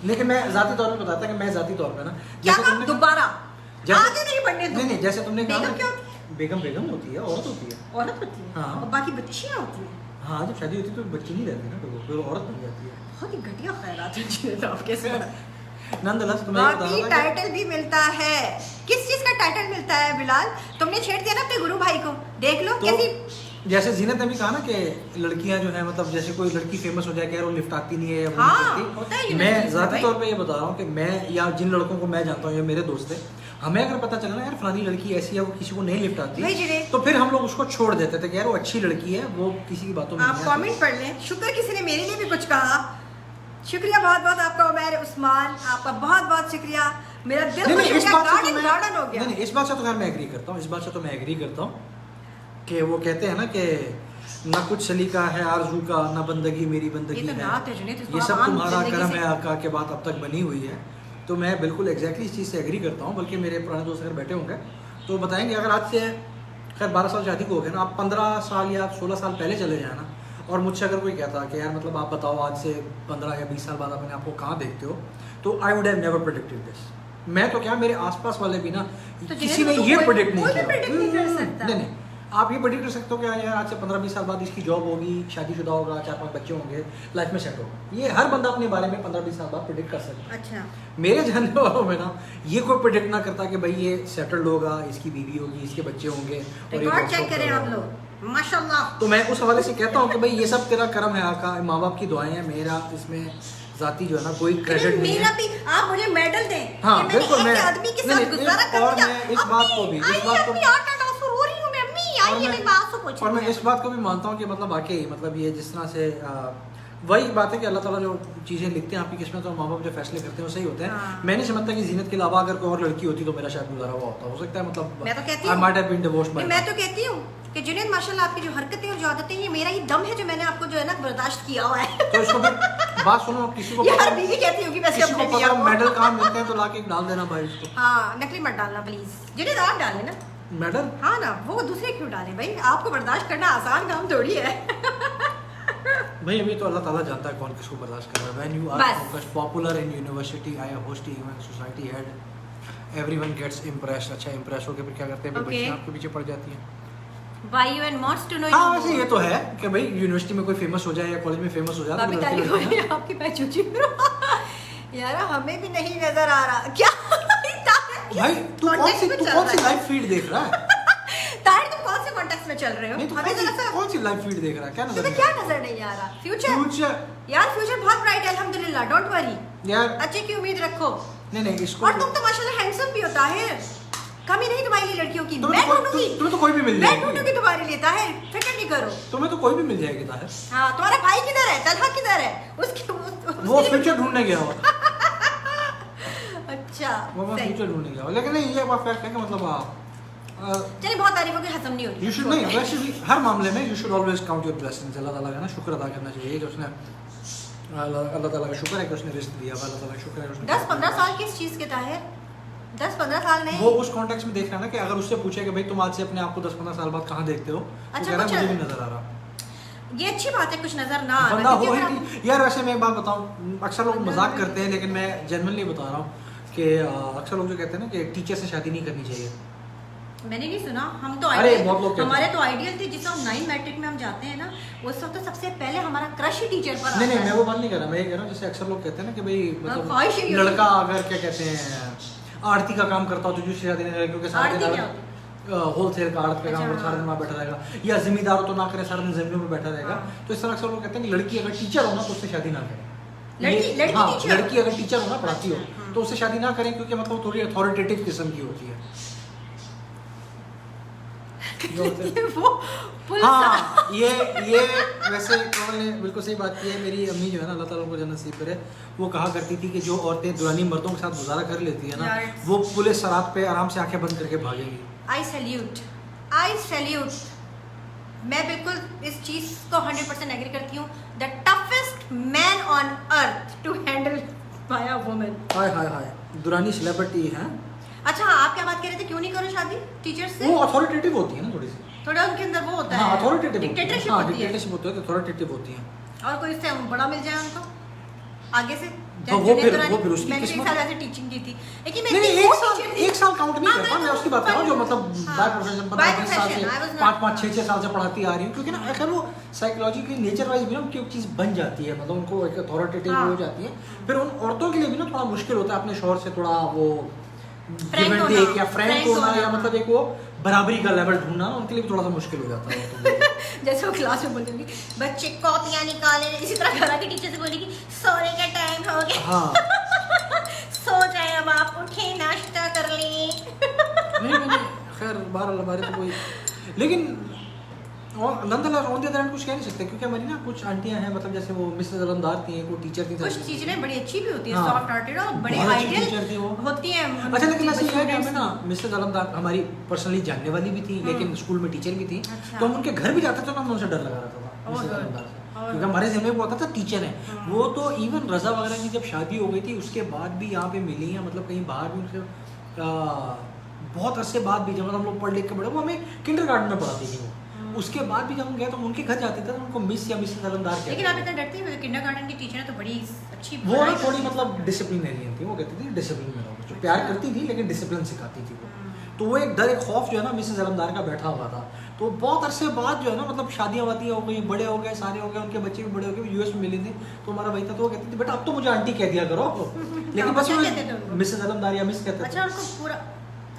लेकिन मैं जाती तौर पे बताता कि मैं जाती तौर पे ना, जैसे तुमने दोबारा आगे नहीं बढ़ने दो। नहीं, जैसे तुमने कहा बेगम क्या बेगम होती है, औरत होती है, औरत होती है। हाँ। और बाकी बच्चियां होती हैं। हाँ, जब शादी होती है तो बच्ची नहीं रहती ना, तो फिर औरत बन जाती है। बहुत ही घटिया ख्यालात हैं आपके साथ। नंदलास तुम्हें बाकी टाइटल भी मिलता है। किस चीज का टाइटल मिलता है बिलाल? तुमने छेड़ दिया ना अपने गुरु भाई को, देख लो तो कैसी। जैसे जीनत ने भी कहा ना कि लड़कियां जो है, मतलब जैसे कोई लड़की फेमस हो जाए कि यार वो लिफ्ट आती नहीं है या वो हाँ, नहीं होता है करती। यूनिवर्सिटी मैं में ज़ाती भाई। तौर पे ये बता रहा हूँ कि मैं या जिन लड़कों को मैं जानता हूँ या मेरे दोस्त है, हमें अगर पता चला ना यार फलानी लड़की ऐसी है, वो किसी को नहीं लिफ्ट आती, तो फिर हम लोग उसको छोड़ देते थे कि यार वो अच्छी लड़की है, वो किसी की बातों में आप कमेंट पढ़ लें। शुक्र किसी ने मेरे लिए भी कुछ कहा, शुक्रिया बहुत बहुत आपका उमैर उस्मान, आपका बहुत बहुत शुक्रिया। मेरा दिल खुश हो गया, गार्डन हो गया। नहीं, इस बात से तो खैर मैं एग्री करता हूँ, इस बात से तो मैं एग्री करता हूँ कि वो कहते हैं ना कि ना कुछ सलीका है आरजू का, ना बंदगी मेरी बंदगी ये तो नात है जुनेद, ये सब तुम्हारा करम है आका के बाद अब तक बनी हुई है। तो मैं बिल्कुल एग्जैक्टली इस चीज़ से एग्री करता हूँ। बल्कि मेरे पुराने दोस्त अगर बैठे होंगे तो बताएंगे, अगर आज से खैर 12 साल शादी को हो गए ना, आप 15 साल या 16 साल पहले चले जाए ना, और मुझसे अगर कोई कहता कि यार मतलब आप बताओ आज से 15 या 20 साल बाद अपने आपको कहाँ देखते हो, तो I would have never predicted this. मैं तो क्या, मेरे आसपास वाले भी ना, तो किसी ने ये प्रेडिक्ट नहीं किया। नहीं कर सकता। नहीं, आप ये प्रेडिक्ट कर सकते हो कि यार आज से 15-20 साल बाद इसकी जॉब होगी, शादीशुदा होगा, 4-5 बच्चे होंगे, लाइफ में सेट होगा। ये हर बंदा अपने बारे में 15-20 साल बाद प्रेडिक्ट कर सकता है। अच्छा, मेरे जानने वालों में ना ये कोई प्रेडिक्ट ना करता कि भाई ये सेटल्ड होगा, इसकी बीवी होगी, इसके बच्चे होंगे, और रिकॉर्ड चेक करें आप लोग, माशाल्लाह। तो मैं उस हवाले से कहता हूँ कि भाई ये सब तेरा करम है आका, माँ बाप की दुआएं हैं, मेरा इसमें जाती जो है ना कोई क्रेडिट नहीं है। भी आप मुझे मेडल दें। हाँ बिल्कुल, मैं आदमी के साथ गुजारा कर और मैं इस बात को भी और मैं इस बात को भी मानता हूँ कि मतलब वाकई मतलब ये जिस तरह से वही बात है कि अल्लाह ताला जो चीज़ें लिखते हैं आपकी किस्मत और माँ बाप जो फैसले करते हैं वो सही होते हैं। हाँ। मैं नहीं समझता कि जीनत के अलावा अगर कोई और लड़की होती तो मेरा शायद गुजारा हुआ होता, हो सकता है मतलब मैं तो कहती I हूँ, might have been divorced by now। मैं तो कहती हूँ कि जुनेद माशाल्लाह आपकी जो हरकतें और जो आदतें हैं, ये मेरा ही दम है जो मैंने आपको जो है ना बर्दाश्त किया हुआ है। तो इसको फिर बात सुनो, किसी को ये हर बीवी कहती होगी वैसे किसी को अपने पता मियाँ को। मेडल कहाँ मिलते हैं तो लाके डाल देना भाई उसको। हाँ, नकली मत डालना प्लीज। जुनेद आप डालें ना मेडल, हाँ ना, वो दूसरे क्यों डाले भाई, आपको बर्दाश्त करना आसान काम थोड़ी है। भाई अभी तो अल्लाह ताला जानता है कौन किसको बर्दाश्त कर रहा है। When you are popular in university, I host even society head, everyone gets impressed। अच्छा impress होके फिर क्या करते हैं, बच्चियाँ आपके पीछे पड़ जाती हैं। Why you and wants to know? हाँ वैसे ये तो है कि भाई यूनिवर्सिटी में कोई फेमस हो जाए या कॉलेज में फेमस हो जाए तो लड़के लड़के हैं। आपकी पहचान यार हमें भी नहीं नजर आ रहा क्या। भाई तू कौन सी लाइव फीड देख रहा है? ताहिर तुम कौन से कॉन्टेक्स्ट में चल रहे हो? नहीं तो हमें जरा सा कौन सी लाइव फीड देख रहा है? क्या नजर तुम्हें क्या नजर नहीं आ रहा? फ्यूचर यार, फ्यूचर बहुत ब्राइट है अल्हम्दुलिल्लाह, डोंट वरी यार, अच्छे की उम्मीद रखो। नहीं इसको और तुम तो माशाल्लाह हैंडसम भी होता है, कमी नहीं तुम्हारी लिए लड़कियों की। मैं ढूंढूंगी, तुम्हें तो कोई भी मिल मैं जाएगी। ढूंढूंगी तुम्हारे लिए ताहिर, फिक्र नहीं करो। तुम्हें तो कोई भी मिल जाएगी ताहिर। हाँ, तुम्हारा भाई किधर है? तलहा किधर है? उसकी वो फ्यूचर ढूंढने गया हो। अच्छा वो मैं सही। फ्यूचर ढूंढने गया, लेकिन नहीं ये बात फैक्ट है कि मतलब चलिए बहुत तारीफों की खत्म नहीं हो रही। यू शुड नहीं, वैसे भी हर मामले में you should always count your blessings. अल्लाह ताला का ना शुक्र अदा करना चाहिए कि उसने अल्लाह ताला का शुक्र है कि उसने रिस्क दिया, अल्लाह ताला का शुक्र है कि उसने 10-15 साल किस चीज के ताहिर, 10-15 साल नहीं। वो उस कॉन्टेक्स्ट में देख रहा है ना कि अगर उससे पूछे कि भाई तुम आज से अपने आप को 10-15 साल बाद कहाँ देखते हो, तो अच्छा, कह रहा है कुछ- मुझे भी नजर आ रहा। ये अच्छी बात है, कुछ नजर ना आ बंदा रहा, हो क्योंकि ही अगर नहीं। यार वैसे मैं एक बात बताऊं, अक्सर लोग मजाक करते हैं लेकिन मैं जेन्युइनली बता रहा हूँ कि अक्सर लोग जो कहते हैं ना कि टीचर से शादी नहीं करनी चाहिए। मैंने नहीं सुना, हम तो अरे, आइडियल, बहुत लोग कहते हमारे हैं। तो आइडियल थे जिस वक्त 9 मैट्रिक में हम जाते हैं ना, उस वक्त तो सबसे पहले हमारा क्रश ही टीचर पर नहीं नहीं, आता मैं है। वो बात नहीं कर रहा, मैं ये कह रहा हूँ जैसे अक्सर लोग कहते हैं ना कि भाई ख्वाहिश ही मतलब होती है। लड़का अगर क्या कहते हैं आरती का काम करता हो तो जिससे शादी नहीं करेगा, क्योंकि सारा आरती दिन क्या होती होलसेल का आड़त का काम अच्छा, करता सारा दिन हाँ। वहाँ बैठा रहेगा, या जिम्मेदार हो तो ना करे, सारा दिन जमीनों में बैठा रहेगा। हाँ। तो इस तरह अक्सर लोग कहते हैं कि लड़की अगर टीचर हो ना तो उससे शादी ना करें। लड़की हाँ, टीचर? लड़की अगर टीचर हो ना, पढ़ाती हो, अच्छा, हाँ। तो उससे शादी ना करें, क्योंकि मतलब वो थोड़ी अथॉरिटेटिव किस्म की होती है। जो होते हैं- वो पुलिस हाँ, ये वैसे कौन ने बिल्कुल सही बात की है। मेरी अम्मी जो है ना, अल्लाह ताला उनको जन्नत नसीब करे, वो कहा करती थी कि जो औरतें दुरानी मर्दों के साथ गुजारा कर लेती है ना, यार। वो पुलिस सरात पे आराम से आंखें बंद करके भागेंगी। आई सैल्यूट। मैं बिल्कुल इस चीज को 100% एग्री करती हूँ। The toughest man on earth to handle by a woman. Hi hi hi, Durrani celebrity है अच्छा, आप क्या बात कर रहे थे, क्यों नहीं करो शादी टीचर से? वो अथॉरिटेटिव होती है ना थोड़ी सी। थोड़ा उनके अंदर वो होता हाँ, है, अथॉरिटेटिव डिक्टेटरशिप हाँ, होती है। डिक्टेटरशिप होती है, अथॉरिटेटिव होती है। और कोई इससे बड़ा मिल जाए उनको आगे से, तो वो फिर उसकी मैंने एक किस्मत। साल ऐसे टीचिंग की थी, लेकिन मैं नहीं नहीं, इतनी एक वो साल teacher थी। एक साल काउंट नहीं हाँ, करता, मैं उसकी बात कर रहा हूँ जो मतलब हाँ, बाय प्रोफेशन by 15-20 साल से profession, I was not- 5-5 6-6 साल से पढ़ाती आ रही हूँ, क्योंकि ना अगर वो साइकोलॉजिकली नेचर वाइज भी ना उनकी एक चीज़ बन जाती है, मतलब उनको एक अथॉरिटेटिव हाँ। हो जाती है। फिर उन औरतों के लिए भी ना थोड़ा मुश्किल होता है अपने शौहर से थोड़ा वो Frank गिव एंड होना, टेक या फ्रैंक frank होना, होना। या मतलब एक वो बराबरी का लेवल ढूंढना ना उनके लिए भी थोड़ा सा मुश्किल हो जाता है औरतों के लिए। जैसे वो क्लास में बोलती थी, बच्चे कॉपियां निकाले, इसी तरह घर आके टीचर से बोलेगी सोने का टाइम हो गया, हाँ सो जाए अब आप, उठे नाश्ता कर लें। नहीं मैंने खैर बार हमारे तो कोई, लेकिन नंदलास ऑन द अदर हैंड कुछ कह नहीं सकते, क्योंकि हमारी ना कुछ आंटियां हैं, मतलब जैसे वो मिसेस अलमदार थी, वो टीचर थी, कुछ टीचरें बड़ी अच्छी भी होती है, हाँ। सॉफ्ट हार्टेड और बड़े बहुत अच्छी आइडियल टीचर थी वो। होती हैं। अच्छा, लेकिन ऐसे ये है कि students। हमें ना मिसेस अलमदार हमारी पर्सनली जानने वाली भी थी, लेकिन स्कूल में टीचर भी थी, अच्छा। तो हम उनके घर भी जाते थे तो हमें उनसे डर लगा रहता था Oh मिसेस God. अलमदार से, Oh क्योंकि God. हमारे ज़हन में वो आता था टीचर है वो। तो इवन रजा वगैरह की जब शादी हो गई थी उसके बाद भी यहाँ पे मिली हैं, मतलब कहीं बाहर भी उनसे बहुत अरसे बाद भी, जब मतलब हम लोग पढ़ लिख के बड़े, वो हमें किंडरगार्टन में पढ़ाती थी वो। उसके बाद भी जब हम गए तो हम उनके घर जाते थे तो उनको मिस या मिसेस अलमदार कहते लेकिन थे। आप इतना डरते हैं, किंडरगार्टन की टीचर तो बड़ी अच्छी वो ना पढ़ाई थोड़ी करती मतलब डिसिप्लिनरियन थी, वो कहती थी डिसिप्लिन में रहो, जो प्यार करती थी लेकिन डिसिप्लिन सिखाती थी वो। तो वो एक डर एक खौफ जो है ना मिसेस अलमदार का बैठा हुआ था। तो बहुत अरसे बाद जो है ना, मतलब शादियां वादियां हो गई, बड़े हो गए, सारे हो गए, उनके बच्चे भी बड़े हो गए, यूएस में मिले थे, तो हमारा भाई था, तो वो कहती थी बेटा अब तो मुझे आंटी कह दिया करो। लेकिन बस क्या कहते थे उनको? मिसेस अलमदार या मिस कहते अच्छा थे। उनको पूरा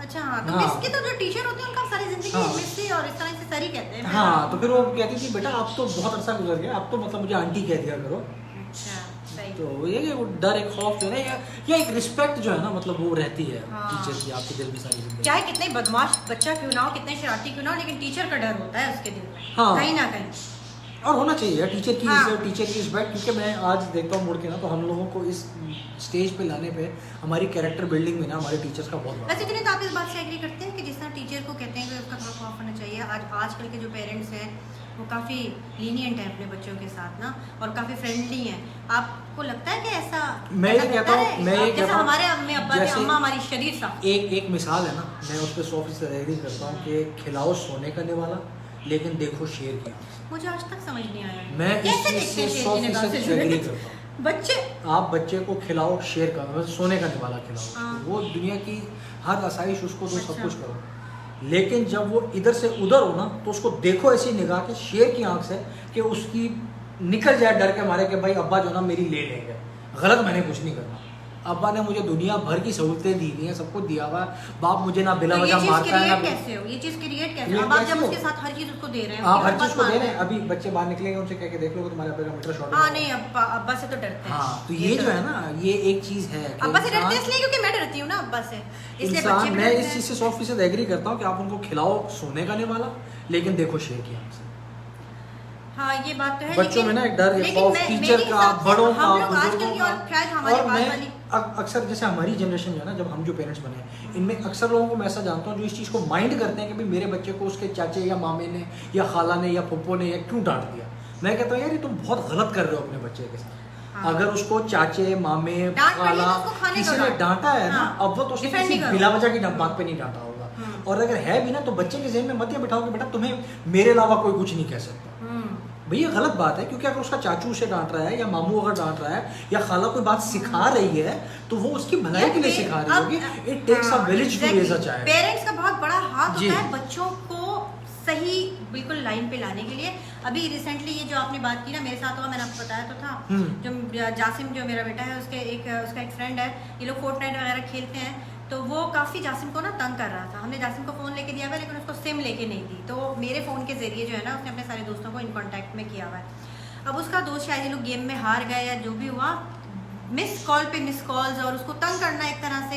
अच्छा हाँ, तो हाँ। मिस के तो जो टीचर होते हैं उनका सारी जिंदगी हाँ। मिस ही और इस तरह से सर ही कहते हैं। हाँ, तो फिर वो कहती थी बेटा अब तो बहुत अरसा गुजर गया, अब तो मतलब मुझे आंटी कह दिया करो। अच्छा सही। तो ये कि वो डर एक खौफ जो है ना, या एक रिस्पेक्ट जो है ना, मतलब वो रहती है हाँ। टीचर की आपके दिल में सारी जिंदगी। चाहे कितने बदमाश बच्चा क्यों ना हो, कितने शरारती क्यों ना हो, लेकिन टीचर का डर होता है उसके दिल में, हाँ। कहीं ना कहीं। और होना चाहिए यार टीचर की हाँ। इज्जत, टीचर की रिस्पेक्ट, क्योंकि मैं आज देखता हूँ मुड़ के ना, तो हम लोगों को इस स्टेज पे लाने पे हमारी कैरेक्टर बिल्डिंग में ना हमारे टीचर्स का बहुत बड़ा वैसे तो आप इस बात से एग्री करते हैं कि जिस तरह टीचर को कहते हैं कि उसका थोड़ा खौफ होना चाहिए, आजकल के जो पेरेंट्स हैं वो काफ़ी लीनियंट हैं अपने बच्चों के साथ ना, और काफ़ी फ्रेंडली हैं। आपको लगता है कि ऐसा मैं ये ऐसा कहता हूँ, रहता है? मैं ये जैसे कहता हूँ, हमारे अम्मी अब्बा थे, जैसे- अम्मा हमारी शरीर साहब। एक मिसाल है ना, मैं उस पर 100% एग्री करता हूँ कि खिलाओ सोने का निवाला लेकिन देखो शेर की आँख से। मुझे आज तक समझ नहीं आया है। मैं इस कैसे चीज़ देखते से हैं शेर की निगाह से 100% एग्री जुड़े? करता हूँ। बच्चे आप बच्चे को खिलाओ शेर का, मतलब सोने का निवाला खिलाओ उसको। हाँ। वो दुनिया की हर आसाइश उसको दो, सब अच्छा। कुछ करो, लेकिन जब वो इधर से उधर हो ना तो उसको देखो ऐसी निगाह के शेर की आंख से कि उसकी निकल जाए डर के मारे कि भाई अब्बा जो ना मेरी ले लेंगे, गलत मैंने कुछ नहीं करना, अब्बा ने मुझे दुनिया भर की सहूलतें दी हुई हैं, सब कुछ दिया हुआ है, बाप मुझे ना बिला तो ये वजह चीज मारता है क्रिएट ना। कैसे हो, ये चीज क्रिएट कैसे हो? Create अब आप कैसे जब हो? उसके साथ हर चीज उसको दे रहे हैं, आप उसकी हर बात चीज को दे मान रहे रहे हैं, अभी बच्चे बाहर निकलेंगे उनसे कह के देख लो कि तुम्हारे अब्बा का मीटर शॉर्ट हाँ नहीं, अब्बा से तो डरते हैं। हाँ, तो ये जो है ना, ये एक चीज है कि अब्बा से डरते हैं इंसान- इसलिए क्योंकि मैं डरती हूँ ना अब्बा से, इसलिए बच्चे इंसान, भी मैं डरते इस हैं। चीज से 100% एग्री करता हूँ कि आप उनको खिलाओ सोने का निवाला लेकिन देखो शेर की आंख से। हाँ ये बात तो है, बच्चों में ना एक डर, एक लेकिन खौफ मैं- टीचर मेरे का, हिसाब से बड़ों का, हम लोग आजकल बुजुर्गों की, का। और शायद हमारे और बाद मैं वाली अक्सर जैसे हमारी जनरेशन जो है ना, जब हम जो पेरेंट्स बने, इनमें अक्सर लोगों को मैं ऐसा जानता हूँ जो इस चीज़ को माइंड करते हैं कि भाई मेरे बच्चे को उसके चाचे या मामे ने या खाला ने या फुप्पो ने या क्यों डांट दिया। मैं कहता हूँ यार ये तुम बहुत गलत कर रहे हो अपने बच्चे के साथ। हाँ। अगर उसको चाचे मामे डांट पड़ी है खाला तो उसको खाने किसी दो ने डांट। डांटा है ना, हाँ। अब वो तो उसने Defend किसी नहीं करो। बिला वजह की बात पे नहीं डांटा होगा, और अगर है भी ना तो बच्चे के ज़हन में मत ये बिठाओ कि बेटा तुम्हें मेरे अलावा कोई कुछ नहीं कह सकता। भैया गलत बात है, क्योंकि अगर उसका चाचू उसे डांट रहा है या मामू अगर डांट रहा है या खाला कोई बात सिखा रही है तो वो उसकी भलाई के लिए सिखा रही होगी। It takes a village to raise a child. Parents का बहुत बड़ा हाथ जी। होता है बच्चों को सही बिल्कुल लाइन पे लाने के लिए। अभी रिसेंटली ये जो आपने बात की ना मेरे साथ हुआ, मैंने आपको बताया तो था। जो जासिम जो मेरा बेटा है उसका एक फ्रेंड है, ये लोग फोर्टनाइट वगैरह खेलते हैं, तो वो काफ़ी जासिम को ना तंग कर रहा था। हमने जासिम को फ़ोन लेके दिया हुआ है लेकिन उसको सिम लेके नहीं दी, तो मेरे फ़ोन के ज़रिए जो है ना उसने अपने सारे दोस्तों को इन कॉन्टैक्ट में किया हुआ है। अब उसका दोस्त शायद ये लोग गेम में हार गए या जो भी हुआ, मिस कॉल पे मिस कॉल्स और उसको तंग करना एक तरह से।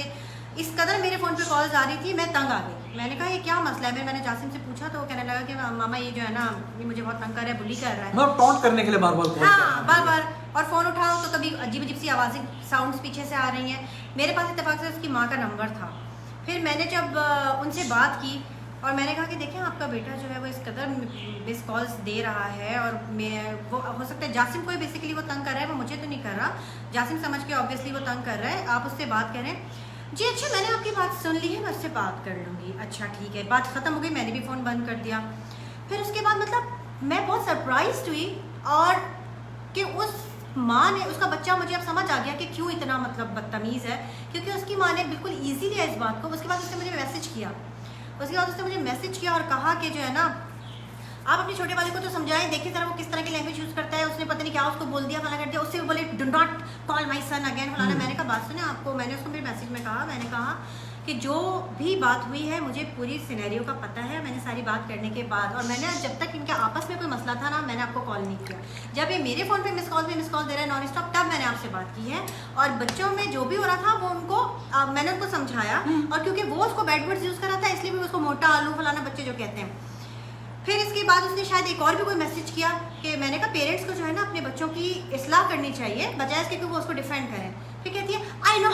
इस कदर मेरे फ़ोन पे कॉल्स आ रही थी, मैं तंग आ गई। मैंने कहा ये क्या मसला है, मैंने जासिम से पूछा तो वो कहने लगा कि मामा ये जो है ना ये मुझे बहुत तंग कर रहा है, बुली कर रहा है, मतलब टॉन्ट करने के लिए बार बार कॉल हाँ बार बार। और फ़ोन उठाओ तो कभी अजीब अजीब सी आवाज़ें साउंड्स पीछे से आ रही हैं। मेरे पास इत्तेफाक से उसकी माँ का नंबर था। फिर मैंने जब उनसे बात की और मैंने कहा कि देखें आपका बेटा जो है वो इस कदर मिस कॉल्स दे रहा है, और मैं वो हो सकता है जासिम को ही बेसिकली वो तंग कर रहा है, वो मुझे तो नहीं कर रहा, जासिम समझ के ऑब्वियसली वो तंग कर रहा है, आप उससे बात करें। जी अच्छा मैंने आपकी बात सुन ली है, मैं उससे बात कर लूँगी। अच्छा ठीक है, बात ख़त्म हो गई, मैंने भी फ़ोन बंद कर दिया। फिर उसके बाद मतलब मैं बहुत सरप्राइज हुई और कि उस माँ ने, उसका बच्चा मुझे अब समझ आ गया कि क्यों इतना मतलब बदतमीज़ है, क्योंकि उसकी माँ ने बिल्कुल ईजी लिया इस बात को। उसके बाद उसने मुझे मैसेज किया, और कहा कि जो है ना आप अपने छोटे वाले को तो समझाएं, देखिए जरा वो किस तरह की लैंग्वेज यूज़ करता है, उसने पता नहीं क्या उसको बोल दिया, फलाना कर दिया, उससे बोले do not call my son again फलाना। मैंने कहा बात सुने आपको, मैंने उसको मेरे मैसेज में कहा, मैंने कहा कि जो भी बात हुई है मुझे पूरी सिनेरियो का पता है, मैंने सारी बात करने के बाद, और मैंने जब तक इनके आपस में कोई मसला था ना मैंने आपको कॉल नहीं किया। जब ये मेरे फ़ोन पे मिस कॉल दे रहा है नॉन स्टॉप, तब मैंने आपसे बात की है। और बच्चों में जो भी हो रहा था वो उनको मैंने उनको समझाया, और क्योंकि वो उसको बैड वर्ड्स यूज़ कर रहा था इसलिए भी उसको मोटा आलू फलाना बच्चे जो कहते हैं। फिर इसके बाद उसने शायद एक और भी कोई मैसेज किया कि मैंने कहा पेरेंट्स को जो है ना अपने बच्चों की इस्लाह करनी चाहिए बजाय इसके कि वो उसको डिफेंड करें। फिर कहती है I know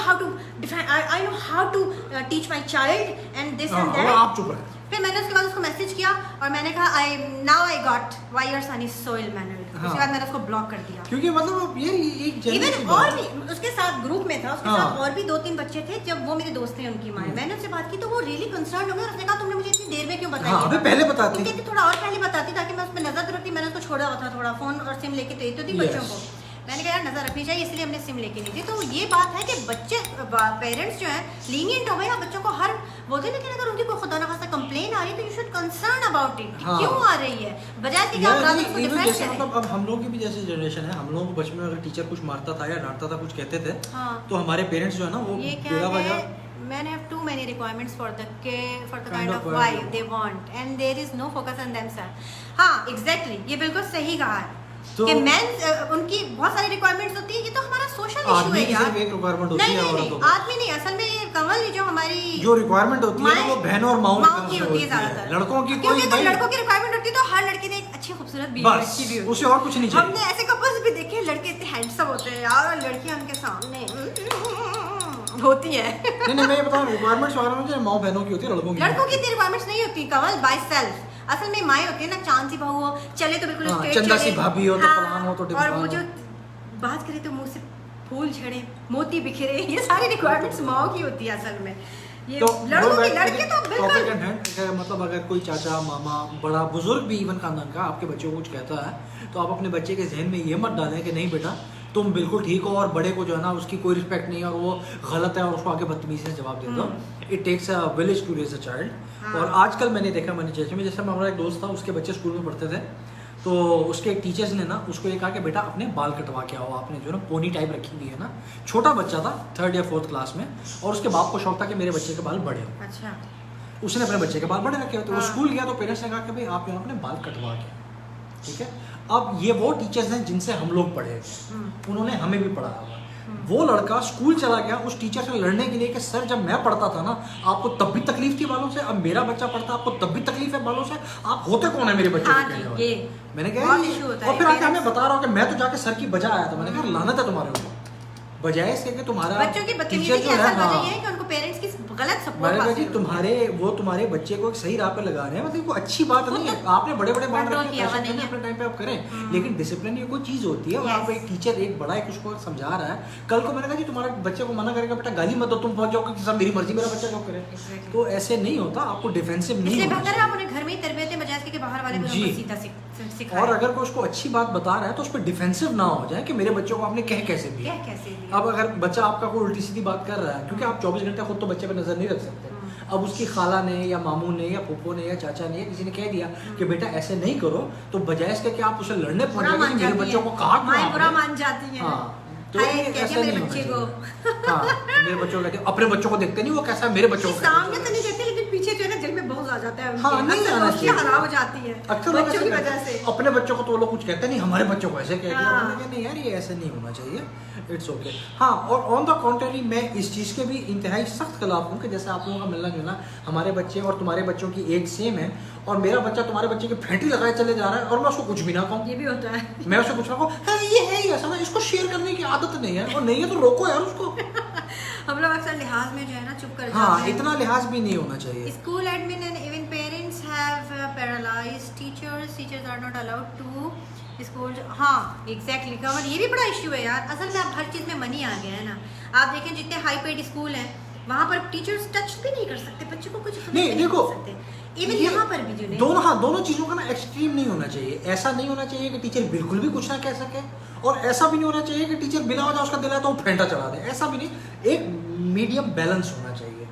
how to teach my child and this and that. आप चुप रहे। फिर मैंने उसके बाद उसको मैसेज किया और मैंने कहा now I got why your son is so ill mannered. उसके बाद मैंने उसको ब्लॉक कर दिया, क्योंकि मतलब ये एक इवन और भी उसके साथ ग्रुप में था, उसके हाँ। साथ और भी 2-3 बच्चे थे, जब वो मेरे दोस्त थे उनकी माँ। मैंने उससे बात की तो वो रियली कंसर्न हो गए और उसने कहा तुमने मुझे इतनी देर में क्यों बताया? हाँ, अबे पहले बताती। कहती थोड़ा और पहले बताती ताकि मैं उस पर नजर तो रखती। मैंने उसको छोड़ा हुआ था थोड़ा फोन और सिम लेके तो थी बच्चों को। मैंने कहा यार नजर रखनी चाहिए, इसलिए हमने सिम लेके नहीं थी। तो ये बात है कि बच्चे पेरेंट्स जो है लीनियंट हो गए और बच्चों को हर बोलते, लेकिन अगर उनकी कोई खुदा ना खासा कंप्लेन आ रही है तो you should concern about it, हाँ। क्यों आ रही है, बजाय कि आप रात को डिफेंड जैसे करें। मतलब अब हम लोग की भी जैसे जनरेशन है, हम लोगों को बचपन में अगर टीचर कुछ मारता था या डांटता था, कुछ कहते थे, हाँ। तो हमारे पेरेंट्स जो है ना वो ये बेला क्या वजह है, men have too many requirements for the kind of world wife they they want and there is no focus on themselves। हाँ एग्जैक्टली, ये बिल्कुल सही कहा है कि men उनकी बहुत सारी रिक्वायरमेंट्स होती है। ये तो हमारा सोशल इशू आदमी है की यार। सिर्फ एक रिक्वायरमेंट होती है, औरतों को आदमी नहीं, असल में ये कमल जो हमारी जो रिक्वायरमेंट होती है वो बहनों और माओ की होती है ज्यादातर। लड़कों की क्योंकि कोई तो नहीं। लड़कों की रिक्वायरमेंट होती है तो हर लड़के ने एक अच्छी खूबसूरत बीवी बस अच्छी भी होती उसे और कुछ नहीं है। चाहिए। हमने ऐसे कपल्स भी देखे, लड़के इतने हैंडसम होते हैं यार और लड़कियां उनके सामने होती है। नहीं मैं ये बता रहा हूँ रिक्वायरमेंट्स वगैरह में माओ बहनों की होती है, लड़कों की इतनी रिक्वायरमेंट्स नहीं होती कमल बाय सेल्फ। असल में माएँ होती है ना, चांद सी बहू हो, चले तो बिल्कुल स्ट्रेट चंदा चले, सी भाभी हो तो हाँ, फलाना हो तो और ढिमकाना वो हो। जो बात करे तो मुंह से फूल झड़े, मोती बिखरे, ये सारी रिक्वायरमेंट्स माओ की होती है असल में। ये तो लड़कों की, लड़के तो बिल्कुल मतलब अगर कोई चाचा मामा बड़ा बुजुर्ग भी इवन खानदान का आपके बच्चे को कुछ कहता है तो आप अपने बच्चे के जहन में ये मत डालें कि नहीं बेटा तुम बिल्कुल ठीक हो और बड़े को जो है ना उसकी कोई रिस्पेक्ट नहीं है और वो गलत है और उसको आगे बदतमीजी से जवाब दे दो। It takes a village to raise a child. और आजकल मैंने देखा, मैंने जैसे हमारा एक दोस्त था, उसके बच्चे स्कूल में पढ़ते थे, तो उसके एक टीचर्स ने ना उसको ये कहा कि बेटा अपने बाल कटवा के आओ, आपने जो ना पोनी टाइप रखी हुई है ना। छोटा बच्चा था 3rd या 4th क्लास में, और उसके बाप को शौक था कि मेरे बच्चे के बाल बड़े हो। अच्छा, उसने अपने बच्चे के बाल बड़े रखे हो, तो वो हाँ। स्कूल गया तो पेरेंट्स ने कहा कि भाई आप यहाँ अपने बाल कटवा के, ठीक है। अब ये वो टीचर्स हैं जिनसे हम लोग पढ़े थे, उन्होंने हमें भी पढ़ाया हुआ। वो लड़का स्कूल चला गया उस टीचर से लड़ने के लिए कि सर जब मैं पढ़ता था ना आपको तब भी तकलीफ थी बालों से, अब मेरा बच्चा पढ़ता आपको तब भी तकलीफ है बालों से, आप होते कौन है मेरे बच्चे हाँ को कहने जी, वाले? ये मैंने कहा बहुत issue होता है और फिर आके parents। हमें बता रहा हूँ कि मैं तो जाके सर की बजा आया था। मैंने कहा लानत है तुम्हारे ऊपर, बजाय इसके कि तुम्हारा बच्चों की बदतमीजी टीचर की जो है, असल वजह हाँ, ये है कि उनको पेरेंट्स की गलत सपोर्ट मैंने कहा हासिल कि होती तुम्हारे बच्चे को एक सही राह पे लगा रहे हैं, मतलब वो अच्छी बात वो नहीं तो है। आपने बड़े बड़े बात कंट्रोल रखे, किया हुआ प्रेशर नहीं करने है। अपने टाइम पे आप करें, लेकिन डिसिप्लिन ये कोई चीज होती है। और आप Yes. एक टीचर एक बड़ा एक उसको समझा रहा है, कल को मैंने कहा कि तुम्हारे बच्चे को मना करेगा बेटा गाली मत दो, तुम पहुंच जाओगे कि सब मेरी मर्जी, मेरा बच्चा जो करे। Exactly. तो ऐसे नहीं होता, आपको डिफेंसिव नहीं इसलिए होना बेहतर है चाहिए। आप उन्हें घर में ही तरबियत बजाय इसके कि बाहर वाले को जी। उनको सीधा सिखाएं। और अगर कोई उसको अच्छी बात बता रहा है तो उस पर डिफेंसिव ना हो जाए कि मेरे बच्चों को आपने कह कैसे दिया। क्या कैसे दिया? अब अगर बच्चा आपका कोई उल्टी सीधी बात कर रहा है, क्योंकि आप 24 घंटे खुद तो बच्चे पे नजर नहीं रख सकते, अब उसकी खाला ने या मामू ने या फूफो ने या चाचा ने या किसी ने कह दिया कि बेटा ऐसे नहीं करो, तो बजाय इसके कि आप उसे लड़ने पहुंच बुरा जाएंगे मान कि मेरे जाती बच्चों है। को कहा माएं बुरा मान जाती है। हाँ, तो हाय, ये क्या ऐसा क्या मेरे नहीं होना बच्चे को चाहिए। हाँ, मेरे बच्चों को कहते हैं, अपने बच्चों को देखते नहीं वो कैसा है, मेरे बच्चों को सामने तो नहीं देखते, लेकिन पीछे जो है ना दिल में बहुत आ जाता है उनके। हाँ, नहीं अक्सर आना दोस्ती चाहिए। खराब हो जाती है अक्सर लोग बच्चों ऐसे की करते वजह हैं। से। अपने बच्चों को तो वो लोग कुछ कहते नहीं, हमारे बच्चों को ऐसे कह दिया। हाँ। मैंने कहा नहीं यार, ये ऐसे नहीं होना चाहिए, इट्स ओके। हाँ, और ऑन द कॉन्ट्ररी मैं इस चीज़ के भी इंतहाई सख्त खिलाफ हूँ कि जैसे आप लोगों का मिलना जुलना, हमारे बच्चे और तुम्हारे बच्चों की एज सेम है, और मेरा बच्चा तुम्हारे बच्चे की फेंटी लगाए चले जा रहा है और मैं उसको कुछ भी ना कहूँ। ये भी होता है। मैं उससे कुछ ना कहूँ, हाँ, ये है ही ऐसा ना, इसको शेयर करने की आदत नहीं है, और नहीं है तो रोको यार उसको। हम लोग अक्सर लिहाज में जो है ना चुप कर हाँ, जाते हैं। इतना लिहाज भी नहीं होना चाहिए। School admin and even parents have paralyzed teachers. Teachers are not allowed to school. हाँ, exactly. कमल, ये भी बड़ा इश्यू है यार। असल में अब हर चीज़ में मनी आ गया है ना। आप देखें जितने हाई पेड स्कूल हैं, वहाँ पर टीचर्स टच भी नहीं कर सकते, बच्चों को कुछ नहीं, देखो, कर सकते। इवन ये यहाँ पर भी जो नहीं। दोनों, हाँ, दोनों चीज़ों का ना एक्सट्रीम नहीं होना चाहिए। ऐसा नहीं होना चाहिए कि टीचर बिल्कुल भी कुछ ना कह सके, और ऐसा भी नहीं होना चाहिए कि टीचर बिना वजह उसका दिला तो वो फेंटा चढ़ा दे, ऐसा भी नहीं। एक मीडियम बैलेंस होना चाहिए।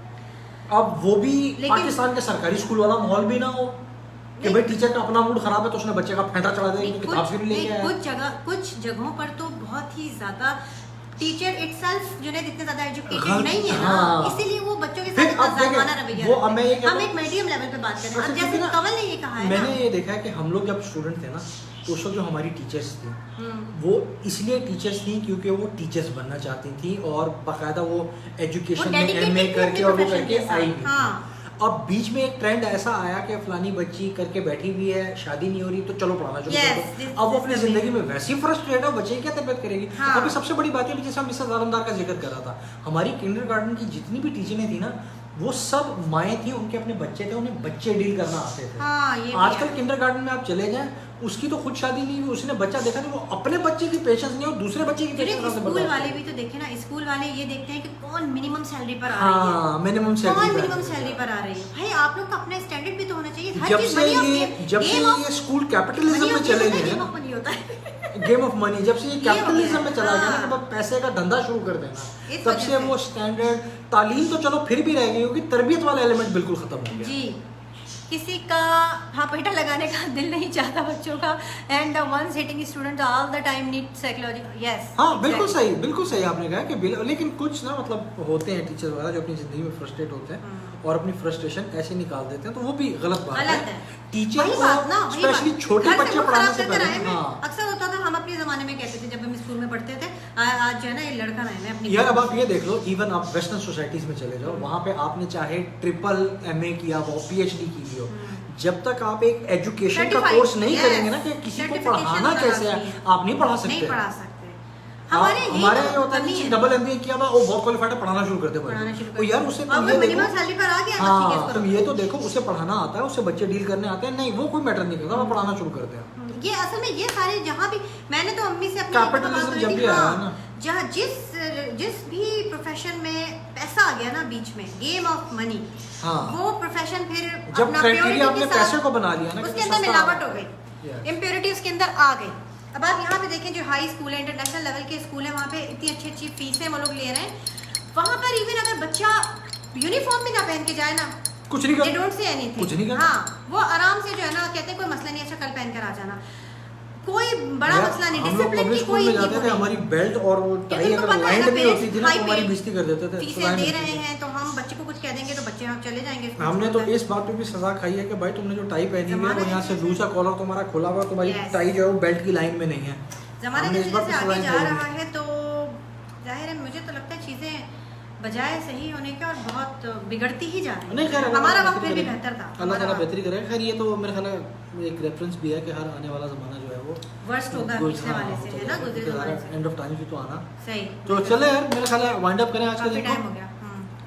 अब वो भी पाकिस्तान के सरकारी स्कूल वाला माहौल भी ना हो कि भाई टीचर का अपना मूड खराब है तो उसने बच्चे का फेंटा चढ़ा दे, किताब फिर लेके आया। कुछ जगहों पर तो बहुत ही ज्यादा टीचर इटसेल्फ जो है इतने ज्यादा एजुकेटेड गलत, नहीं है ना, हाँ। इसीलिए वो बच्चों के फिर साथ इतना अब देखें, जारमाना रवैया वो रखते अब मैं ये हैं। कहता हम हूँ- एक मीडियम लेवल पे बात कर रहे हैं। अच्छा, अब जैसे क्योंकि ना, कमल ने ये कहा है मैंने ना, ये देखा है कि हम लोग जब स्टूडेंट थे ना, तो उस वक्त जो हमारी टीचर्स थी वो इसलिए टीचर्स थी क्योंकि वो टीचर्स बनना चाहती थी, और बाकायदा वो एजुकेशन में dedicated एमए थी करके अपने और वो profession करके के साथ। आई भी। हाँ। अब बीच में एक ट्रेंड ऐसा आया कि फलानी बच्ची करके बैठी हुई है, शादी नहीं हो रही, तो चलो पढ़ाना शुरू Yes, कर दो। this- अब वो अपनी this is the जिंदगी में वैसी फ्रस्ट्रेट है, बच्चे की क्या तरबियत करेगी। हाँ। अभी सबसे बड़ी बात है कि जैसे हम मिसेस आलमदार का जिक्र कर रहा था, हमारी किंडरगार्टन की जितनी भी टीचरें थी ना, वो सब माएँ थी, उनके अपने बच्चे थे, उन्हें बच्चे डील करना आते थे। हाँ, ये भी आजकल है। किंडरगार्टन में आप चले जाएं, उसकी तो खुद शादी नहीं हुई, उसने बच्चा देखा नहीं, वो अपने बच्चे की पेशेंस नहीं और दूसरे बच्चे की फिर पेशेंस स्कूल वाले भी तो देखे ना, स्कूल वाले ये देखते हैं कि कौन मिनिमम सैलरी पर आ रही है, हाँ, मिनिमम कौन सैलरी मिनिमम सैलरी पर आ रही है। भाई आप लोग का अपना स्टैंडर्ड भी तो होना चाहिए। हर जब चीज से money of ये game- जब से game of- ये स्कूल कैपिटलिज्म money में of चले game गए game हैं of money होता है। गेम ऑफ मनी, जब से ये ये हो गया कैपिटलिज्म है, में चला गया ना हाँ। कि बस पैसे का धंधा शुरू कर देना, इस तब वजह से से। वो स्टैंडर्ड तालीम तो चलो फिर भी रह गई होगी, तरबियत वाला एलिमेंट बिल्कुल खत्म हो गया। जी, किसी का हाँ पेटा लगाने का दिल नहीं चाहता बच्चों का, and once hitting student all the time need psychology. Yes, हाँ, बिल्कुल सही आपने कहा कि लेकिन कुछ ना मतलब होते हैं टीचर वगैरह जो अपनी जिंदगी में फ्रस्ट्रेट होते हैं और अपनी फ्रस्ट्रेशन ऐसे निकाल देते हैं, तो वो भी गलत बात है। टीचर वही को बात ना, वही स्पेशली बात। छोटे घर से बच्चे मुंह पढ़ाने खराब से कर कर पहले, आए हैं। हाँ अक्सर होता था, हम अपने जमाने में कहते थे जब हम स्कूल में पढ़ते थे, आज जो है ना ये लड़का ना है अपनी यार, अब आप ये देख लो, इवन आप वेस्टर्न सोसाइटीज में चले जाओ, वहाँ पे आपने चाहे ट्रिपल MA किया हो, PhD की हो, जब तक आप एक एजुकेशन का Certified, कोर्स नहीं yes, करेंगे ना कि किसी को certification पढ़ाना का कैसे है, लाजमी है। आप नहीं पढ़ा सकते। नहीं पढ़ा सकते। हमारे हमारे ये होता है कमी कि है। डबल MBA किया हुआ, वो बहुत क्वालिफाइड है, पढ़ाना शुरू करते पढ़ाना शुरू तो यार उसे अब तुम वो ये मिनिमम देखो, सैलरी पर आ गया, हाँ, तुम ये तो देखो, उसे पढ़ाना आता है, उसे बच्चे डील करने आते हैं, नहीं वो कोई मैटर नहीं करता, वो पढ़ाना शुरू करते हैं। ये असल में ये सारे जहाँ भी, मैंने तो अम्मी से अपनी कैपिटलिज्म जब भी आया है ना, जहाँ जिस भी प्रोफेशन में पैसा आ गया ना बीच में, गेम ऑफ मनी, हाँ। वो प्रोफेशन फिर जब अपना क्राइटेरिया purity आपने के साथ पैसे को बना लिया ना, उसके अंदर मिलावट हो गई, Yes. इम्प्योरिटी उसके अंदर आ गई। अब आप यहाँ पे देखें जो हाई स्कूल है, इंटरनेशनल लेवल के स्कूल है, वहाँ पे इतनी अच्छी अच्छी फीसें वो लोग ले रहे हैं। वहाँ पर इवन अगर बच्चा यूनिफॉर्म भी ना पहन के जाए ना, कुछ नहीं they कर don't say anything। कुछ नहीं करते। हाँ, वो आराम से जो है ना कहते हैं कोई मसला नहीं, अच्छा कल पहन कर आ जाना, कोई बड़ा यार, मसला नहीं। हम लोग डिसिप्लिन पब्लिक की स्कूल कोई में जाते थे, हमारी बेल्ट और वो टाई तुमको अगर पता है लाइन ना, नहीं होती थी ना, high तो हमारी pay बेइज्जती कर देते थे। फीसें सलाह दे मिलती रहे थी। हैं तो हम बच्चे को कुछ कह देंगे तो बच्चे हम चले जाएंगे स्कूल हमने तो से। इस बात पे भी सजा खाई है कि भाई तुमने जो टाई पहनी हुई है जमाने वो यहाँ से जैसे- लूज सा कॉलर तुम्हारा खुला हुआ, तुम्हारी Yes. टाई जो है वो बेल्ट की लाइन में नहीं है। जमाने हमने इस जैसे बात पे जैसे आगे सजा जा खाई रहा है। है तो जाहिर है मुझे तो लगता है चीज़ें बजाय सही होने के और बहुत बिगड़ती ही जा रही नहीं खैर है। अल्लाह हमारा ताला वक्त फिर भी बेहतरी बेहतर था। करे। अल्लाह ताला बेहतरी करे। खैर ये तो मेरे ख्याल में एक रेफरेंस भी है कि हर आने वाला ज़माना जो है वो वर्स्ट होगा पिछले वाले से, है ना, गुजरे ज़माने से। एंड ऑफ टाइम भी तो आना। सही। तो चले यार मेरे ख्याल है वाइंड अप करें आज के काफी दिन टाइम हो को। गया।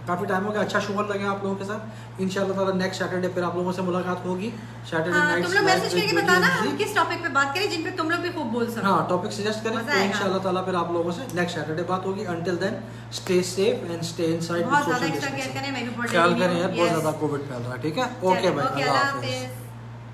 काफ़ी टाइम हो गया। अच्छा शुक्र लगे आप लोगों के साथ। इंशाल्लाह ताला नेक्स्ट सैटरडे फिर आप लोगों से मुलाकात होगी। सैटरडे हाँ, नाइट तुम लोग मैसेज करके बताना हम किस टॉपिक पे बात करें जिन पे तुम लोग भी खूब बोल सको। हाँ टॉपिक सजेस्ट करें मजा तो आएगा। इंशाल्लाह ताला फिर आप लोगों से नेक्स्ट सैटरडे बात होगी। Until then stay safe and stay inside. बहुत ज्यादा एक्स्ट्रा केयर करें, मैं भी बहुत ख्याल करें यार, बहुत Yes. ज़्यादा कोविड फैल रहा है। ठीक है, चलो, ओके भाई, ओके, अल्लाह अल्लाह हाफिज़। हाफिज।